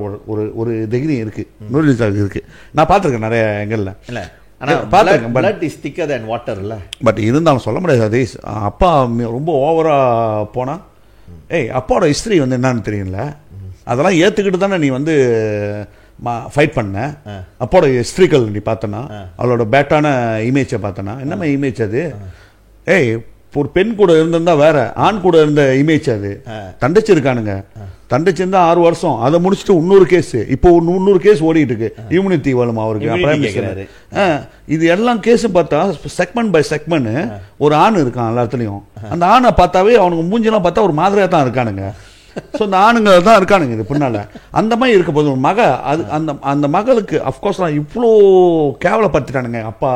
ஒரு தைரியம் இருக்குது நூறு இசாவுக்கு இருக்குது. நான் பார்த்துருக்கேன் நிறைய எங்களில். இல்லை பார்த்துருக்கேன். பட் இருந்தாலும் சொல்ல முடியாது சதீஷ். அப்பா ரொம்ப ஓவராக போனால் அப்பாவோட ஹிஸ்ட்ரி வந்து என்னன்னு தெரியல. அதெல்லாம் ஏற்றுக்கிட்டு தானே நீ வந்து ஃபைட் பண்ண. அப்போட ஹிஸ்ட்ரிக்கல் நீ பார்த்தனா, அவளோட பேட்டான இமேஜை பார்த்தனா, என்னமா இமேஜ் அது? ஒரு பெண் கூட இருந்திருந்தா வேற, ஆண் கூட இருந்த இமேஜ் அது. தண்டச்சு இருக்கானுங்க. தண்டச்சு இருந்தா 6 வருஷம், அதை முடிச்சுட்டு 300 கேஸ், இப்போ 300 கேஸ் ஓடிட்டு இருக்கு. இம்யூனிட்டி வேணுமா அவருக்கு பிரைம் மினிஸ்டர்? இது எல்லாம் கேஸும் பார்த்தா செக்மெண்ட் பை செக்மெண்ட் ஒரு ஆண் இருக்கான் எல்லாத்துலயும். அந்த ஆணை பார்த்தாவே அவனுக்கு மூஞ்செல்லாம் பார்த்தா ஒரு மாதிரியா தான் இருக்கானுங்க. ஸோ இந்த ஆணுங்க தான் இருக்கானுங்க இது பின்னால. அந்த மாதிரி இருக்க போது ஒரு மக அது அந்த மகளுக்கு அஃப்கோர்ஸ் நான் இவ்வளோ கேவலப்படுத்திட்டானுங்க அப்பா.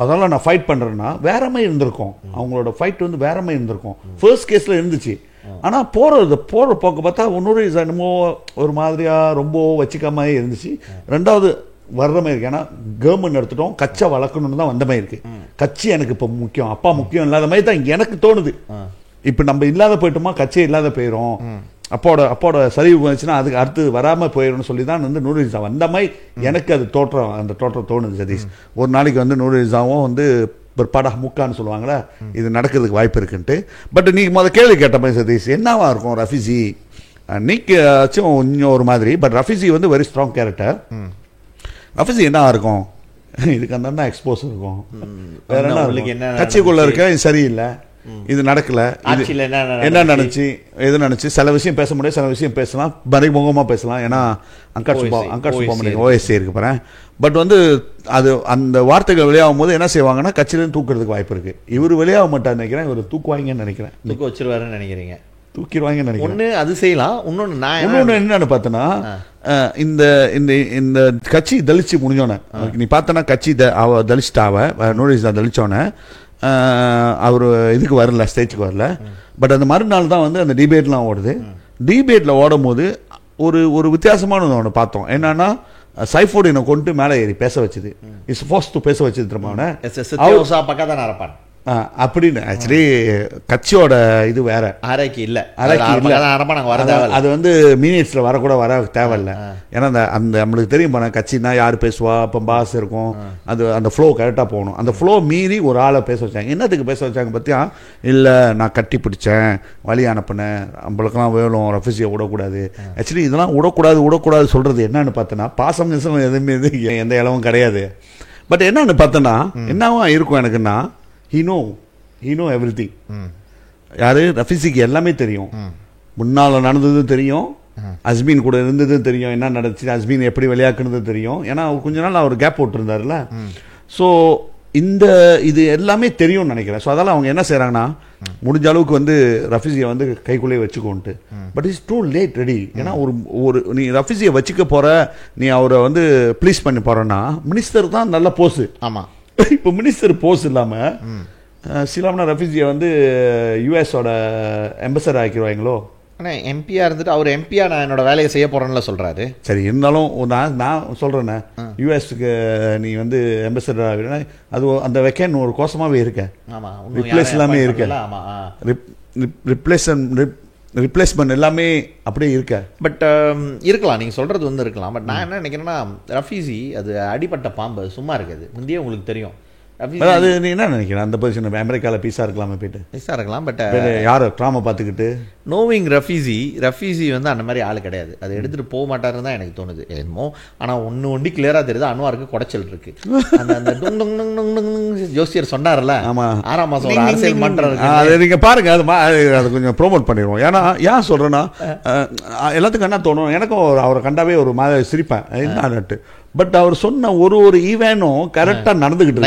அதெல்லாம் நான் ஃபைட் பண்ணுறேன்னா வேற மாதிரி இருந்திருக்கும். அவங்களோட ஃபைட் வந்து வேற மாதிரி இருந்திருக்கும். ஃபர்ஸ்ட் கேஸில் இருந்துச்சு. ஆனால் போகிற போக்கு பார்த்தா இன்னொரு என்னமோ ஒரு மாதிரியாக ரொம்ப வச்சுக்காம இருந்துச்சு. ரெண்டாவது வர்ற மாதிரி இருக்கு. ஏன்னா கவர்மெண்ட் எடுத்துட்டோம், கட்சை வளர்க்கணும்னு தான் வந்த மாதிரி இருக்கு. கட்சி எனக்கு இப்போ முக்கியம், அப்பா முக்கியம் இல்லாத மாதிரி தான் எனக்கு தோணுது. இப்போ நம்ம இல்லாத போயிட்டோமா, கட்சியே இல்லாத போயிடும். அப்போட சரிவு வந்துச்சுன்னா அதுக்கு அடுத்து வராமல் போயிடும்னு சொல்லி தான் வந்து நூறு இசா வந்த மாதிரி எனக்கு அது அந்த தோற்றம் தோணுது சதீஷ். ஒரு நாளைக்கு வந்து நூறு இசாவும் வந்து பிற்பாடா முக்கான்னு சொல்லுவாங்களே, இது நடக்கிறதுக்கு வாய்ப்பு இருக்குன்ட்டு. பட் நீ கேள்வி கேட்ட மாதிரி சதீஷ், என்னவா இருக்கும் ரஃபீசி? நீக்காச்சும் இன்னும் ஒரு மாதிரி. பட் ரஃபீசி வந்து வெரி ஸ்ட்ராங் கேரக்டர். ரஃபீசி என்னவா இருக்கும்? இதுக்கு அந்த தான் எக்ஸ்போஸ் இருக்கும். வேற என்ன கட்சிக்குள்ள இருக்க இது சரியில்லை, இது நடக்கல, என்ன நினைச்சு எது நினைச்சு சில விஷயம் பேச முடியாது, சில விஷயம் பேசலாம், மறைமுகமா பேசலாம். ஏன்னா அங்கட் சுப்பாமணியம் ஓஎஸ்சி இருக்கு பாரு. பட் வந்து அது அந்த வார்த்தைகள் வெளியாகும் போது என்ன செய்வாங்கன்னா கட்சியிலேருந்து தூக்குறதுக்கு வாய்ப்பு இருக்கு. இவர் வெளியாக மாட்டார் நினைக்கிறேன், இவர் தூக்குவாங்கன்னு நினைக்கிறேன். தூக்க வச்சிருவாருன்னு நினைக்கிறீங்க? தூக்கிடுவாங்கன்னு நினைக்கிறேன். ஒன்று அது செய்யலாம். இன்னொன்று என்னன்னு பார்த்தோன்னா, இந்த கட்சி தலிச்சு முடிஞ்சோன்னே நீ பார்த்தோன்னா கட்சி அவ தலிச்சிட்டாவ நோட்டீஸ் தான் தலிச்சோன்னே அவர் இதுக்கு வரல, ஸ்டேஜுக்கு வரல. பட் அந்த மறுநாள் தான் வந்து அந்த டிபேட்லாம் ஓடுது. டிபேட்டில் ஓடும் போது ஒரு வித்தியாசமான ஒன்று பார்த்தோம். என்னன்னா சைஃபோடினை கொண்டு மேலே ஏறி பேச வச்சுது. இஸ் ஃபோர்ஸ் டு பேச வச்சுது. அப்படின்னு ஆக்சுவலி கட்சியோட இது வேற ஆராய்ச்சி இல்லை நாங்கள் வர அது வந்து மினிட்ஸில் வர தேவையில்லை. ஏன்னா அந்த நம்மளுக்கு தெரியும் போன கட்சின்னா யார் பேசுவா, அப்போ பாஸ் இருக்கும், அது அந்த ஃப்ளோ கரெக்டாக போகணும். அந்த ஃப்ளோ மீறி ஒரு ஆளை பேச வச்சாங்க. என்னத்துக்கு பேச வச்சாங்க பற்றியா, இல்லை நான் கட்டி பிடிச்சேன், வழி அனுப்பினேன், நம்மளுக்கெல்லாம் வேணும், ரெஃப்யூஜியை விடக்கூடாது. ஆக்சுவலி இதெல்லாம் விடக்கூடாது சொல்கிறது என்னன்னு பார்த்தோன்னா பாசம் நிசம் எதுவுமே எந்த இளவும் கிடையாது. பட் என்னன்னு பார்த்தோன்னா என்னவா இருக்கும் எனக்குன்னா, he know everything. யாரு ரஃபீஸிக்கு எல்லாமே தெரியும், முன்னால் நடந்ததும் தெரியும், அஸ்மின் கூட இருந்ததும் தெரியும், என்ன நடந்துச்சு, அஸ்மின் எப்படி விளையாக்குனது தெரியும். ஏன்னா கொஞ்ச நாள் அவர் கேப் போட்டிருந்தாருல. ஸோ இது எல்லாமே தெரியும்னு நினைக்கிறேன். ஸோ அதெல்லாம் அவங்க என்ன செய்கிறாங்கன்னா, முடிஞ்ச அளவுக்கு வந்து ரஃபீஸியை வந்து கைக்குள்ளேயே வச்சுக்கோன்ட்டு. But it's too late ready. ஏன்னா ஒரு நீ ரஃபீஸியை வச்சுக்க போகிற, நீ அவரை வந்து ப்ளீஸ் பண்ணி போகிறேன்னா, மினிஸ்டர் தான் நல்ல போஸு. ஆமாம், இப்போ மினிஸ்டர் போஸ்ட் இல்லாமல் சிலாம்னா ரஃபீஸியை வந்து யூஎஸோட எம்பசடர் ஆக்கிடுவாங்களோ. ஆனால் எம்பியாக இருந்துட்டு அவர் எம்பியாக நான் என்னோட வேலையை செய்ய போகிறேன்ல சொல்கிறாரு. சரி, இருந்தாலும் நான் சொல்கிறேன்னே, யூஎஸ்க்கு நீ வந்து எம்பசடர் ஆகிடுனா அது அந்த வெக்கேன் ஒரு கோசமாகவே இருக்க. ஆமாம், ரிப்ளேஸ் எல்லாமே இருக்க, ரிப்ளேஸ்மெண்ட் எல்லாமே அப்படியே இருக்க. பட் இருக்கலாம், நீங்கள் சொல்கிறது வந்து இருக்கலாம். பட் நான் என்ன நினைக்கிறேன்னா, ரஃபீஸி அது அடிப்பட்ட பாம்பு, சும்மா இருக்குது. முந்தையே உங்களுக்கு தெரியும். அது நீ என்ன நினைக்கிறேன், அந்த பொசிஷன் அமெரிக்காவில் பீஸா இருக்கலாமே, போயிட்டு பீஸா இருக்கலாம். பட் யார் ட்ராமா பார்த்துக்கிட்டு நோவிங் ரஃபீஸி வந்து அந்த மாதிரி ஆள் கிடையாது. அதை எடுத்துகிட்டு போக மாட்டாருன்னு தான் எனக்கு தோணுது என்னமோ. ஆனால் ஒண்டி கிளியராக தெரியுது, அன்வாருக்கு குடைச்சல் இருக்கு. அந்த ஜோசியர் சொன்னார்ல, 6ஆம் மாதம் அரசியல் மன்றம், அதை நீங்கள் பாருங்க, அது கொஞ்சம் ப்ரோமோட் பண்ணிடுவோம். ஏன்னா ஏன் சொல்கிறேன்னா, எல்லாத்துக்கும் என்ன தோணும், எனக்கும் அவரை கண்டாவே ஒரு மாதிரி சிரிப்பேன் என்னட்டு. பட் அவர் சொன்ன ஒரு ஈவென்ட்டும் கரெக்டாக நடந்துகிட்டு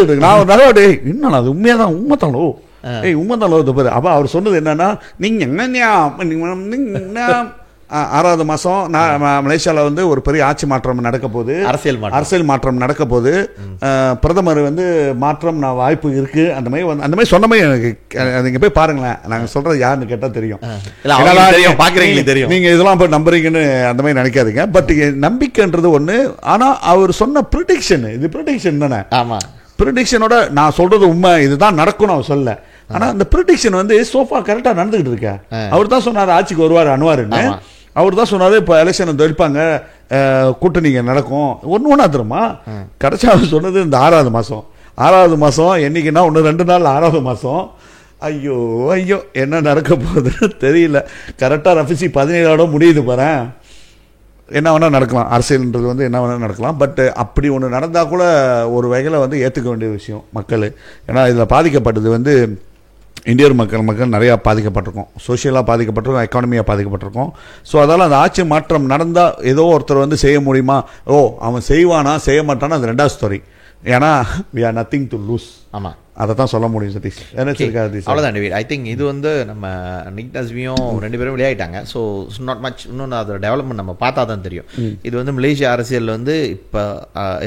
இருக்கு. நான் நிறைய என்ன அது உண்மைதானோ உண்மைதானோ பேர். அப்போ அவர் சொன்னது என்னன்னா, நீங்கள் 6வது மாதம் மலேசியாவில் வந்து ஒரு பெரிய ஆட்சி மாற்றம் நடக்க போகுது, அரசியல் மாற்றம் நடக்க போகுது, பிரதமர் வந்து மாற்றம் வாய்ப்பு இருக்கு. அந்த மாதிரி சொன்ன மாதிரி எனக்கு நீங்கள் போய் பாருங்களேன். நாங்கள் சொல்றது யாருன்னு கேட்டால் தெரியும், தெரியும். நீங்கள் இதெல்லாம் போய் நம்புறீங்கன்னு அந்த மாதிரி நினைக்காதீங்க. பட் நம்பிக்கைன்றது ஒன்று. ஆனால் அவர் சொன்ன ப்ரிடிக்ஷன், இது ப்ரிடிக்ஷன் தானே. ஆமாம், ப்ரிடிக்ஷனோட நான் சொல்றது உண்மை, இதுதான் நடக்கும்னு அவர் சொல்ல. ஆனால் அந்த ப்ரிடிக்ஷன் வந்து சோஃபா கரெக்டாக நடந்துகிட்டு இருக்க. அவர் தான் சொன்னார் ஆட்சிக்கு வருவார் அனுவாருன்னு. அவர் தான் சொன்னார் இப்போ எலெக்ஷன் தெளிப்பாங்க, கூட்டணிங்க நடக்கும். ஒன்றா தெரியுமா, கடைசி அவர் சொன்னது இந்த 6வது மாதம் என்னைக்குன்னா 1-2 நாள் 6வது மாதம். ஐயோ என்ன நடக்க போகுதுன்னு தெரியல. கரெக்டாக ரஃபீஸி 17ஓட முடியுது பாரு. என்ன வேணால் நடக்கலாம், அரசியல்ன்றது வந்து என்ன வேணால் நடக்கலாம். பட் அப்படி ஒன்று நடந்தால் கூட ஒரு வகையில் வந்து ஏற்றுக்க வேண்டிய விஷயம் மக்கள். ஏன்னா இதில் பாதிக்கப்பட்டது வந்து இந்தியர் மக்கள் நிறையா பாதிக்கப்பட்டிருக்கோம், சோஷியலாக பாதிக்கப்பட்டிருக்கோம், எக்கானமியாக பாதிக்கப்பட்டிருக்கோம். ஸோ அதால் அந்த ஆட்சி மாற்றம் நடந்தால் ஏதோ ஒருத்தர் வந்து செய்ய முடியுமா, அவன் செய்வானா செய்ய மாட்டானா, அது 2வது ஸ்டோரி. ஏன்னா we are nothing to lose. ஆமாம், அதை தான் சொல்ல முடியும் சதீஷ். அவ்வளோதான் டேவிட். ஐ திங்க் இது வந்து நம்ம நிக் நஸ்மியும் 2 பேரும் விளையாடிட்டாங்க. ஸோ நாட் மச், இன்னொன்று அதோட டெவலப்மெண்ட் நம்ம பார்த்தா தான் தெரியும். இது வந்து மலேசியா அரசியல் வந்து இப்போ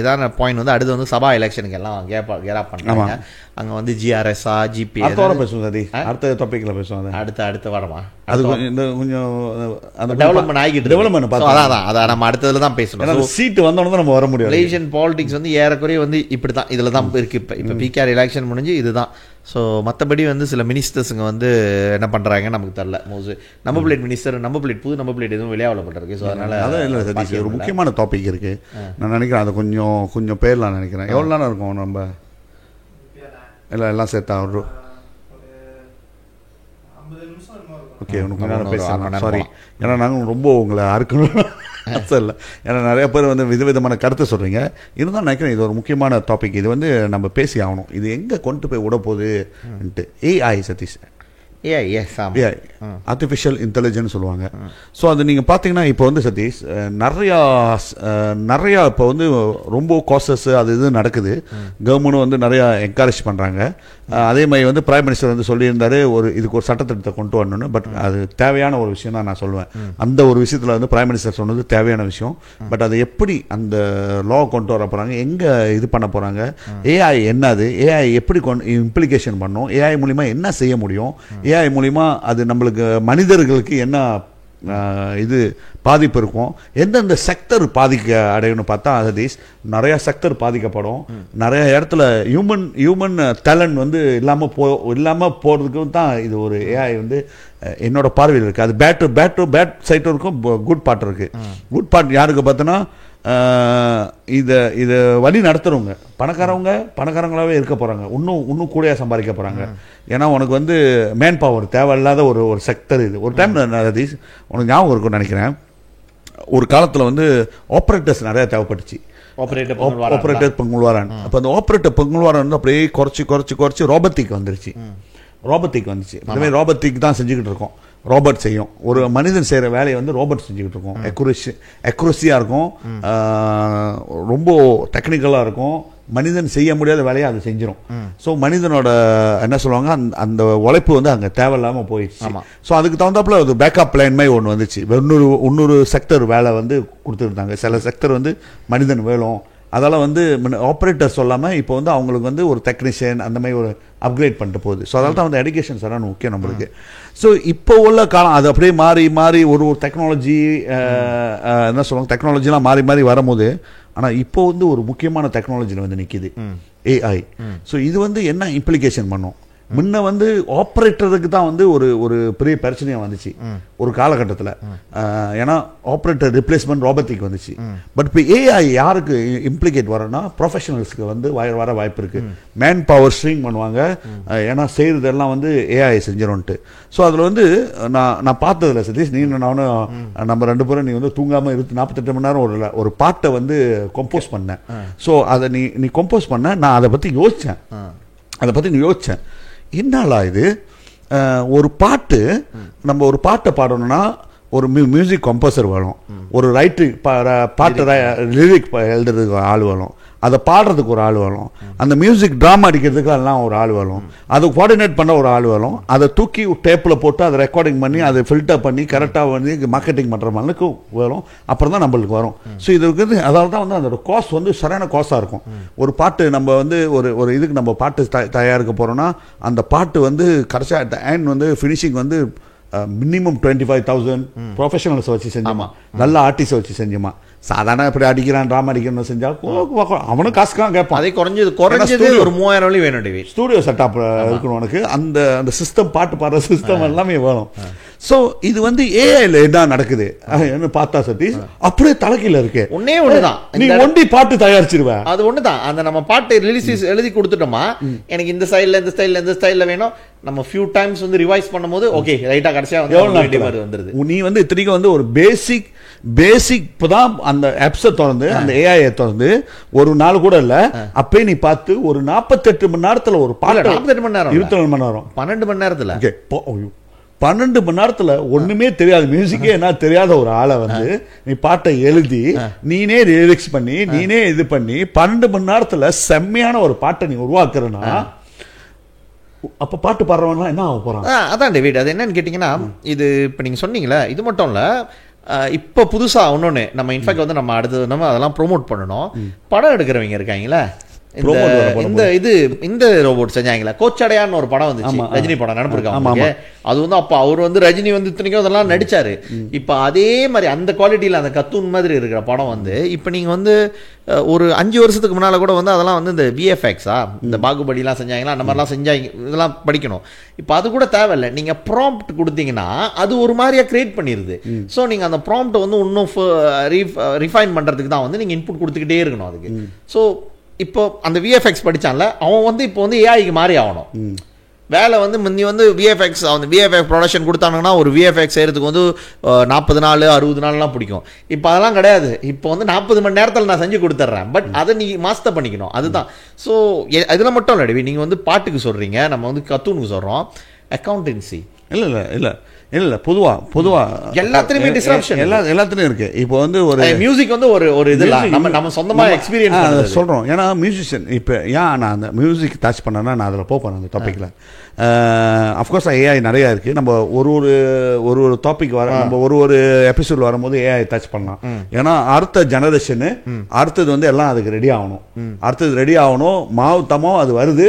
இதான பாயிண்ட் வந்து அடுத்து வந்து சபா எலெக்ஷனுக்கு எல்லாம் கேரப் பண்ணுறாங்க. அங்கே வந்து ஜிஆர்எஸ்ஆ ஜிபி பேசுவோம் சதீஷ், அடுத்த டாபிக்ல பேசுவோம். அடுத்து வரமா, அது கொஞ்சம் அந்த டெவலப்மெண்ட் ஆகிட்டு டெவலப்மெண்ட் அதான் நம்ம அடுத்ததுல தான் பேசணும். சீட்டு வந்தோன்னு தான் நம்ம வர முடியும். மலேசியன் பாலிடிக்ஸ் வந்து ஏறக்குறைய வந்து இப்படி தான், இதில் தான் இருக்கு. இப்போ பிகேஆர் எலெக்ஷன் முடிஞ்சு இதுதான். ஸோ மற்றபடி வந்து சில மினிஸ்டர்ஸுங்க வந்து என்ன பண்ணுறாங்க நமக்கு தெரியல. நம்பர் பிளேட் மினிஸ்டர், புது நம்பர் பிளேட் எதுவும் வெளியாகப்பட்டிருக்கு. ஸோ அதனால அதான் இல்லை சதீஷ், ஒரு முக்கியமான டாபிக் இருக்கு. நான் நினைக்கிறேன் அதை கொஞ்சம் பேர்லாம் நினைக்கிறேன். எவ்வளோ நேரம் இருக்கும் நம்ம எல்லாம் சேர்த்தா? ஓகே, உனக்கு பேசலாம். சாரி, ஏன்னா நாங்கள் ரொம்ப உங்களை அறுக்கணும் இல்லை. ஏன்னா நிறைய பேர் வந்து விதவிதமான கருத்தை சொல்கிறீங்க. இருந்தாலும் நினைக்கிறேன் இது ஒரு முக்கியமான டாபிக். இது வந்து நம்ம பேசி ஆகணும். இது எங்கே கொண்டு போய் விட போகுதுன்ட்டு. AI Satish, AI artificial intelligence சொல்லுவாங்க. ஸோ அது நீங்கள் பார்த்தீங்கன்னா இப்போ வந்து சதீஷ் நிறையா இப்போ வந்து ரொம்ப கோர்சஸ் அது இது நடக்குது. கவர்மெண்ட்டும் வந்து நிறையா என்கரேஜ் பண்ணுறாங்க. அதே மாதிரி வந்து பிரைம் மினிஸ்டர் வந்து சொல்லியிருந்தாரு இதுக்கு ஒரு சட்டத்திட்டத்தை கொண்டு வரணும்னு. பட் அது தேவையான ஒரு விஷயம் தான் நான் சொல்லுவேன். அந்த ஒரு விஷயத்தில் வந்து பிரைம் மினிஸ்டர் சொன்னது தேவையான விஷயம். பட் அது எப்படி அந்த லா கொண்டு வர போகிறாங்க, எங்கே இது பண்ண போகிறாங்க, ஏஐ என்னது, ஏஐ எப்படி இம்ப்ளிகேஷன் பண்ணும், ஏஐ மூலிமா என்ன செய்ய முடியும், ஏஐ மூலிமா அது நம்மளுக்கு மனிதர்களுக்கு என்ன இது பாதிப்பு இருக்கும். எந்தெந்த செக்டர் பாதிக்க அடையணும்னு பார்த்தா சதீஷ் நிறையா செக்டர் பாதிக்கப்படும். நிறைய இடத்துல ஹியூமன் டேலண்ட் வந்து இல்லாமல் போகிறதுக்கு தான் இது ஒரு ஏஐ வந்து என்னோட பார்வையில் இருக்குது. அது பேட் சைட்டும் இருக்கும், குட் பார்ட் இருக்குது. குட் பார்ட் யாருக்கு பார்த்தோன்னா இதை வழி நடத்துறவங்க பணக்காரங்களாகவே இருக்க போகிறாங்க, இன்னும் கூடயா சம்பாதிக்க போகிறாங்க. ஏன்னா உனக்கு வந்து மேன் பவர் தேவையில்லாத ஒரு செக்டர் இது. ஒரு டைம் உனக்கு ஞாபகம் இருக்கும்னு நினைக்கிறேன், ஒரு காலத்தில் வந்து ஆப்ரேட்டர்ஸ் நிறையா தேவைப்பட்டுச்சு. ஆப்ரேட்டர் பொங்கல்வாரன். அப்போ அந்த ஆப்ரேட்டர் பொங்கல்வாரன் வந்து அப்படியே குறைச்சி ரோபோட்டிக் வந்துருச்சு. இந்த மாதிரி ரோபோட்டிக் தான் செஞ்சுக்கிட்டு இருக்கோம். ரோபோட் செய்யும். ஒரு மனிதன் செய்கிற வேலையை வந்து ரோபோட் செஞ்சுக்கிட்டு இருக்கோம். அக்யூரஸியாக இருக்கும், ரொம்ப டெக்னிக்கலாக இருக்கும். மனிதன் செய்ய முடியாத வேலையை அது செஞ்சிடும். ஸோ மனிதனோட என்ன சொல்லுவாங்க, அந்த உழைப்பு வந்து அங்கே தேவையில்லாமல் போயிடுச்சு. ஸோ அதுக்கு தகுந்தாப்புல ஒரு பேக்கப் பிளான் மாதிரி ஒன்று வந்துச்சு. இன்னொரு செக்டர் வேலை வந்து கொடுத்துருந்தாங்க. சில செக்டர் வந்து மனிதன் வேணும், அதெல்லாம் வந்து ஆப்ரேட்டர் சொல்லாமல் இப்போ வந்து அவங்களுக்கு வந்து ஒரு டெக்னீஷியன் அந்த மாதிரி ஒரு அப்கிரேட் பண்ணிட்டு போகுது. ஸோ அதனால தான் வந்து எடுகேஷன் சரியான முக்கியம் நம்மளுக்கு. ஸோ இப்போ உள்ள காலம் அது அப்படியே மாறி ஒரு டெக்னாலஜி என்ன சொல்லுவாங்க, டெக்னாலஜிலாம் மாறி வரும்போது, ஆனால் இப்போ வந்து ஒரு முக்கியமான டெக்னாலஜியில் வந்து நிற்கிது ஏஐ. ஸோ இது வந்து என்ன இம்ப்ளிகேஷன் பண்ணும்? முன்ன வந்து ஆப்ரேட்டருக்கு தான் வந்து ஒரு பெரிய பிரச்சனையாக வந்துச்சு ஒரு காலகட்டத்தில். ஏன்னா ஆப்ரேட்டர் ரிப்ளேஸ்மெண்ட் ரோபோட்டிக் வந்துச்சு. பட் இப்போ ஏஐ யாருக்கு இம்ப்ளிகேட் வரனா, ப்ரொஃபஷனல்ஸ்க்கு வந்து வர வாய்ப்பு இருக்கு. மேன் பவர் ஸ்ட்ரிங் பண்ணுவாங்க, ஏன்னா செய்யறதெல்லாம் வந்து ஏஐ செஞ்சிடும்ட்டு. ஸோ அதில் வந்து நான் பார்த்ததில்ல சதீஷ், நானும் நம்ம 2 பேரும் நீ வந்து தூங்காமல் 48 மணி நேரம் ஒரு பாட்டை வந்து கம்போஸ் பண்ணேன். ஸோ அதை நீ கம்போஸ் பண்ண, நான் அதை பற்றி யோசித்தேன். என்னாலா இது ஒரு பாட்டு, நம்ம ஒரு பாட்டை பாடணும்னா ஒரு மியூசிக் கம்போசர் வேணும், ஒரு பாட்டு லிரிக் எழுதுறதுக்கு ஆள் வேணும், அதை பாடுறதுக்கு ஒரு ஆள் வேணும், அந்த மியூசிக் ட்ராமா அடிக்கிறதுக்கு எல்லாம் ஒரு ஆள் வேணும், அதை கோஆர்டினேட் பண்ண ஒரு ஆள் வேணும், அதை தூக்கி டேப்பில் போட்டு அதை ரெக்கார்டிங் பண்ணி அதை ஃபில்டர் பண்ணி கரெக்டாக வந்து மார்க்கெட்டிங் பண்ணுற மாதிரிக்கு வரும். அப்புறம் தான் நம்மளுக்கு வரும். ஸோ இது வந்து அதால் தான் வந்து அதோட காஸ்ட் வந்து சரியான காஸ்ட்டாக இருக்கும். ஒரு பாட்டு நம்ம வந்து ஒரு இதுக்கு நம்ம பாட்டு தயாரிக்க போகிறோன்னா அந்த பாட்டு வந்து கடைசியாக அட் த எண்ட் வந்து ஃபினிஷிங் வந்து மினிமம் 25,000 ப்ரொஃபஷனல்ஸ் வச்சு செஞ்சோமா, நல்ல ஆர்டிஸ்ட் வச்சு செஞ்சோமா. சாதாரண இப்படி அடிக்கிறான் ட்ராமா அடிக்கணும்னு செஞ்சா அவனும் காசுக்காக கேட்பான். அதே குறைஞ்சது ஒரு 3000 வேணும். ஸ்டூடியோ செட்டப் இருக்கணும் உனக்கு, அந்த சிஸ்டம், பாட்டு பாடுற சிஸ்டம் எல்லாமே வேணும். ஸோ இது வந்து ஏஐல என்ன நடக்குது என்ன பார்த்தா சதீஷ் அப்படியே தலைக்கீழ இருக்கு. ஒண்ணுதான், நீ ஒண்டி பாட்டு தயாரிச்சிருவேன். அது ஒண்ணுதான். அந்த நம்ம பாட்டு ரிலீஸ் எழுதி கொடுத்துட்டோமா, எனக்கு இந்த ஸ்டைல்ல வேணும், நம்ம ஃபியூ டைம்ஸ் வந்து ரிவைஸ் பண்ணும்போது ஓகே ரைட்டா கடைசியா வந்துருது. நீ வந்து இத்தனைக்கும் வந்து ஒரு பேசிக் இப்பதான் அந்த ஆப்ஸை திறந்து அந்த ஏஐ திறந்து ஒரு நாள் கூட இல்ல, அப்பயே நீ பார்த்து ஒரு 48 மணி நேரத்துல ஒரு பாட்டு, 48 மணி நேரம் 24 மணி நேரம் 12 மணி நேரத்துல 12 மணி நேரத்துல ஒண்ணுமே தெரியாது, மியூசிக்கே என்ன தெரியாத ஒரு ஆளை வந்து நீ பாட்டை எழுதி நீனே லிரிக்ஸ் பண்ணி நீனே இது பண்ணி 12 மணி நேரத்துல செம்மையான ஒரு பாட்டை நீ உருவாக்குறனா, அப்ப பாட்டு பாடுறவங்க என்ன ஆக போறான்? அதான் டேவிட், அது என்னன்னு கேட்டீங்கன்னா, இது இப்ப நீங்க சொன்னீங்களா, இது மட்டும் இல்ல, இப்போ புதுசா இன்னொன்னு நம்ம இன்ஃபேக்ட் வந்து நம்ம அடுத்தது நம்ம அதெல்லாம் ப்ரோமோட் பண்ணணும். படம் எடுக்கிறவங்க இருக்காங்களா, இந்த ரோபோட் செஞ்சாங்களா, கோச்சடையான்னு ஒரு படம் வந்துச்சு, ரஜினி படம் நினைப்பிருக்காங்க. அது வந்து அப்ப அவர் வந்து ரஜினி வந்து இத்தனைக்கும் அதெல்லாம் நடிச்சாரு. இப்ப அதே மாதிரி அந்த குவாலிட்டியில அந்த கத்தூன் மாதிரி இருக்கிற படம் வந்து இப்ப நீங்க வந்து ஒரு 5 வருஷத்துக்கு முன்னால கூட வந்து அதெல்லாம் வந்து இந்த விஎஃப்எக்ஸா இந்த பாகுபடி எல்லாம் செஞ்சாங்களா, அந்த மாதிரிலாம் செஞ்சாங்க, இதெல்லாம் படிக்கணும். இப்ப அது கூட தேவையில்லை, நீங்க ப்ராம்ப்ட் கொடுத்தீங்கன்னா அது ஒரு மாதிரியா கிரியேட் பண்ணிருது. ஸோ நீங்க அந்த ப்ராம்ப்ட் வந்து இன்னும் ரிஃபைன் பண்றதுக்கு தான் வந்து நீங்க இன்புட் கொடுத்துக்கிட்டே இருக்கணும் அதுக்கு. ஸோ இப்போ அந்த விஎஃப்எக்ஸ் படிச்சான்ல, அவன் வந்து இப்போ வந்து ஏஐக்கு மாறி ஆகணும். வேலை வந்து முந்தி வந்து விஎஃப்எக்ஸ் ப்ரொடக்ஷன் கொடுத்தாங்கன்னா ஒரு விஎஃப்எக்ஸ் செய்யறதுக்கு வந்து 40 நாள் 60 நாள்லாம் பிடிக்கும். இப்போ அதெல்லாம் கிடையாது. இப்போ வந்து 40 மணி நேரத்தில் நான் செஞ்சு கொடுத்துட்றேன். பட் அதை நீ மாஸ்டர் பண்ணிக்கணும், அதுதான். ஸோ இதில் மட்டும் இல்லை, நீங்கள் வந்து பாட்டுக்கு சொல்கிறீங்க, நம்ம வந்து கத்தூனுக்கு சொல்கிறோம், அக்கௌண்டன்சி இல்ல பொதுவா எல்லாத்துலயுமே டிஸ்ரப்ஷன் எல்லாத்துலயும் இருக்கு. இப்போ வந்து ஒரு மியூசிக் வந்து ஒரு இதுல நம்ம சொந்தமா எக்ஸ்பீரியன்ஸ் சொல்றோம். ஏன்னா மியூசிஷியன் இப்போ ஏன் நான் அந்த மியூசிக் டச் பண்ணேன்னா நான் அதில் போப்பேன் அந்த டாபிக்ல. அஃப்கோர்ஸ் ஏஐ நிறையா இருக்குது. நம்ம ஒரு டாபிக் நம்ம ஒரு எபிசோட் வரும்போது ஏஐ டச் பண்ணலாம். ஏன்னா அடுத்த ஜெனரேஷனு அடுத்தது வந்து எல்லாம் அதுக்கு ரெடி ஆகணும், மாவு தமோ அது வருது.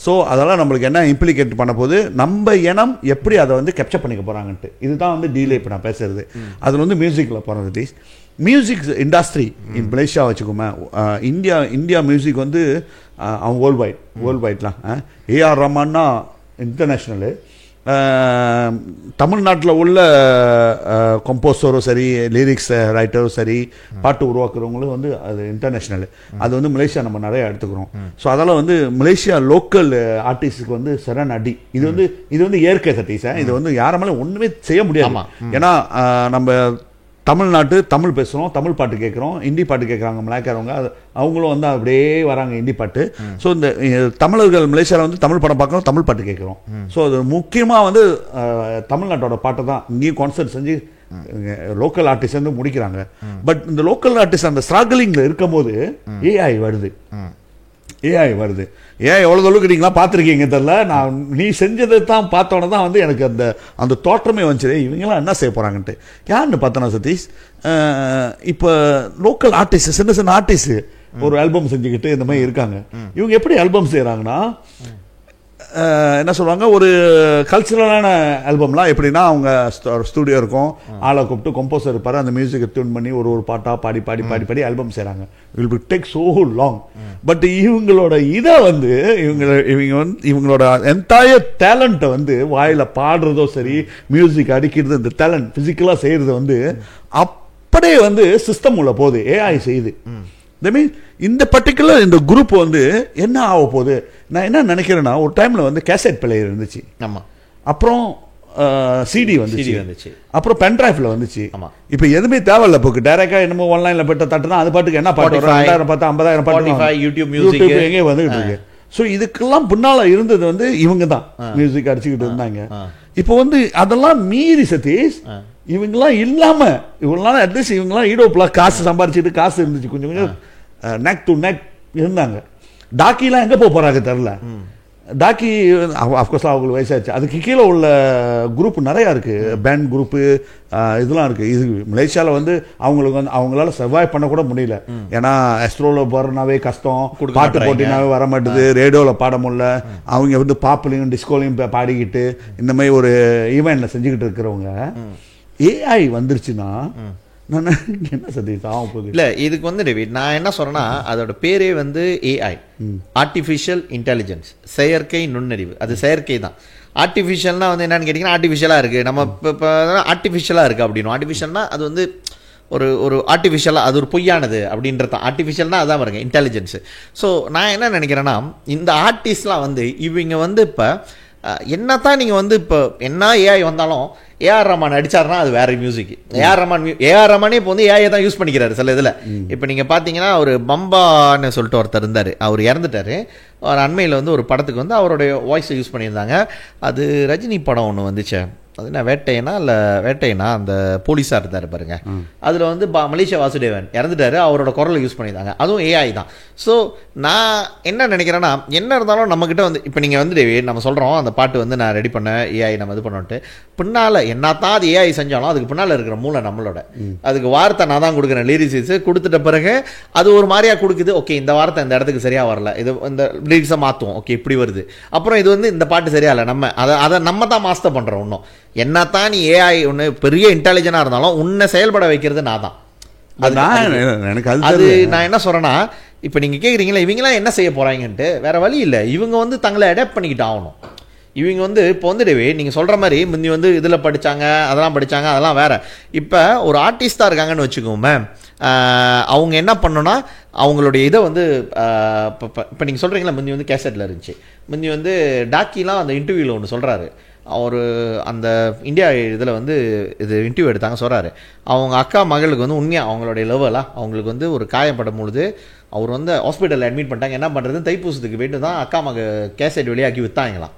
ஸோ அதெல்லாம் நம்மளுக்கு என்ன இம்ப்ளிகேட் பண்ண போது, நம்ம நம்ம இனம் எப்படி அதை வந்து கேப்சர் பண்ணிக்க போகிறாங்கன்ட்டு இதுதான் வந்து டீலே இப்போ நான் பேசுறது. அதில் வந்து மியூசிக்கில் போகிறது மியூசிக் இண்டஸ்ட்ரி இன் மலேசியா வச்சுக்கோமே. இந்தியா மியூசிக் வந்து அவன் வேர்ல்டு வைட்லாம் ஏஆர் ரஹ்மான்னா இன்டர்நேஷ்னலு. தமிழ்நாட்டில் உள்ள கம்போசரும் சரி, லிரிக்ஸ் ரைட்டரும் சரி, பாட்டு உருவாக்குறவங்களும் வந்து அது இன்டர்நேஷ்னல். அது வந்து மலேசியா நம்ம நிறைய எடுத்துக்கிறோம். ஸோ அதெல்லாம் வந்து மலேசியா லோக்கல் ஆர்டிஸ்டுக்கு வந்து சரண் அடி. இது வந்து இயற்கை சதீஷ். இது வந்து யாராலும் ஒன்றுமே செய்ய முடியாது. ஏன்னா நம்ம தமிழ்நாட்டு தமிழ் பேசுகிறோம், தமிழ் பாட்டு கேட்குறோம், ஹிந்தி பாட்டு கேட்குறாங்க மலாய்க்காரவங்க. அவங்களும் வந்து அப்படியே வராங்க ஹிந்தி பாட்டு. ஸோ இந்த தமிழர்கள் மலேசியாவில் வந்து தமிழ் படம் பார்க்குறோம், தமிழ் பாட்டு கேட்குறோம். ஸோ அது முக்கியமாக வந்து தமிழ்நாட்டோட பாட்டை தான் இங்கேயும் கான்சர்ட் செஞ்சு லோக்கல் ஆர்டிஸ்ட் வந்து முடிக்கிறாங்க. பட் இந்த லோக்கல் ஆர்டிஸ்ட் அந்த ஸ்ட்ரகிளிங்கில் இருக்கும் போது ஏஐ வருது. ஏன் எவ்வளோ தொழுக்கிறீங்களா பார்த்துருக்கீங்க தெரியல. நான் நீ செஞ்சதை தான் பார்த்தோன்னே தான் வந்து எனக்கு அந்த தோற்றமே வந்துச்சு, இவங்கெல்லாம் என்ன செய்ய போகிறாங்கன்ட்டு. யாருன்னு பார்த்தோன்னா சதீஷ், இப்போ லோக்கல் ஆர்டிஸ்ட் சின்ன ஆர்டிஸ்ட் ஒரு ஆல்பம் செஞ்சுக்கிட்டு இந்த மாதிரி இருக்காங்க. இவங்க எப்படி ஆல்பம் செய்கிறாங்கன்னா என்ன சொல்லுவாங்க, ஒரு கல்ச்சுரலான ஆல்பம்லாம் எப்படின்னா அவங்க ஸ்டூடியோ இருக்கும், ஆளை கூப்பிட்டு கம்போசர் இருப்பார், அந்த மியூசிக்கை டியூன் பண்ணி ஒரு பாட்டாக பாடி ஆல்பம் செய்கிறாங்க. Will be take so long. But இவங்களோட இதை வந்து இவங்களோட என்டையர் டேலண்ட்டை வந்து வாயில் பாடுறதோ சரி, மியூசிக் அடிக்கிறது, இந்த டேலண்ட் ஃபிசிக்கலாக செய்கிறது வந்து அப்படியே வந்து சிஸ்டம் உள்ள போகுது, ஏஐ செய்யுது. இந்த பர்டிகுலர் இந்த குரூப் வந்து என்ன ஆக போகுது, நான் என்ன நினைக்கிறேன்னா, ஒரு டைம்ல வந்து கேசட் பிளேயர் இருந்துச்சு, அப்புறம் சிடி வந்துச்சு, அப்புறம் பென்ட்ரைவ்ல வந்துச்சு. இப்போ எதுவுமே தேவையில்ல, இப்போ டைரக்டா என்னமோ ஆன்லைன்ல போட்டு தட்டுனா அது பாட்டுக்கு என்ன பாட்டு வரும், 2000 பார்த்து 50,000 பாட்டு யூடியூப் எங்கே வந்துகிட்டு இருக்கு. ஸோ இதுக்கெல்லாம் பின்னால இருந்தது வந்து இவங்க தான் மியூசிக் அடிச்சுக்கிட்டு இருந்தாங்க. இப்போ வந்து அதெல்லாம் மீறி சதீஷ் இவங்கெல்லாம் இல்லாம இவங்களாம் அட்லீஸ்ட் இவங்கெல்லாம் ஈடோப்லாம் காசு சம்பாரிச்சுட்டு காசு இருந்துச்சு, கொஞ்சம் நெக் டு நெக் இருந்தாங்க. டாக்கிலாம் எங்கே போகிறாங்க தெரில. டாக்கி அஃப்கோர்ஸ் அவங்களுக்கு வயசாச்சு. அதுக்கு கீழே உள்ள குரூப் நிறையா இருக்குது, பேண்ட் குரூப்பு இதெல்லாம் இருக்குது. இது மலேசியாவில் வந்து அவங்களுக்கு வந்து அவங்களால சர்வைவ் பண்ணக்கூட முடியல. ஏன்னா எஸ்ட்ரோவில் போகிறனாவே கஷ்டம், பாட்டு போட்டினாவே வர மாட்டுது, ரேடியோவில் பாட முடியல. அவங்க வந்து பாப்புலையும் டிஸ்கோலையும் பாடிக்கிட்டு இந்த மாதிரி ஒரு ஈவெண்ட்டில் செஞ்சுக்கிட்டு இருக்கிறவங்க ஏஐ வந்துருச்சுன்னா என்ன சதீஷ் ஆகும் போகுது. இல்லை இதுக்கு வந்து டேவிட் நான் என்ன சொல்கிறேன்னா, அதோட பேரே வந்து ஏஐ, ஆர்டிஃபிஷியல் இன்டெலிஜென்ஸ், செயற்கை நுண்ணறிவு. அது செயற்கை தான். ஆர்டிஃபிஷியல்னா வந்து என்னன்னு கேட்டிங்கன்னா, ஆர்டிஃபிஷியலாக இருக்குது, நம்ம இப்போ ஆர்டிஃபிஷியலாக இருக்குது அப்படின்னும். ஆர்டிஃபிஷியல்னா அது வந்து ஒரு ஆர்டிஃபிஷியலாக, அது ஒரு பொய்யானது அப்படின்றது தான். ஆர்டிஃபிஷியல்னா அதான் வருங்க இன்டெலிஜென்ஸு. ஸோ நான் என்ன நினைக்கிறேன்னா, இந்த ஆர்டிஸ்ட்லாம் வந்து இவங்க வந்து இப்போ என்ன தான் நீங்கள் வந்து இப்போ என்ன ஏஐ வந்தாலும் ஏஆர் ரஹ்மான் அடிச்சாருன்னா அது வேற மியூசிக். ஏஆர் ரஹ்மானே இப்போ வந்து ஏஐ தான் யூஸ் பண்ணிக்கிறாரு சில இதில். இப்போ நீங்கள் பார்த்தீங்கன்னா ஒரு பம்பான்னு சொல்லிட்டு ஒருத்தர் இருந்தார், அவர் இறந்துட்டார். ஒரு அண்மையில் வந்து ஒரு படத்துக்கு வந்து அவருடைய வாய்ஸை யூஸ் பண்ணியிருந்தாங்க. அது ரஜினி படம் ஒன்று வந்துச்சு, அது என்ன வேட்டையனா அந்த போலீஸாக இருந்தார் பாருங்க, அதில் வந்து மலேசியா வாசுதேவன் இறந்துட்டாரு, அவரோட குரலை யூஸ் பண்ணியிருந்தாங்க, அதுவும் ஏஐ தான். ஸோ நான் என்ன நினைக்கிறேன்னா, என்ன இருந்தாலும் நம்மக்கிட்ட வந்து இப்போ நீங்கள் வந்து நம்ம சொல்கிறோம் அந்த பாட்டு வந்து நான் ரெடி பண்ணேன் ஏஐ நம்ம இது பண்ணோன்ட்டு, பின்னால் என்ன தான் அது ஏஐ செஞ்சாலும் அதுக்கு பின்னால் இருக்கிற மூளை நம்மளோட, அதுக்கு வார்த்தை நான் தான் கொடுக்குறேன், லிரிக்ஸ் கொடுத்துட்ட பிறகு அது ஒரு மாதிரியாக கொடுக்குது. ஓகே இந்த வார்த்தை இந்த இடத்துக்கு சரியாக வரல, இது இந்த லிரிக்ஸை மாற்றுவோம், ஓகே இப்படி வருது, அப்புறம் இது வந்து இந்த பாட்டு சரியா இல்லை, நம்ம அதை நம்ம தான் மாஸ்டர் பண்ணுறோம். இன்னும் என்னத்தான் நீ ஏஐ ஒன்று பெரிய இன்டெலிஜென்ட்டாக இருந்தாலும் உன்னை செயல்பட வைக்கிறது நான் தான். அது நான் என்ன சொல்கிறேன்னா, இப்போ நீங்கள் கேட்குறீங்களா இவங்கெல்லாம் என்ன செய்ய போகிறாங்கன்ட்டு, வேறு வழி இல்லை, இவங்க வந்து தங்களை அடாப்ட் பண்ணிக்கிட்டு ஆகணும். இவங்க வந்து இப்போ வந்து நீங்கள் சொல்கிற மாதிரி முந்தி வந்து இதில் படித்தாங்க, அதெல்லாம் வேறு. இப்போ ஒரு ஆர்டிஸ்டாக இருக்காங்கன்னு வச்சுக்கோமே, அவங்க என்ன பண்ணணும்னா அவங்களுடைய இதை வந்து இப்போ நீங்கள் சொல்கிறீங்களா முந்தி வந்து கேசட்டில் இருந்துச்சு, முந்தி வந்து டாக்கிலாம் அந்த இன்டர்வியூவில் ஒன்று சொல்கிறாரு, அவர் அந்த இந்தியா இதில் வந்து இது இன்டர்வியூ எடுத்தாங்க, சொல்கிறாரு அவங்க அக்கா மகளுக்கு வந்து உண்மையாக அவங்களுடைய லெவலாக அவங்களுக்கு வந்து ஒரு காயப்படும் பொழுது அவர் வந்து ஹாஸ்பிட்டலில் அட்மிட் பண்ணிட்டாங்க. என்ன பண்ணுறது, தைப்பூசத்துக்கு போய்ட்டு தான் அக்கா மக கேசட் வெளியாக்கி விற்றாங்களாம்.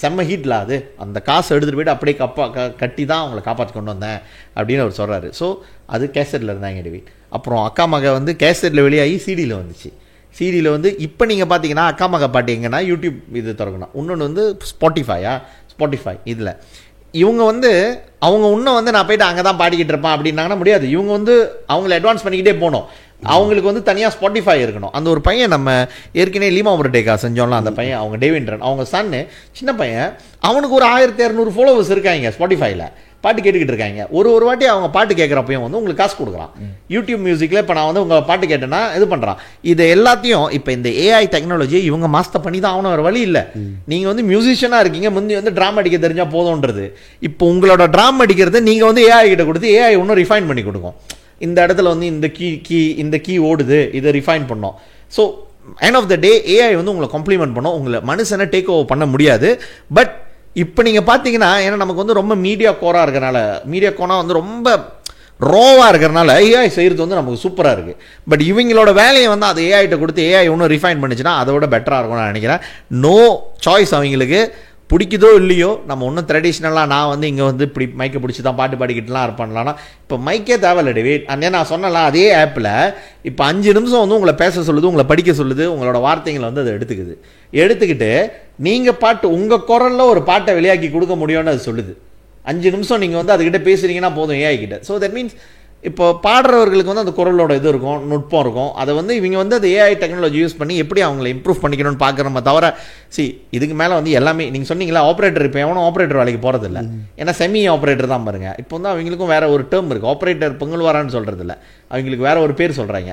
செம்ம ஹீட்டில் அது, அந்த காசை எடுத்துகிட்டு போய்ட்டு அப்படியே கட்டி தான் அவங்களை காப்பாற்றி கொண்டு வந்தேன் அப்படின்னு அவர் சொல்கிறாரு. ஸோ அது கேசட்டில் இருந்தாங்க டேவிட். அப்புறம் அக்கா மக வந்து கேசட்டில் வெளியாகி சிடியில் வந்துச்சு. சிடியில் வந்து இப்போ நீங்கள் பார்த்தீங்கன்னா அக்கா மக பாட்டு எங்கன்னா யூடியூப் இது திறக்கணும், இன்னொன்று வந்து ஸ்பாட்டிஃபை இதில் இவங்க வந்து அவங்க இன்னும் வந்து நான் போய்ட்டு அங்கே தான் பாடிக்கிட்டு இருப்பேன் அப்படின்னாங்கன்னா முடியாது. இவங்க வந்து அவங்கள அட்வான்ஸ் பண்ணிக்கிட்டே போகணும். அவங்களுக்கு வந்து தனியாக ஸ்பாட்டிஃபை இருக்கணும். அந்த ஒரு பையன் நம்ம ஏற்கனவே லீமா முரட்டேக்கா செஞ்சோம்ல, அந்த பையன் அவங்க டேவிட்ரன் அவங்க சன்னு சின்ன பையன், அவனுக்கு ஒரு 1200 ஃபாலோவர்ஸ் இருக்காங்க ஸ்பாட்டிஃபைல, பாட்டு கேட்டுக்கிட்டு இருக்காங்க. ஒரு வாட்டி அவங்க பாட்டு கேட்குறப்பையும் வந்து உங்களுக்கு காசு கொடுக்குறான். யூடியூப் மியூசிக்கில் இப்போ நான் வந்து உங்கள் பாட்டு கேட்டேன்னா இது பண்ணுறான். இது எல்லாத்தையும் இப்போ இந்த ஏஐ டெக்னாலஜி இவங்க மாஸ்டர் பண்ணி தான் ஆகணும், வேறு வழி இல்லை. நீங்கள் வந்து மியூசிஷியனாக இருக்கீங்க, முந்தி வந்து ட்ராமா அடிக்க தெரிஞ்சால் போதும்ன்றது. இப்போ உங்களோட ட்ராமா அடிக்கிறது நீங்கள் வந்து ஏஐ கிட்ட கொடுத்து ஏஐ இன்னும் ரிஃபைன் பண்ணி கொடுக்கும். இந்த இடத்துல வந்து இந்த கீ ஓடுது, இதை ரிஃபைன் பண்ணோம். So end of the day AI வந்து உங்களை காம்ப்ளிமெண்ட் பண்ணோம், உங்களை மனுஷனை டேக் ஓவர் பண்ண முடியாது. பட் இப்போ நீங்கள் பார்த்தீங்கன்னா, ஏன்னா நமக்கு வந்து ரொம்ப மீடியா கோராக இருக்கிறனால, மீடியா கோனா வந்து ரொம்ப ரோவாக இருக்கிறனால ஏஐ செய்கிறது வந்து நமக்கு சூப்பராக இருக்குது. பட் இவங்களோட வேலையை வந்து அது ஏஐட்ட கொடுத்து ஏஐ இன்னும் ரிஃபைன் பண்ணிச்சுன்னா அதை விட பெட்டராக இருக்கும்னு நான் நினைக்கிறேன். நோ சாய்ஸ், அவங்களுக்கு பிடிக்குதோ இல்லையோ. நம்ம ஒன்றும் ட்ரெடிஷ்னலாக நான் வந்து இங்கே வந்து இப்படி மைக்கை பிடிச்சி தான் பாட்டு பாடிக்கிட்டுலாம் இருப்பான்லாம்னா இப்போ மைக்கே தேவையில்ல டேவிட். அண்ணே நான் சொன்னலாம், அதே ஆப்பில் இப்போ 5 நிமிஷம் வந்து உங்களை பேச சொல்லுது, உங்களை படிக்க சொல்லுது, உங்களோட வார்த்தைகளை வந்து அதை எடுத்துக்கிட்டு நீங்கள் பாட்டு உங்கள் குரலில் ஒரு பாட்டை வெளியாக்கி கொடுக்க முடியும்னு அது சொல்லுது. 5 நிமிஷம் நீங்கள் வந்து அதுக்கிட்ட பேசுகிறீங்கன்னா போதும் ஏஐ கிட்ட. ஸோ தட் மீன்ஸ் இப்போ பாடுறவர்களுக்கு வந்து அந்த குரலோட இது இருக்கும், நுட்பம் இருக்கும். அதை வந்து இவங்க வந்து அந்த ஏஐ டெக்னாலஜி யூஸ் பண்ணி எப்படி அவங்களை இம்ப்ரூவ் பண்ணிக்கணும்னு பார்க்குறோமே தவிர, இதுக்கு மேலே வந்து எல்லாமே நீங்கள் சொன்னீங்களா ஆப்ரேட்டர், இப்போ எவனும் ஆப்ரேட்டர் வேலைக்கு போகிறது இல்லை. ஏன்னா செமி ஆப்ரேட்டர் தான் பாருங்க. இப்போ வந்து அவங்களுக்கும் வேற ஒரு டேர்ம் இருக்குது, ஆப்ரேட்டர் பொங்கல்வாரான்னு சொல்கிறது இல்லை, அவங்களுக்கு வேற ஒரு பேர் சொல்கிறாங்க,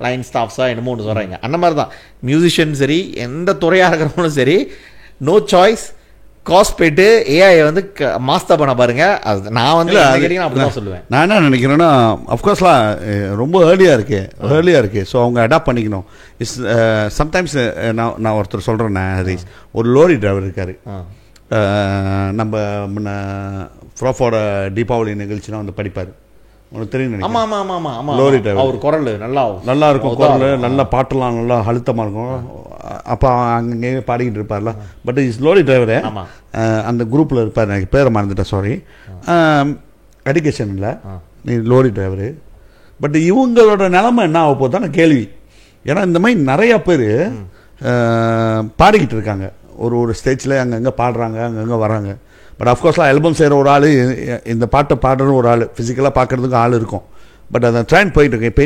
லைன் ஸ்டாஃப்ஸா என்னமோ ஒன்று சொல்கிறாங்க. அந்த மாதிரி தான் மியூசிஷியன் சரி, எந்த துறையாக இருக்கிறவங்களும் சரி, நோ சாய்ஸ், காஸ்ட் போயிட்டு ஏஐ வந்து மாஸ்டர் பண்ண பாருங்க. அது நான் வந்து அப்படிதான் சொல்லுவேன். நான் என்ன நினைக்கிறேன்னா, அஃப்கோர்ஸ்லாம் ரொம்ப ஏர்லியாக இருக்கு. ஸோ அவங்க அடாப்ட் பண்ணிக்கணும். இட்ஸ் சம்டைம்ஸ் நான் ஒருத்தர் சொல்கிறேன், ஹரிஷ், ஒரு லோரி டிரைவர் இருக்கார். நம்ம முன்ன ஃப்ரோஃபோட தீபாவளி நிகழ்ச்சினா வந்து படிப்பார், உனக்கு தெரியும். லோரி டிரைவர், அவர் குரல் நல்லா இருக்கும், குரல் நல்ல பாட்டெல்லாம் நல்லா அழுத்தமாக இருக்கும். அப்போ அங்கே பாடிக்கிட்டு இருப்பார்ல. பட் இஸ் லோரி டிரைவரு அந்த குரூப்பில் இருப்பார், எனக்கு பேரை மறந்துட்டேன், சாரி. எஜுகேஷன் இல்லை, நீ லோரி டிரைவரு. பட் இவங்களோட நிலைமை என்ன ஆக போகுதான கேள்வி. ஏன்னா இந்த மாதிரி நிறையா பேர் பாடிக்கிட்டு இருக்காங்க, ஒரு ஸ்டேஜில் அங்கங்கே பாடுறாங்க, அங்கங்கே வராங்க. பட் அஃப்கோர்ஸ்லாம் ஆல்பம் செய்கிற ஒரு ஆள், இந்த பாட்டை பாடுற ஒரு ஆள், ஃபிசிக்கலாக பார்க்குறதுக்கு ஆள் இருக்கும். பட் அதை ட்ரெண்ட் போயிட்டுருக்கு. இப்போ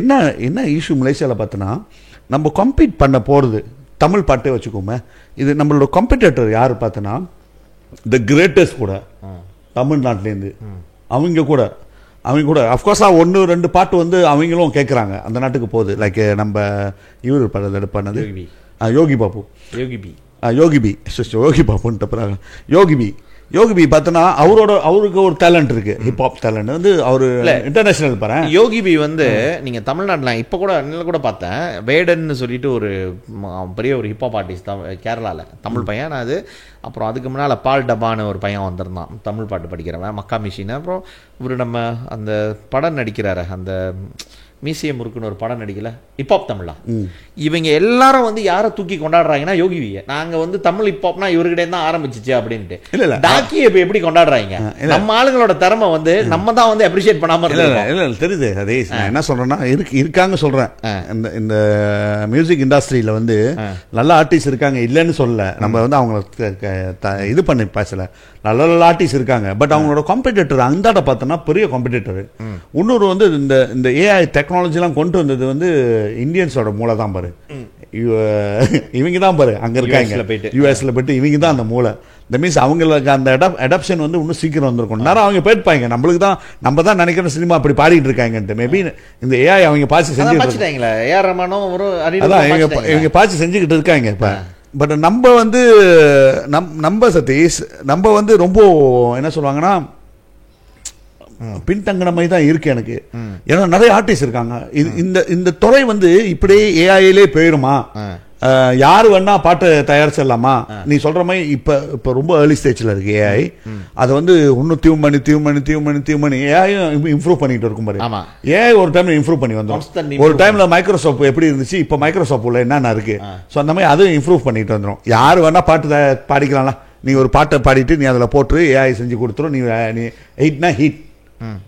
என்ன இஷ்யூ மலேசியாவில் பார்த்தோன்னா, நம்ம கம்பீட் பண்ண போகிறது தமிழ் பாட்டே வச்சுக்கோமே. இது நம்மளோட காம்படிட்டர் யார் பார்த்தோன்னா, த கிரேட்டஸ்ட் கூட தமிழ்நாட்டிலேருந்து அவங்க கூட அஃப்கோர்ஸாக 1-2 பாட்டு வந்து அவங்களும் கேட்குறாங்க, அந்த நாட்டுக்கு போகுது. லைக் நம்ம இவர் பண்ணது யோகி பாப்புன்ட்டு யோகி பி பார்த்தோன்னா அவருக்கு ஒரு டேலண்ட் இருக்கு, ஹிப்ஹாப் டேலண்ட் வந்து அவரு இன்டர்நேஷனல் பாரு. யோகி பி வந்து நீங்க தமிழ்நாட்டில் இப்போ கூட பார்த்தேன், வேடன்னு சொல்லிட்டு ஒரு பெரிய ஒரு ஹிப்ஹாப் ஆர்டிஸ்ட் தான் கேரளாவில், தமிழ் பையன். நான் அது அப்புறம் அதுக்கு முன்னால் பால் டபான்னு ஒரு பையன் வந்திருந்தான், தமிழ் பாட்டு படிக்கிறவன், மக்கா மிஷின். அப்புறம் இவர் நம்ம அந்த படம் நடிக்கிறாரு, அந்த மியூசியம் இருக்குன்னு ஒரு படம் நடிக்கல, ஹிப்ஹாப் தமிழா. இவங்க எல்லாரும் வந்து யாரை தூக்கி கொண்டாடுறாங்கன்னா யோகிவியை. நாங்க வந்து தமிழ் ஹிப்ஹாப்னா இவர்கிட்ட தான் ஆரம்பிச்சிச்சு அப்படின்ட்டு. டாக்கியை இப்ப எப்படி கொண்டாடுறாங்க? நம்ம ஆளுங்களோட திறமை வந்து நம்ம தான் வந்து அப்ரிஷியேட் பண்ணாம இல்ல தெரியுது. அதே நான் என்ன சொல்றேன்னா, இருக்காங்க சொல்றேன். இந்த மியூசிக் இண்டஸ்ட்ரியில வந்து நல்ல ஆர்டிஸ்ட் இருக்காங்க, இல்லைன்னு சொல்லல. நம்ம வந்து அவங்களை இது பண்ணி பேசல, நல்ல ஆர்டிஸ்ட் இருக்காங்க. பட் அவங்களோட காம்படிட்டர் அந்தாட பார்த்தோன்னா பெரிய காம்படிட்டர். இன்னொரு வந்து இந்த ஏஐ டெக்னாலஜிலாம் கொண்டு வந்தது வந்து இந்தியன்ஸோட மூளை தான் பாரு. இவங்க தான் பாரு அங்க இருக்காங்க, யூஎஸ்ல போயிட்டு இவங்க தான் அந்த மூளை. இந்த மீன்ஸ் அவங்களுக்கு அந்த அடாப்ஷன் வந்து இன்னும் சீக்கிரம் வந்திருக்கும். நேரம் அவங்க போயிருப்பாங்க, நம்ம தான் நினைக்கிற சினிமா அப்படி பாடிட்டு இருக்காங்கன்ட்டு. மேபி இந்த ஏஐ அவங்க பாய்ச்சி செஞ்சுட்டாங்களா, இவங்க பாய்ச்சி செஞ்சுக்கிட்டு இருக்காங்க இப்ப. பட் நம்ம வந்து நம்ம சதீஷ் நம்ம வந்து ரொம்ப என்ன சொல்லுவாங்கன்னா பின்தங்கின மாதிரி தான் இருக்கு எனக்கு. ஏன்னா நிறைய ஆர்டிஸ்ட் இருக்காங்க. இந்த துறை வந்து இப்படியே ஏஐலே போயிருமா, யாரு வேணா பாட்டு தயாரிச்சிடலாமா? நீ சொல்ற மாதிரி இப்ப ரொம்ப ஏர்லி ஸ்டேஜ்ல இருக்கு ஏஐ. அது வந்து இன்னும் தீவ் பண்ணி ஏஐயும் இம்ப்ரூவ் பண்ணிட்டு இருக்கும் பாரு. ஏஐ ஒரு டைம்ல இம்ப்ரூவ் பண்ணி வந்துடும். ஒரு டைம்ல மைக்ரோசாஃப்ட் எப்படி இருந்துச்சு, இப்ப மைக்ரோசாஃப்ட் உள்ள என்னென்ன இருக்கு, ஸோ அந்த மாதிரி அதுவும் இம்ப்ரூவ் பண்ணிட்டு வந்துடும். யாரு வேணா பாட்டு பாடிக்கலாம்ல. நீ ஒரு பாட்டை பாடிட்டு நீ அதில் போட்டு ஏஐ செஞ்சு கொடுத்துரும். நீ ஹீட்னா ஹீட்,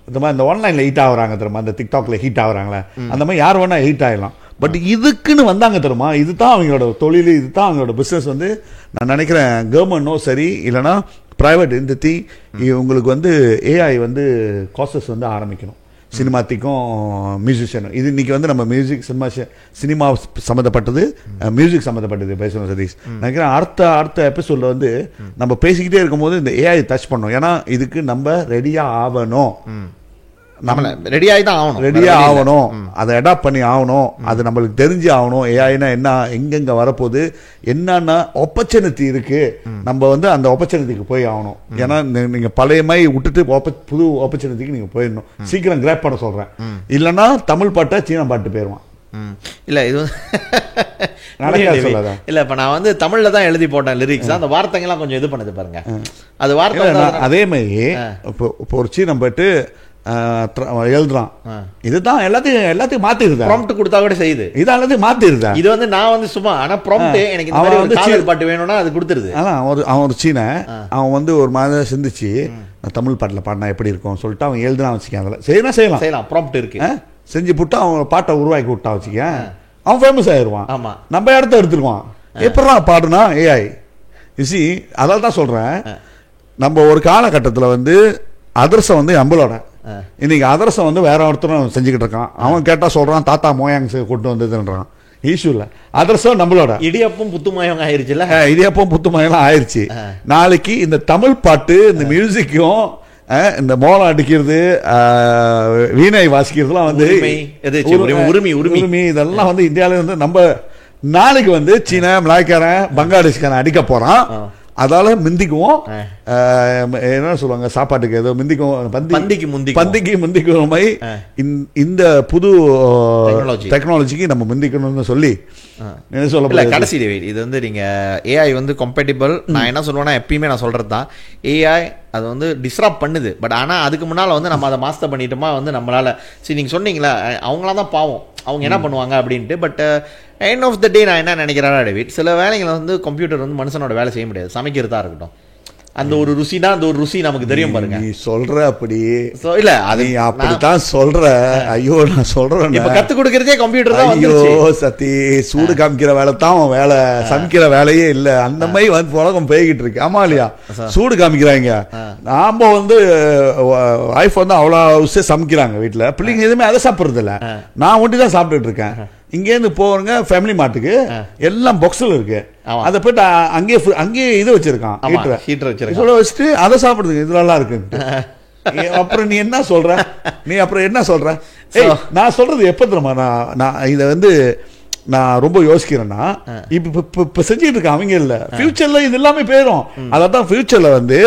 இந்த மாதிரி இந்த ஆன்லைன்ல ஹீட் ஆகுறாங்க தெரியுமா, அந்த டிக்டாக்ல ஹீட் ஆகுறாங்களே, அந்த மாதிரி யார் வேணா ஹீட் ஆகலாம். பட் இதுக்குன்னு வந்தாங்க தெரியுமா, இதுதான் அவங்களோட தொழில், இதுதான் அவங்களோட பிஸ்னஸ். வந்து நான் நினைக்கிறேன் கவர்மெண்ட்டோ சரி இல்லைன்னா பிரைவேட் இந்த உங்களுக்கு வந்து ஏஐ வந்து கோர்சஸ் வந்து ஆரம்பிக்கணும். சினிமாத்திக்கும் மியூசிஷியனும். இது இன்னைக்கு வந்து நம்ம மியூசிக் சினிமா சம்மந்தப்பட்டது, மியூசிக் சம்மந்தப்பட்டது பேசணும் சதீஷ். நினைக்கிறேன் அடுத்த எபிசோட்ல வந்து நம்ம பேசிக்கிட்டே இருக்கும்போது இந்த ஏஐ டச் பண்ணோம். ஏன்னா இதுக்கு நம்ம ரெடியா ஆகணும், ரெடியா ஆகணும், அதை அடாப்ட் பண்ணி ஆகணும், அது நம்மளுக்கு தெரிஞ்சு ஆகணும். ஏஐனா என்ன, எங்கெங்க வரப்போகுது, என்னன்னா ஆப்பர்ச்சுனிட்டி இருக்கு, நம்ம வந்து அந்த ஆப்பர்ச்சுனிட்டிக்கு போய் ஆகணும். ஏன்னா நீங்க பழைய மாதிரி விட்டுட்டு புது ஆப்பர்ச்சுனிட்டிக்கு நீங்க போயிடணும். சீக்கிரம் கிராப் பண்ண சொல்றேன், இல்லைன்னா தமிழ் பாட்டை சீனா பாட்டு போயிடுவான். இல்ல இது இல்ல இப்ப நான் வந்து தமிழ்ல தான் எழுதி போட்டேன் லிரிக்ஸ், அந்த வார்த்தைங்கெல்லாம் கொஞ்சம் இது பண்ணுது பாருங்க. அது வார்த்தை அதே மாதிரி இப்போ ஒரு சீனா பாட்டு எழுதுறான், இதுதான் எல்லாத்தையும் மாத்திருது. ப்ராம்ப்ட் கொடுத்தா கூட செய்யுது, இது எல்லாத்தையும் மாத்திருது. இது வந்து நான் வந்து சும்மா ஆனா ப்ராம்ப்ட் எனக்கு இந்த மாதிரி ஒரு காதல் பாட்டு வேணும்னா அது கொடுத்துருது. அவன் ஒரு சீன அவன் வந்து ஒரு மாதிரி சிந்திச்சு தமிழ் பாட்டில் பாடினா எப்படி இருக்கும் சொல்லிட்டு அவன் எழுதுனா வச்சுக்கேன். அதில் செய்யலாம் ப்ராம்ப்ட் இருக்கு, செஞ்சு போட்டு அவன் பாட்டை உருவாக்கி விட்டா வச்சுக்கேன், அவன் ஃபேமஸ் ஆயிடுவான். ஆமா, நம்ம இடத்த எடுத்துருவான். எப்படிலாம் பாடுனா ஏஐ இசி. அதால் தான் சொல்றேன், நம்ம ஒரு காலகட்டத்தில் வந்து அதிரசம் வந்து அம்பலோட, இன்னைக்கு அதிரசம் வந்து வேற ஒருத்தரும் செஞ்சுக்கிட்டு இருக்கான். அவன் கேட்டா சொல்றான் தாத்தா மோயாங்ஸ் கொண்டு வந்ததுன்றான். இஷ்யூ இல்ல, அதிரசம் நம்மளோட. இடியப்பம் புத்துமயம் ஆயிருச்சுல்ல, இடியப்பம் புத்துமயம் ஆயிருச்சு. நாளைக்கு இந்த தமிழ் பாட்டு, இந்த மியூசிக்கும், இந்த மோளம் அடிக்கிறது, வீணை வாசிக்கிறதுலாம் வந்து உரிமை இதெல்லாம் வந்து இந்தியாவில வந்து நம்ம நாளைக்கு வந்து சீன, மலாய்க்காரன், பங்களாதேஷ்காரன் அடிக்க போறான். அதால மிந்திக்குவோம். என்ன சொல்லுவாங்க சாப்பாட்டுக்கு ஏதோ மிந்திக்கும், பந்திக்கு முந்திக்கும் மாதிரி இந்த புது டெக்னாலஜிக்கு நம்ம முந்திக்கணும்னு சொல்லி சொல்ல. கடைசி இது வந்து நீங்க ஏஐ வந்து கம்பேட்டிபிள். நான் என்ன சொல்லுவேன்னா எப்பயுமே நான் சொல்றது தான், ஏஐ அது வந்து டிஸ்டர்ப் பண்ணுது. பட் ஆனா அதுக்கு முன்னால வந்து நம்ம அதை மாஸ்டர் பண்ணிட்டோமா வந்து நம்மளால. சரி நீங்க சொன்னீங்களா அவங்களாம் தான் பாவம், அவங்க என்ன பண்ணுவாங்க அப்படின்ட்டு. பட் எண்ட் ஆஃப் த டே நான் என்ன நினைக்கிறேன்னா டேவிட், சில வேலைகளை வந்து கம்ப்யூட்டர் வந்து மனுஷனோட வேலை செய்ய முடியாது. சமைக்கிறதா இருக்கட்டும், அந்த ஒரு ருசினா அந்த ஒரு ருசி நமக்கு தெரியும் பாருங்க. நீ சொல்ற அப்படி இல்ல, அது அப்படித்தான் சொல்ற. ஐயோ நான் சொல்றேன், இப்ப கத்து கொடுக்கறதே கம்ப்யூட்டர் தான். ஐயோ சத்தி, சூடு காமிக்கிற வேலை தான் வேலை, சமைக்கிற வேலையே இல்ல. அந்த மாதிரி வந்து உலகம் போய்கிட்டு இருக்கு. ஆமா இல்லையா, சூடு காமிக்கிறாங்க. நாம வந்து வைஃப் வந்து அவ்வளவு சமைக்கிறாங்க வீட்டுல, பிள்ளைங்க எதுவுமே அதை சாப்பிடுறது இல்ல. நான் ஒண்டி தான் சாப்பிட்டுட்டு இருக்கேன். இங்கேருந்து போறவங்க ஃபேமிலி மார்ட்டுக்கு எல்லாம் பாக்ஸ்ல இருக்கு, அதை போயிட்டு அங்கேயே இது வச்சிருக்கான், ஹீட்டர் சொல்ல வச்சுட்டு அதை சாப்பிடுறதுக்கு இது நல்லா இருக்கு. அப்புறம் நீ என்ன சொல்ற, நான் சொல்றது எப்ப தெரியுமா, நான் இதை வந்து நான் ரொம்ப யோசிக்கிறேன்னா, இப்ப செஞ்சுட்டு இருக்க அவங்க இல்ல, ஃபியூச்சர்ல இது எல்லாமே போயிடும். அதான் ஃபியூச்சர்ல வந்து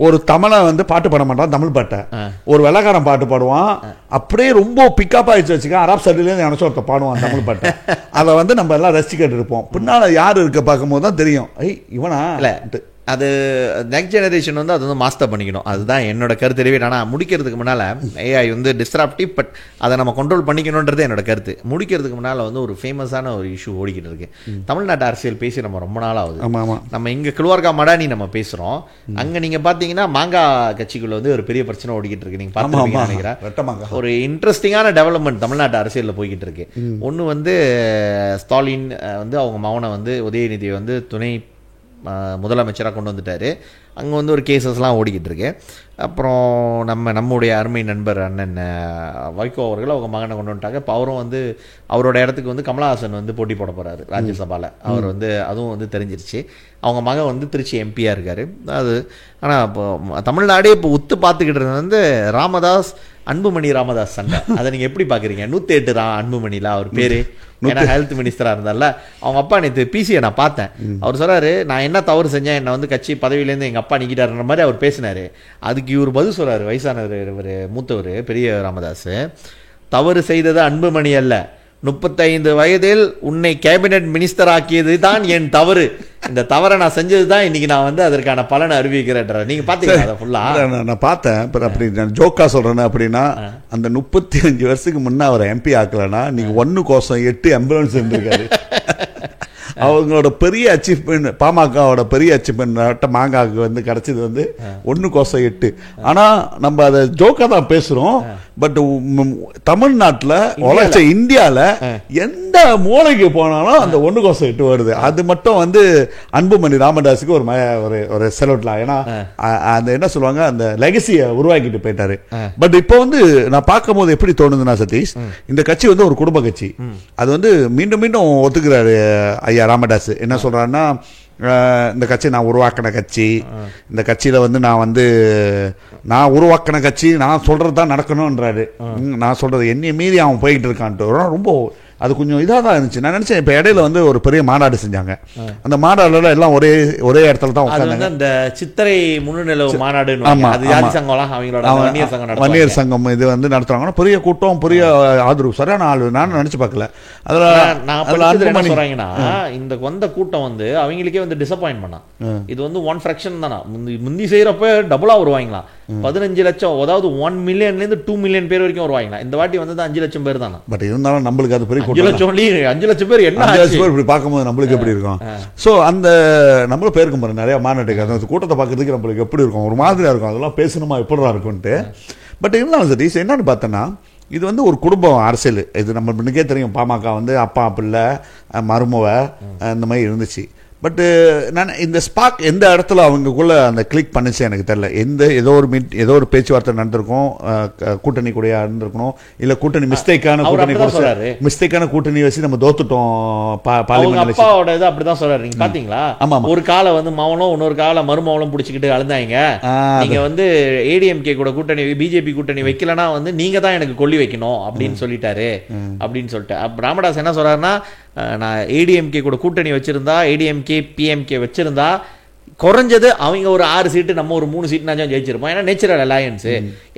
ஒரு தமிழை வந்து பாட்டு பாட மாட்டான், தமிழ் பாட்டை ஒரு வெள்ளக்காரன் பாட்டு பாடுவான், அப்படியே ரொம்ப பிக்கப் ஆயிடுச்சு வச்சுக்க, அரப் சைடுல இருந்து நினைச்ச ஒருத்த பாடுவான் தமிழ் பாட்டை. அதை வந்து நம்ம எல்லாம் ரசிச்சுக்கிட்டு இருப்போம். பின்னால யாரு இருக்க பார்க்கும் போது தான் தெரியும், இவனா இல்ல. அது நெக்ஸ்ட் ஜெனரேஷன் வந்து அது வந்து மாஸ்டர் பண்ணிக்கணும். அதுதான் என்னோட கருத்து. தெரிவிட். ஆனால் முடிக்கிறதுக்கு முன்னால் ஏஐ வந்து டிஸ்ட்ராப்டிவ், பட் அதை நம்ம கண்ட்ரோல் பண்ணிக்கணுன்றது என்னோட கருத்து. முடிக்கிறதுக்கு முன்னால் வந்து ஒரு ஃபேமஸான ஒரு இஷ்யூ ஓடிக்கிட்டு இருக்கு. தமிழ்நாட்டு அரசியல் பேசி நம்ம ரொம்ப நாள் ஆகுது. நம்ம இங்கே கிளுவார்கா மடானி நம்ம பேசுகிறோம், அங்கே நீங்கள் பார்த்தீங்கன்னா மாங்கா கட்சிக்குள்ள வந்து ஒரு பெரிய பிரச்சனை ஓடிக்கிட்டு இருக்கு. நீங்கள் பார்த்து நினைக்கிறேன், ஒரு இன்ட்ரெஸ்டிங்கான டெவலப்மெண்ட் தமிழ்நாட்டு அரசியலில் போய்கிட்டு இருக்கு. ஒன்று வந்து ஸ்டாலின் வந்து அவங்க மகனை வந்து உதயநிதியை வந்து துணை முதலமைச்சராக கொண்டு வந்துட்டார். அங்கே வந்து ஒரு கேசஸ்லாம் ஓடிக்கிட்டு இருக்கு. அப்புறம் நம்முடைய அருமை நண்பர் அண்ணன் வைகோ அவர்கள் அவங்க மகனை கொண்டு வந்துட்டாங்க. இப்போ அவரும் வந்து அவரோட இடத்துக்கு வந்து கமலஹாசன் வந்து போட்டி போட போகிறாரு ராஜ்யசபாவில். அவர் வந்து அதுவும் வந்து தெரிஞ்சிருச்சு. அவங்க மகன் வந்து திருச்சி எம்பியாக இருக்கார். அது ஆனால் இப்போ தமிழ்நாடே இப்போ உத்து பார்த்துக்கிட்டு இருந்தது வந்து ராமதாஸ் அன்புமணி ராமதாஸ் சண்டை. அதை நீங்கள் எப்படி பார்க்குறீங்க? 108 அன்புமணியில் அவர் பேர், ஏன்னா ஹெல்த் மினிஸ்டராக இருந்தால. அவங்க அப்பா நேற்று பிசியை நான் பார்த்தேன். அவர் சொல்கிறாரு, நான் என்ன தவறு செஞ்சேன், என்னை வந்து கட்சி பதவியிலேருந்து எங்கள் அப்பா நீக்கிட்டாருன்ற மாதிரி அவர் பேசினார். அதுக்கு இவர் பதில் சொல்கிறார், வயசானவர், இவர் மூத்தவர் பெரிய ராமதாஸ், தவறு செய்தது அன்புமணி அல்ல, 35 வயதில் உன்னை கேபினெட் மினிஸ்டர் ஆக்கியது தான் என் தவறு. இந்த தவறை நான் செஞ்சது தான் இன்னைக்கு நான் வந்து அதற்கான பலனை அறிவிக்கிறேன். நீங்க பாத்தீங்களா? ஃபுல்லா நான் பார்த்தேன். அப்படி நான் ஜோக்கா சொல்றேன் அப்படின்னா, அந்த 35 வருஷத்துக்கு முன்ன அவரை எம்பி ஆக்கலன்னா நீங்க 1 கோசம் 8 ஆம்புலன்ஸ் இருந்திருக்காரு. அவங்களோட பெரிய அச்சீவ்மெண்ட், பாமகவோட பெரிய அச்சீவ்மெண்ட் மாங்காவுக்கு வந்து கிடைச்சது வந்து 1:8. ஆனா நம்ம அதை ஜோக்கா தான் பேசுறோம். பட் தமிழ்நாட்டில் உழைச்ச இந்தியாவில் எந்த மூளைக்கு போனாலும் அந்த 1:8 வருது. அது மட்டும் வந்து அன்புமணி ராமதாஸுக்கு ஒரு செலவுட்லாம். ஏன்னா அந்த என்ன சொல்லுவாங்க, அந்த லெகசியை உருவாக்கிட்டு போயிட்டாரு. பட் இப்போ வந்து நான் பார்க்கும் போது எப்படி தோணுதுன்னா சதீஷ், இந்த கட்சி வந்து ஒரு குடும்ப கட்சி. அது வந்து மீண்டும் மீண்டும் ஒத்துக்கிறாரு ஐயா ராமதாஸ். என்ன சொல்றாருன்னா, இந்த கட்சி நான் உருவாக்கின கட்சி, இந்த கட்சியில வந்து நான் உருவாக்கின கட்சி, நான் சொல்றது தான் நடக்கணும்ன்றாரு. நான் சொல்றது என்னைய மீறி அவன் போய்கிட்டு இருக்கான்ட்டு ரொம்ப அது கொஞ்சம் இதாக தான் இருந்துச்சு. நான் நினைச்சேன் இப்போ இடையில வந்து ஒரு பெரிய மாநாடு செஞ்சாங்க. அந்த மாநாடுல எல்லாம் ஒரே இடத்துல தான் உட்கார்ந்தாங்க. அந்த சித்திரை முன்னிலவு மாநாடு, வன்னியர் சங்கம் இது வந்து நடத்துறாங்கன்னா பெரிய கூட்டம், பெரிய ஆதரவு, சரியான ஆளு. நான் நினைச்சு பார்க்கல. அதில் சொல்றாங்கன்னா இந்த வந்த கூட்டம் வந்து அவங்களுக்கே வந்து டிசப்பாயின்ட் பண்ணா. இது வந்து 1 fraction தானா, முந்தி செய்யறப்ப டபுளா வருவாங்களாம். 15 லட்சம், அதாவது 1 மில்லியன்ல இருந்து 2 மில்லியன் பேர் வரைக்கும் வருவாங்களா. இந்த வாட்டி வந்து 5 லட்சம் பேர் தானா. பட் இருந்தாலும் நம்மளுக்கு அது பெரிய 5 லட்சம் பேர் என்ன 5 லட்சம் பேர் இப்படி பார்க்கும்போது நம்மளுக்கு எப்படி இருக்கும்? ஸோ அந்த நம்மளும் பேருக்கும் பாருங்க நிறைய மாநாட்டுக்கு, அந்த கூட்டத்தை பார்க்கறதுக்கு நம்மளுக்கு எப்படி இருக்கும், ஒரு மாதிரியா இருக்கும். அதெல்லாம் பேசணுமா எப்படிதான் இருக்கும்ட்டு. பட் இருந்தாலும் சரி, என்னன்னு பார்த்தோன்னா இது வந்து ஒரு குடும்பம் அரசியல். இது நம்ம முன்னுக்கே தெரியும். பாமக வந்து அப்பா பிள்ளை மருமவ இந்த மாதிரி இருந்துச்சு. பட்டு நான் இந்த ஸ்பாக் எந்த இடத்துல அவங்களுக்குள்ள அந்த கிளிக் பண்ணிச்சு எனக்கு தெரியல. ஏதோ ஒரு பேச்சுவார்த்தை நடந்திருக்கும், கூட்டணி கூட இருந்திருக்கணும், இல்ல கூட்டணி மிஸ்டேக்கான கூட்டணி வச்சு நம்ம தோத்துட்டோம். அப்பாவோட இது அப்படிதான் சொல்றாரு. நீங்க பாத்தீங்களா, ஒரு காலை வந்து மவனும் இன்னொரு காலை மருமவளும் பிடிச்சிக்கிட்டு அழுந்தாங்க. நீங்க வந்து ஏடிஎம்கே கூட கூட்டணி, பிஜேபி கூட்டணி வைக்கலன்னா வந்து நீங்க தான் எனக்கு கொல்லி வைக்கணும் அப்படின்னு சொல்லிட்டாரு அப்படின்னு சொல்லிட்டு ராமதாஸ் என்ன சொல்றாருன்னா, நான் ஏடிஎம்கே கூட கூட்டணி வச்சிருந்தா, ஏடிஎம்கே பிஎம்கே வச்சிருந்தா குறைஞ்சது அவங்க ஒரு 6 சீட்டு, நம்ம ஒரு 3 சீட்டுனாச்சும் ஜெயிச்சிருப்போம். ஏன்னா நேச்சுரல் அலையன்ஸ்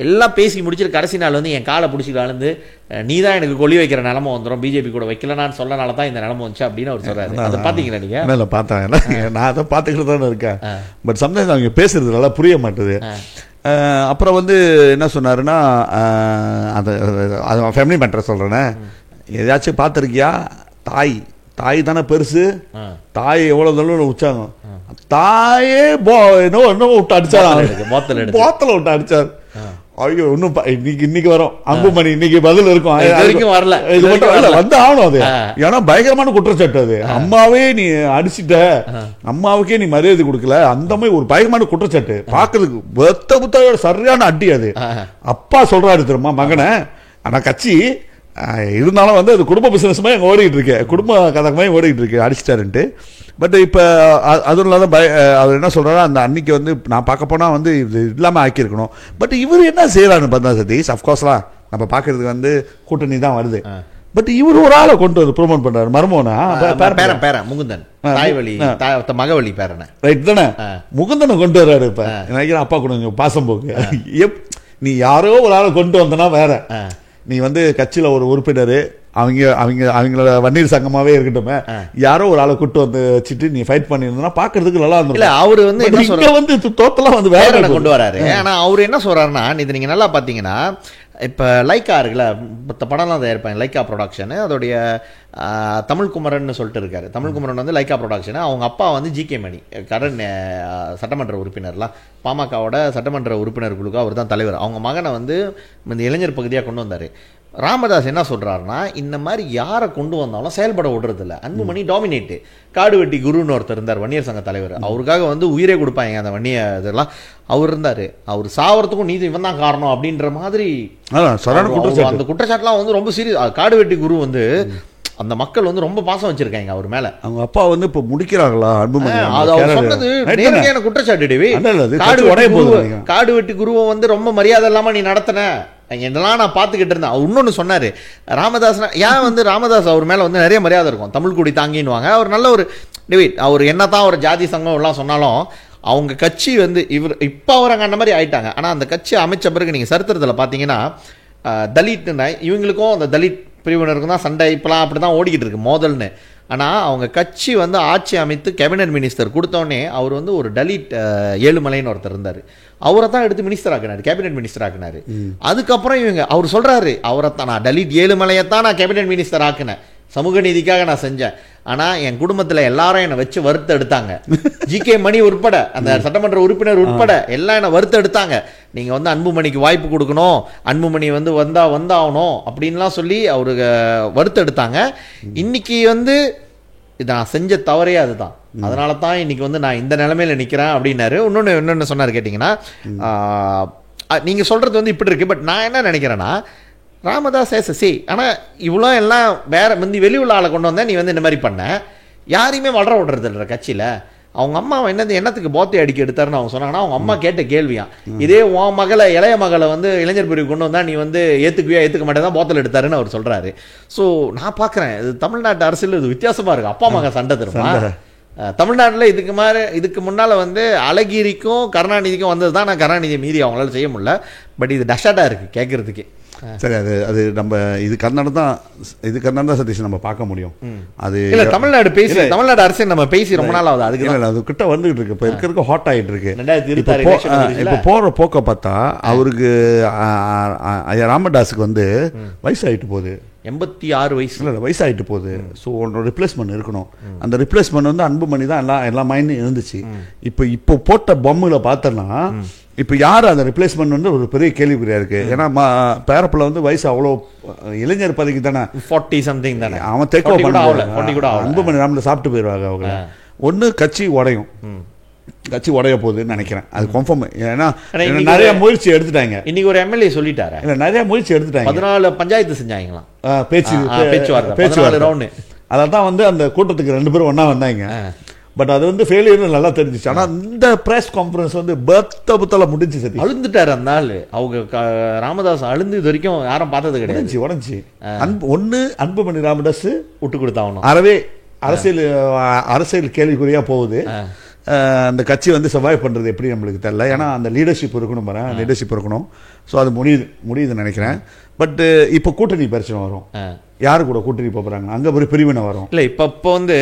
எல்லாம் பேசி முடிச்சிட்டு கடைசி நாள் வந்து என் காலை பிடிச்சிட்டு அழுந்து நீ தான் எனக்கு கொல்லி வைக்கிற நிலைமை வந்துடும், பிஜேபி கூட வைக்கலன்னு சொல்லனால தான் இந்த நிலைமை வந்துச்சு அப்படின்னு அவர் சொல்றாரு. அதை பாத்தீங்களா நீங்க? பார்த்தேன், நான் அதை பார்த்துக்கிட்டு தானே இருக்கேன். பட் சம்டைம்ஸ் அவங்க பேசுறது நல்லா புரிய மாட்டுது. அப்புறம் வந்து என்ன சொன்னாருன்னா, அது ஃபேமிலி மேட்டர் சொல்றேனே, எதாச்சும் பார்த்துருக்கியா, தாய் தானே பெருசு, தாய் எவ்வளவு தூரம் உச்சாங்க, தாயே என்ன விட்டு அடிச்சாரு, போத்தல விட்டு அடிச்சாரு. ஐயோ இன்னும் இன்னைக்கு வரும் அன்புமணி, இன்னைக்கு பதில் இருக்கும், வரல, இது மட்டும் வந்து ஆகணும். அது ஏன்னா பயங்கரமான குற்றச்சாட்டு. அது அம்மாவே நீ அடிச்சுட்ட, அம்மாவுக்கே நீ மரியாதை கொடுக்கல, அந்த மாதிரி ஒரு பயங்கரமான குற்றச்சாட்டு. பாக்குறதுக்கு புத்த சரியான அடி. அது அப்பா சொல்றாரு தெரியுமா மகனை. ஆனா கட்சி இருந்தாலும் வந்து அது குடும்ப பிசினஸ் மாதிரி ஓடிக்கிட்டு இருக்கு, குடும்ப கதை மாதிரி ஓடிக்கிட்டு இருக்கு, அடிச்சிட்டாருன்ட்டு. பட் இப்போ அதுவும் இல்லாத அவர் என்ன சொல்றாரு, அந்த அன்னைக்கு வந்து நான் பார்க்க போனா வந்து இது இல்லாமல் ஆக்கியிருக்கணும். பட் இவர் என்ன செய்யறாருன்னு பார்த்தா சதீஷ், அஃப்கோர்ஸ்லாம் நம்ம பார்க்கறதுக்கு வந்து கூட்டணி தான் வருது. பட் இவர் ஒரு ஆளை கொண்டு வந்து ப்ரோமோட் பண்றாரு. மர்மோனா பேரன் முகுந்தன், தாய்வழி மகவழி பேரனை, ரைட் தானே, முகுந்தனை கொண்டு வர்றாரு. இப்ப நினைக்கிறேன் அப்பா கூட பாசம் போக்கு. நீ யாரோ ஒரு ஆளை கொண்டு வந்தனா வேற, நீ வந்து கட்சியில ஒரு உறுப்பினர், அவங்களோட வன்னியர் சங்கமாவே இருக்கட்டுமே, யாரோ ஒரு ஆளை கூட்டு வந்து வச்சுட்டு நீ ஃபைட் பண்ணிருந்தா பாக்குறதுக்கு நல்லா இருந்தது. அவரு வந்து இங்க வந்து தோத்தலாம் வந்து வேற கொண்டு வராரு. ஆனா அவரு என்ன சொல்றாருன்னா, இது நீங்க நல்லா பாத்தீங்கன்னா, இப்போ லைக்கா இருக்குல்ல, மற்ற படம்லாம் தயாரிப்பாங்க, லைக்கா ப்ரொடக்ஷனு, அதோடைய தமிழ்குமரன் சொல்லிட்டு இருக்காரு. தமிழ்குமரன் வந்து லைக்கா ப்ரொடக்ஷனு, அவங்க அப்பா வந்து ஜிகே மணி, கடன் சட்டமன்ற உறுப்பினர்லாம், பாமகவோட சட்டமன்ற உறுப்பினர் குழுக்கு அவர் தான் தலைவர். அவங்க மகனை வந்து இந்த இளைஞர் பகுதியாக கொண்டு வந்தார். ராமதாஸ் என்ன சொல்றாருன்னா, இந்த மாதிரி யாரை கொண்டு வந்தாலும் செயல்பட விடுறது இல்லை. அன்புமணி டாமினேட்டு, காடு வெட்டி குருன்னு ஒருத்தர் இருந்தார், வன்னியர் சங்க தலைவர். அவருக்காக வந்து உயிரே கொடுப்பாங்க அந்த வன்னிய இதெல்லாம். அவர் இருந்தார், அவர் சாவறதுக்கும் நீதி இவன் தான் காரணம் அப்படின்ற மாதிரி அந்த குற்றச்சாட்டுலாம் வந்து ரொம்ப சீரியஸ். காடு வெட்டி குரு வந்து அந்த மக்கள் வந்து ரொம்ப பாசம் வச்சிருக்காங்க அவர் மேல. அவங்க அப்பா வந்து இப்ப முடிக்கிறாங்களா அன்புமணி, அது சொன்னது நேரடியான குற்றச்சாட்டு. காடு வெட்டி குருவை வந்து ரொம்ப மரியாதை இல்லாம நீ நடத்தின என்னெல்லாம் நான் பார்த்துக்கிட்டு இருந்தேன். இன்னொன்று சொன்னார் ராமதாஸ், ஏன் வந்து ராமதாஸ் அவர் மேலே வந்து நிறைய மரியாதை இருக்கும், தமிழ் குடி தாங்கின்னுவாங்க. அவர் நல்ல ஒரு டேவிட், அவர் என்ன தான் ஒரு ஜாதி சங்கம் எல்லாம் சொன்னாலும் அவங்க கட்சி வந்து இவர் இப்போ அவர் அங்கே அந்த மாதிரி ஆயிட்டாங்க. ஆனால் அந்த கட்சி அமைச்ச பிறகு நீங்கள் சரித்திரத்தில் பார்த்தீங்கன்னா, தலித்னா இவங்களுக்கும் அந்த தலித் பிரிவினருக்கும் தான் சண்டை இப்பெல்லாம் அப்படி தான் ஓடிக்கிட்டு இருக்கு மோதல்னு. ஆனால் அவங்க கட்சி வந்து ஆட்சி அமைத்து கேபினட் மினிஸ்டர் கொடுத்தோடனே அவர் வந்து ஒரு தலித் ஏழுமலைன்னு ஒருத்தர் இருந்தார், அவரை தான் எடுத்து மினிஸ்டர் ஆக்கினார், கேபினட் மினிஸ்டர் ஆக்கினார். அதுக்கப்புறம் இவங்க அவர் சொல்கிறாரு, அவரை தான் நான் தலித் ஏழுமலையை தான் நான் கேபினட் மினிஸ்டர் ஆக்கினேன். சமூக நீதிக்காக நான் செஞ்சேன். ஆனால் என் குடும்பத்தில் எல்லாரும் என்னை வச்சு வறுத்து எடுத்தாங்க. ஜிகே மணி உட்பட, அந்த சட்டமன்ற உறுப்பினர் உட்பட எல்லாம் என்னை வறுத்து எடுத்தாங்க. நீங்கள் வந்து அன்புமணிக்கு வாய்ப்பு கொடுக்கணும், அன்புமணி வந்து வந்தாகணும் அப்படின்லாம் சொல்லி அவருக்கு வறுத்து எடுத்தாங்க. இன்னைக்கு வந்து இதை நான் செஞ்ச தவறே அதுதான். அதனால தான் இன்னைக்கு வந்து நான் இந்த நிலைமையில நிற்கிறேன் அப்படின்னாரு. இன்னொன்று சொன்னார் கேட்டிங்கன்னா, நீங்கள் சொல்கிறது வந்து இப்படி இருக்குது. பட் நான் என்ன நினைக்கிறேன்னா, ராமதாஸ் சி ஆனால் இவ்வளோ எல்லாம் வேற முந்தி வெளி உள்ள ஆளை கொண்டு வந்தேன், நீ வந்து இந்த மாதிரி பண்ண, யாரையுமே வளர விடுறது இல்லை கட்சியில். அவங்க அம்மா என்னத்துக்கு போத்தை அடிக்க எடுத்தாருன்னு அவங்க சொன்னாங்கன்னா, அவங்க அம்மா கேட்ட கேள்வியா, இதே உன் மகளை இளைய மகளை வந்து இளைஞர் பிரிவு கொண்டு வந்தா நீ வந்து ஏற்றுக்க மாட்டே தான் போத்தல் எடுத்தாருன்னு அவர் சொல்கிறாரு. ஸோ நான் பார்க்குறேன் இது தமிழ்நாட்டு அரசியல் இது வித்தியாசமாக இருக்குது. அப்பா மகன் சண்டை திரும்ப தமிழ்நாட்டில் இதுக்கு முன்னால் வந்து அழகிரிக்கும் கருணாநிதிக்கும் வந்தது தான். நான் கருணாநிதியை மீறி அவங்களால செய்ய முடியல. பட் இது டஷாட்டாக இருக்குது கேட்குறதுக்கு. சரி, அது நம்ம இது கர்நாடகம் தான் சதீஷ் நம்ம பார்க்க முடியும். அது இல்ல தமிழ்நாடு அரசியல் நம்ம பேசி ரொம்ப நாள் ஆகுது. அதுக்கு அது கிட்ட வந்துகிட்டு இருக்கு. இப்போ இருக்கிறதுக்கு ஹாட் ஆகிட்டு இருக்கு. 2026 இப்போ போற போக்க பார்த்தா அவருக்கு ராமதாஸுக்கு வந்து வயசாகிட்டு போகுது. 86 வயசு இல்லை, வயசாகிட்டு போகுது. ஸோ ஒன்று ரிப்ளேஸ்மெண்ட் இருக்கணும். அந்த ரிப்ளேஸ்மெண்ட் வந்து அன்புமணி தான் எல்லா மைண்டும் இருந்துச்சு. இப்போ போட்ட பொம்மையில பார்த்தோன்னா இப்போ யார் அந்த ரிப்ளேஸ்மெண்ட் வந்து ஒரு பெரிய கேள்விக்குறியா இருக்கு. ஏன்னா பேரப்பில் வந்து வயசு அவ்வளோ இளைஞர் பதவிக்கு தானே 40 சம்திங் தானே. அவன் தேக்கோ அன்புமணி ராமல சாப்பிட்டு போயிடுவாங்க அவங்க. ஒன்று கட்சி உடைய போகுதுன்னு நினைக்கிறேன். அது கன்ஃபார்ம். ஏன்னா நிறைய முயற்சி எடுத்துட்டாங்க. இன்னைக்கு ஒரு எம்எல்ஏ சொல்லிட்டாரு, இல்லை நிறைய முயற்சி எடுத்துட்டாங்க. 14 பஞ்சாயத்து செஞ்சாங்களாம், பேச்சுவார்த்தை. அதான் வந்து அந்த கூட்டத்துக்கு 2 பேரும் ஒன்னா வந்தாங்க. பட் அது வந்து ஃபெயிலியர்னு நல்லா தெரிஞ்சிச்சு. ஆனால் இந்த பிரஸ் கான்ஃபரன்ஸ் வந்து புத்தல முடிஞ்சு சரி அழுந்துட்டாரு அந்த நாள். அவங்க ராமதாஸ் அழுந்து இது வரைக்கும் யாரும் பார்த்தது கிடையாது. உடஞ்சி அன்புமணி ராமதாஸ் விட்டு கொடுத்தாகணும். அறவே அரசியல் கேள்விக்குறியா போகுது. அந்த கட்சி வந்து சர்வைவ் பண்ணுறது எப்படி நம்மளுக்கு தெரியல. ஏன்னா அந்த லீடர்ஷிப் இருக்கணும். ஸோ அது முடியுதுன்னு நினைக்கிறேன். பட் இப்போ கூட்டணி பிரச்சனை வரும். யாரு கூட கூட்டணி போகிறாங்க, அங்கே ஒரு பிரிவினை வரும். இல்லை இப்போ வந்து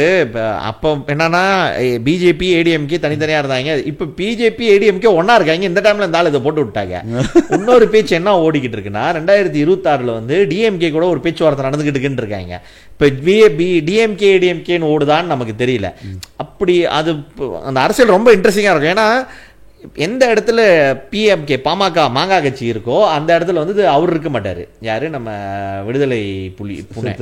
அப்போ என்னன்னா பிஜேபி ஏடிஎம்கே தனித்தனியாக இருந்தாங்க. இப்போ பிஜேபி ஏடிஎம்கே ஒன்றா இருக்காங்க. இந்த டைமில் இருந்தாலும் இதை போட்டு விட்டாங்க. இன்னொரு பேச்சு என்ன ஓடிக்கிட்டு இருக்குன்னா, 2026 வந்து டிஎம்கே கூட ஒரு பேச்சுவார்த்தை நடந்துக்கிட்டு இருக்காங்க. இப்போ டிஎம்கே ஏடிஎம்கேன்னு ஓடுதான்னு நமக்கு தெரியல. அப்படி அது அந்த அரசியல் ரொம்ப இன்ட்ரெஸ்டிங்காக இருக்கும். ஏன்னா எந்த இடத்துல பிஎம்கே பாமக மாங்காய் கட்சி இருக்கோ அந்த இடத்துல வந்து அவர் இருக்க மாட்டாரு. யாரு நம்ம விடுதலை புலி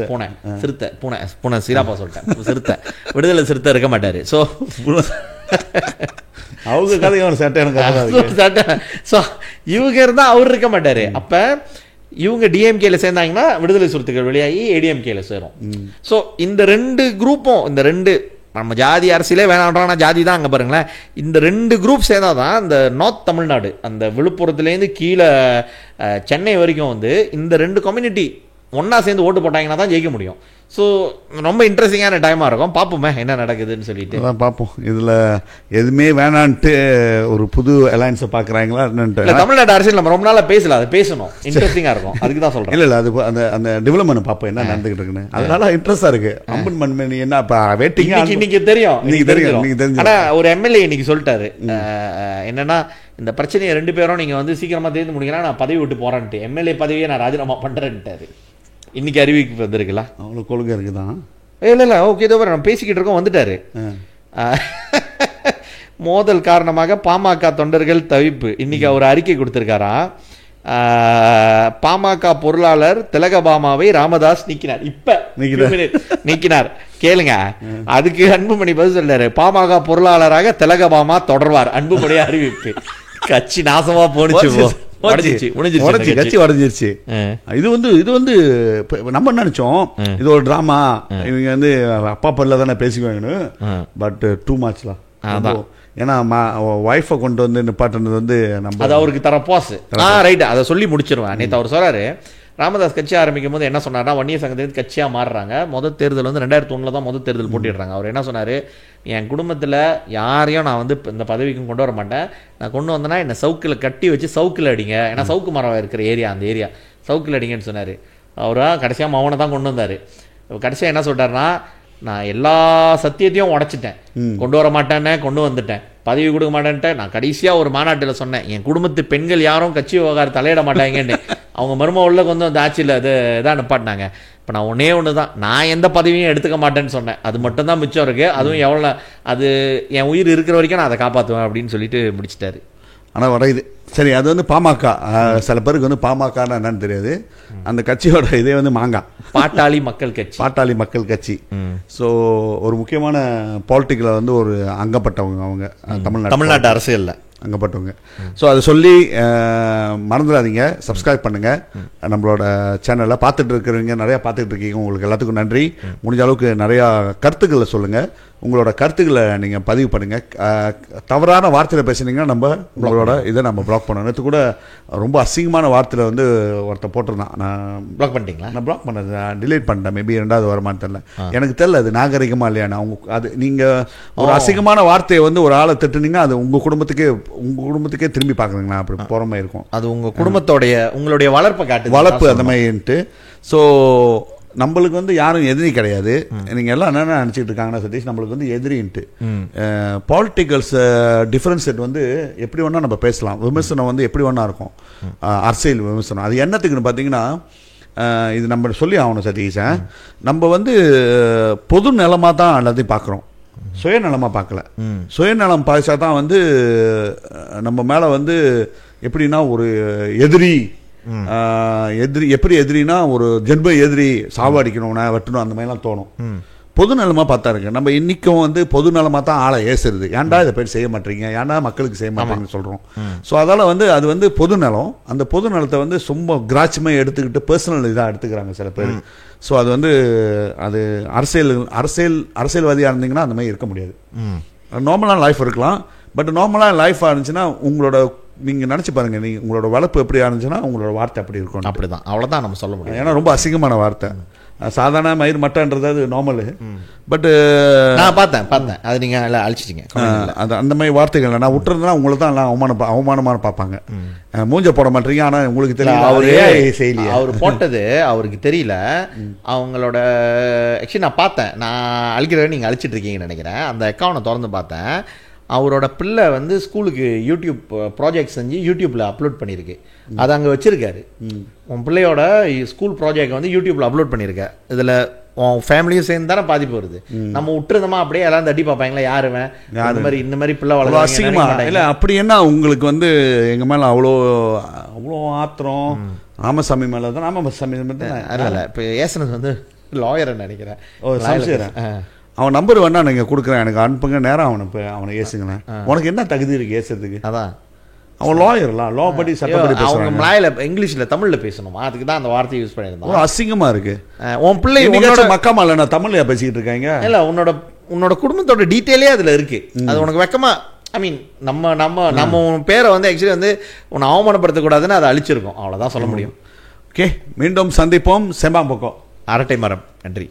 பூனை சிராப்பா சொல்லிட்டேன், சிறுத்தை விடுதலை சிறுத்தை இருக்க மாட்டாரு. ஸோ அவங்க கதையும் சட்டை. ஸோ இவங்க இருந்தால் அவர் இருக்க மாட்டாரு. அப்போ இவங்க டிஎம்கேல சேர்ந்தாங்கன்னா விடுதலை சிறுத்தைகள் வெளியாகி ஏடிஎம்கேல சேரும். ஸோ இந்த 2 குரூப்பும், இந்த 2 நம்ம ஜாதி அரசியலே வேணான்றோம்னா ஜாதி தான் அங்கே பாருங்களேன். இந்த 2 குரூப் சேர்ந்தால் தான் இந்த நார்த் தமிழ்நாடு, அந்த விழுப்புரத்துலேருந்து கீழே சென்னை வரைக்கும் வந்து இந்த 2 கம்யூனிட்டி ஒன்றா சேர்ந்து ஓட்டு போட்டாங்கன்னா தான் ஜெயிக்க முடியும். ஸோ ரொம்ப இன்ட்ரெஸ்டிங்கான டைமாக இருக்கும். பார்ப்போமே என்ன நடக்குதுன்னு சொல்லிட்டு பார்ப்போம். இதில் எதுவுமே வேணான்ட்டு ஒரு புது அலையன்ஸை பார்க்குறாங்களா என்னன்ட்டு. தமிழ்நாடு அரசியல் நம்ம ரொம்ப நாளாக பேசல, அது பேசணும், இன்ட்ரெஸ்டிங்காக இருக்கும். அதுக்கு தான் சொல்கிறேன். இல்லை அது அந்த டெவலப்மெண்ட் பார்ப்போம் என்ன நடந்துகிட்டு இருக்குன்னு. அதனால இன்ட்ரெஸ்டாக இருக்கு. அம்பன் மண்மணி என்ன இப்போ வெயிட்டிங் இன்னைக்கு தெரியும். ஆனால் ஒரு எம்எல்ஏ இன்னைக்கு சொல்லிட்டாரு என்னன்னா, இந்த பிரச்சனையை 2 பேரும் நீங்கள் வந்து சீக்கிரமாக தேர்ந்து முடிங்கன்னா நான் பதவி விட்டு போகிறேன்ட்டு, எம்எல்ஏ பதவியை நான் ராஜினாமா பண்ணுறேன்ட்டாரு. இன்னைக்கு அறிவிப்பு வந்திருக்குல்ல, அவ்வளோ கொள்கை இருக்குதான். இல்லை ஓகே, இதோ நம்ம பேசிக்கிட்டு இருக்கோம், வந்துட்டாரு. மோதல் காரணமாக பாமக தொண்டர்கள் தவிப்பு. இன்னைக்கு அவர் அறிக்கை கொடுத்திருக்காரா, பாமக பொருளாளர் திலகபாமாவை ராமதாஸ் நீக்கினார். இப்ப நீக்கினார் கேளுங்க. அதுக்கு அன்புமணி பதில் சொல்றாரு, பாமக பொருளாளராக திலகபாமா தொடர்வார். அன்புமணி அறிவிப்பு. கட்சி நாசமா போனுச்சு, கட்சி உடஞ்சிருச்சு. இது வந்து நம்ம நினைச்சோம் இது ஒரு டிராமா, இவங்க வந்து அப்பா பல்ல தானே பேசிக்குவாங்கன்னு. But two மச்லாம். ஏன்னா ஒய்ஃபை கொண்டு வந்து நிப்பாட்டுறது வந்து நம்ம அது அவருக்கு தர பாஸ். ரைட், அதை சொல்லி முடிச்சிருவேன். நேற்று அவர் சொல்றாரு, ராமதாஸ் கட்சி ஆரம்பிக்கும் போது என்ன சொன்னார்னா, வன்னியர் சங்கத்துக்கு கட்சியாக மாறுறாங்க. முதல் தேர்தல் வந்து 2001 தான் முதல் தேர்தல் போட்டிடுறாங்க. அவர் என்ன சொன்னார், என் குடும்பத்தில் யாரையும் நான் வந்து இந்த பதவிக்கும் கொண்டு வர மாட்டேன். நான் கொண்டு வந்தேன்னா என்னை சவுக்கில் கட்டி வச்சு சவுக்கில் அடிங்க. ஏன்னா சவுக்கு மரம் இருக்கிற ஏரியா, அந்த ஏரியா சவுக்கில் அடிங்கன்னு சொன்னார். அவரா கடைசியாக மௌனை தான் கொண்டு வந்தார். கடைசியாக என்ன சொல்கிறாருன்னா, நான் எல்லா சத்தியத்தையும் உடைச்சிட்டேன், கொண்டு வர மாட்டேன்னு கொண்டு வந்துட்டேன், பதவி கொடுக்க மாட்டேன்ட்டு. நான் கடைசியாக ஒரு மாநாட்டில் சொன்னேன், என் குடும்பத்து பெண்கள் யாரும் கட்சி விவகாரம் தலையிட மாட்டாங்கன்னு. அவங்க மரும உள்ள கொண்டு வந்து ஆட்சியில் அது இதான் நிப்பாட்டினாங்க. இப்போ நான் ஒன்று தான், நான் எந்த பதவியும் எடுத்துக்க மாட்டேன்னு சொன்னேன். அது மட்டும் தான் மிச்சம் இருக்குது. அதுவும் எவ்வளோ, அது என் உயிர் இருக்கிற வரைக்கும் நான் அதை காப்பாற்றுவேன் அப்படின்னு சொல்லிட்டு முடிச்சிட்டாரு. ஆனால் வரையுது. சரி, அது வந்து பாமக. சில பேருக்கு வந்து பாமகன்னா என்னன்னு தெரியாது. அந்த கட்சியோட இதே வந்து பாட்டாளி மக்கள் கட்சி. பாட்டாளி மக்கள் கட்சி. ஸோ ஒரு முக்கியமான பாலிட்டிக்கில் வந்து ஒரு அங்கப்பட்டவங்க அவங்க தமிழ்நாட்டு அரசியலில் அங்கப்பட்டவங்க. ஸோ அதை சொல்லி மறந்துடாதீங்க, சப்ஸ்கிரைப் பண்ணுங்கள் நம்மளோட சேனலில். பார்த்துட்டு இருக்கிறவங்க நிறையா பார்த்துட்டு இருக்கீங்க, உங்களுக்கு எல்லாத்துக்கும் நன்றி. முடிஞ்ச அளவுக்கு நிறையா கருத்துக்களை சொல்லுங்கள், உங்களோட கருத்துக்களை நீங்கள் பதிவு பண்ணுங்கள். தவறான வார்த்தையில் பேசுனீங்கன்னா உங்களோட இதை நம்ம பிளாக் பண்ணணும். நேற்று கூட ரொம்ப அசிங்கமான வார்த்தையில் வந்து ஒருத்தர் போட்டிருந்தான். நான் பிளாக் பண்ணிட்டீங்களா? நான் பிளாக் பண்ணது, நான் டிலீட் பண்ணிட்டேன். மேபி 2வது வருமானு தெரியல, எனக்கு தெரியல அது நாகரிகமாக இல்லையாண்ணா. அது நீங்கள் ஒரு அசிங்கமான வார்த்தையை வந்து ஒரு ஆளை திட்டுனீங்கன்னா அது உங்கள் குடும்பத்துக்கே திரும்பி பார்க்குறீங்களா, அப்படி போகிற இருக்கும். அது உங்கள் குடும்பத்தோடைய உங்களுடைய வளர்ப்பு அந்த மாதிரின்ட்டு. ஸோ நம்மளுக்கு வந்து யாரும் எதிரி கிடையாது. நீங்கள் எல்லாம் என்னென்ன நினச்சிட்டு இருக்காங்கன்னா சதீஷ், நம்மளுக்கு வந்து எதிரின்ட்டு. பாலிட்டிக்கல்ஸ் டிஃப்ரென்ஸேட் வந்து எப்படி வேணால் நம்ம பேசலாம், விமர்சனம் வந்து எப்படி வேணா இருக்கும். அரசியல் விமர்சனம் அது என்னத்துக்குன்னு பார்த்தீங்கன்னா, இது நம்ம சொல்லி ஆகணும் சதீஷ். நம்ம வந்து பொது நிலமாக தான் எல்லாத்தையும் பார்க்குறோம், சுயநலமாக பார்க்கல. சுயநலம் பாய்ச்சா தான் வந்து நம்ம மேலே வந்து எப்படின்னா ஒரு எதிரி எப்படி எதிரினா ஒரு ஜென்ம எதிரி, சாவடிக்கணும்னா வெட்டணும், அந்த மாதிரிலாம் தோணும். பொது நலமாக பார்த்தா இருக்கு. நம்ம இன்னைக்கும் வந்து பொது நலமாக தான் ஆளை ஏசுறது. ஏன்டா இதை பேர் செய்ய மாட்டீங்க, ஏன்டா மக்களுக்கு செய்ய மாட்டீங்கன்னு சொல்கிறோம். ஸோ அதால் வந்து அது வந்து பொது நலம். அந்த பொது நலத்தை வந்து ரொம்ப கிராட்சமாக எடுத்துக்கிட்டு பர்சனல் இதாக எடுத்துக்கிறாங்க சில பேர். ஸோ அது வந்து அது அரசியல்வாதியாக இருந்தீங்கன்னா அந்த மாதிரி இருக்க முடியாது. நார்மலான லைஃப் இருக்கலாம், பட் நார்மலான லைஃபாக இருந்துச்சுன்னா உங்களோட நீங்கள் நினச்சி பாருங்கள், நீங்கள் உங்களோட வளர்ப்பு எப்படி இருந்துச்சுன்னா உங்களோட வார்த்தை அப்படி இருக்கும். அப்படி தான், அவ்வளோதான் நம்ம சொல்ல முடியும். ஏன்னா ரொம்ப அசிங்கமான வார்த்தை. சாதாரண மயிர் மட்டன்றது அது நார்மலு, பட்டு நான் பார்த்தேன் அது நீங்கள் எல்லாம் அழிச்சிட்டிங்க. அது அந்த மாதிரி வார்த்தைகள் நான் விட்டுறதுனா உங்களை தான் எல்லாம் அவமானமான பார்ப்பாங்க. மூஞ்ச போட மாட்டீங்க, ஆனால் உங்களுக்கு தெரியல அவர் போட்டது அவருக்கு தெரியல. அவங்களோட ஆக்சுவலி நான் பார்த்தேன், நான் அழிக்கிறத நீங்கள் அழிச்சிட்டு இருக்கீங்கன்னு நினைக்கிறேன். அந்த அக்கௌண்ட்டை திறந்து பார்த்தேன். அவரோட பிள்ளை வந்து ஸ்கூலுக்கு யூடியூப் ப்ராஜெக்ட் செஞ்சு யூடியூப்பில் அப்லோட் பண்ணியிருக்கு. அது அங்கே வச்சுருக்காரு. உன் பிள்ளையோட ஸ்கூல் ப்ராஜெக்ட் வந்து யூடியூப்பில் அப்லோட் பண்ணியிருக்கேன். இதில் உன் ஃபேமிலியும் சேர்ந்து தானே பாதிப்பு வருது. நம்ம விட்டுருந்தோமா அப்படியே எல்லாம் தட்டி பார்ப்பாங்களா, யாருவேன் இந்த மாதிரி பிள்ளை வளர்ந்து அசிங்கமா இல்லை. அப்படி என்ன உங்களுக்கு வந்து எங்கள் மேலே அவ்வளோ ஆத்திரம்? ராமசாமி மேலே தான். ராமசாமி அதனால இப்போ ஏசனது வந்து லாயரை நினைக்கிறேன். அவன் நம்பர் வேணா நீங்கள் கொடுக்குறேன், எனக்கு அனுப்புங்க, நேரம் அவனை ஏசுங்களேன். உனக்கு என்ன தகுதி இருக்கு ஏசுறதுக்கு? அதான் அவன் லாயர்லாம், லா படி சட்டப்படி பேசுறாங்க. மலையில இங்கிலீஷில் தமிழில் பேசணுமா, அதுக்கு தான் அந்த வார்த்தையை யூஸ் பண்ணியிருந்தோம். அசிங்கமாக இருக்கு. உன் பிள்ளை மக்காமா இல்லை, நான் தமிழ்லையா பேசிக்கிட்டு இருக்காங்க? இல்லை, உன்னோட குடும்பத்தோட டீட்டெயிலே அதில் இருக்கு. அது உனக்கு வெக்கமா? ஐ மீன் நம்ம உன் பேரை வந்து ஆக்சுவலி வந்து உன்னை அவமானப்படுத்தக்கூடாதுன்னு அதை அழிச்சிருக்கோம். அவ்வளோதான் சொல்ல முடியும். ஓகே, மீண்டும் சந்திப்போம். செம்பாம்பக்கம் அரட்டை மரம். நன்றி.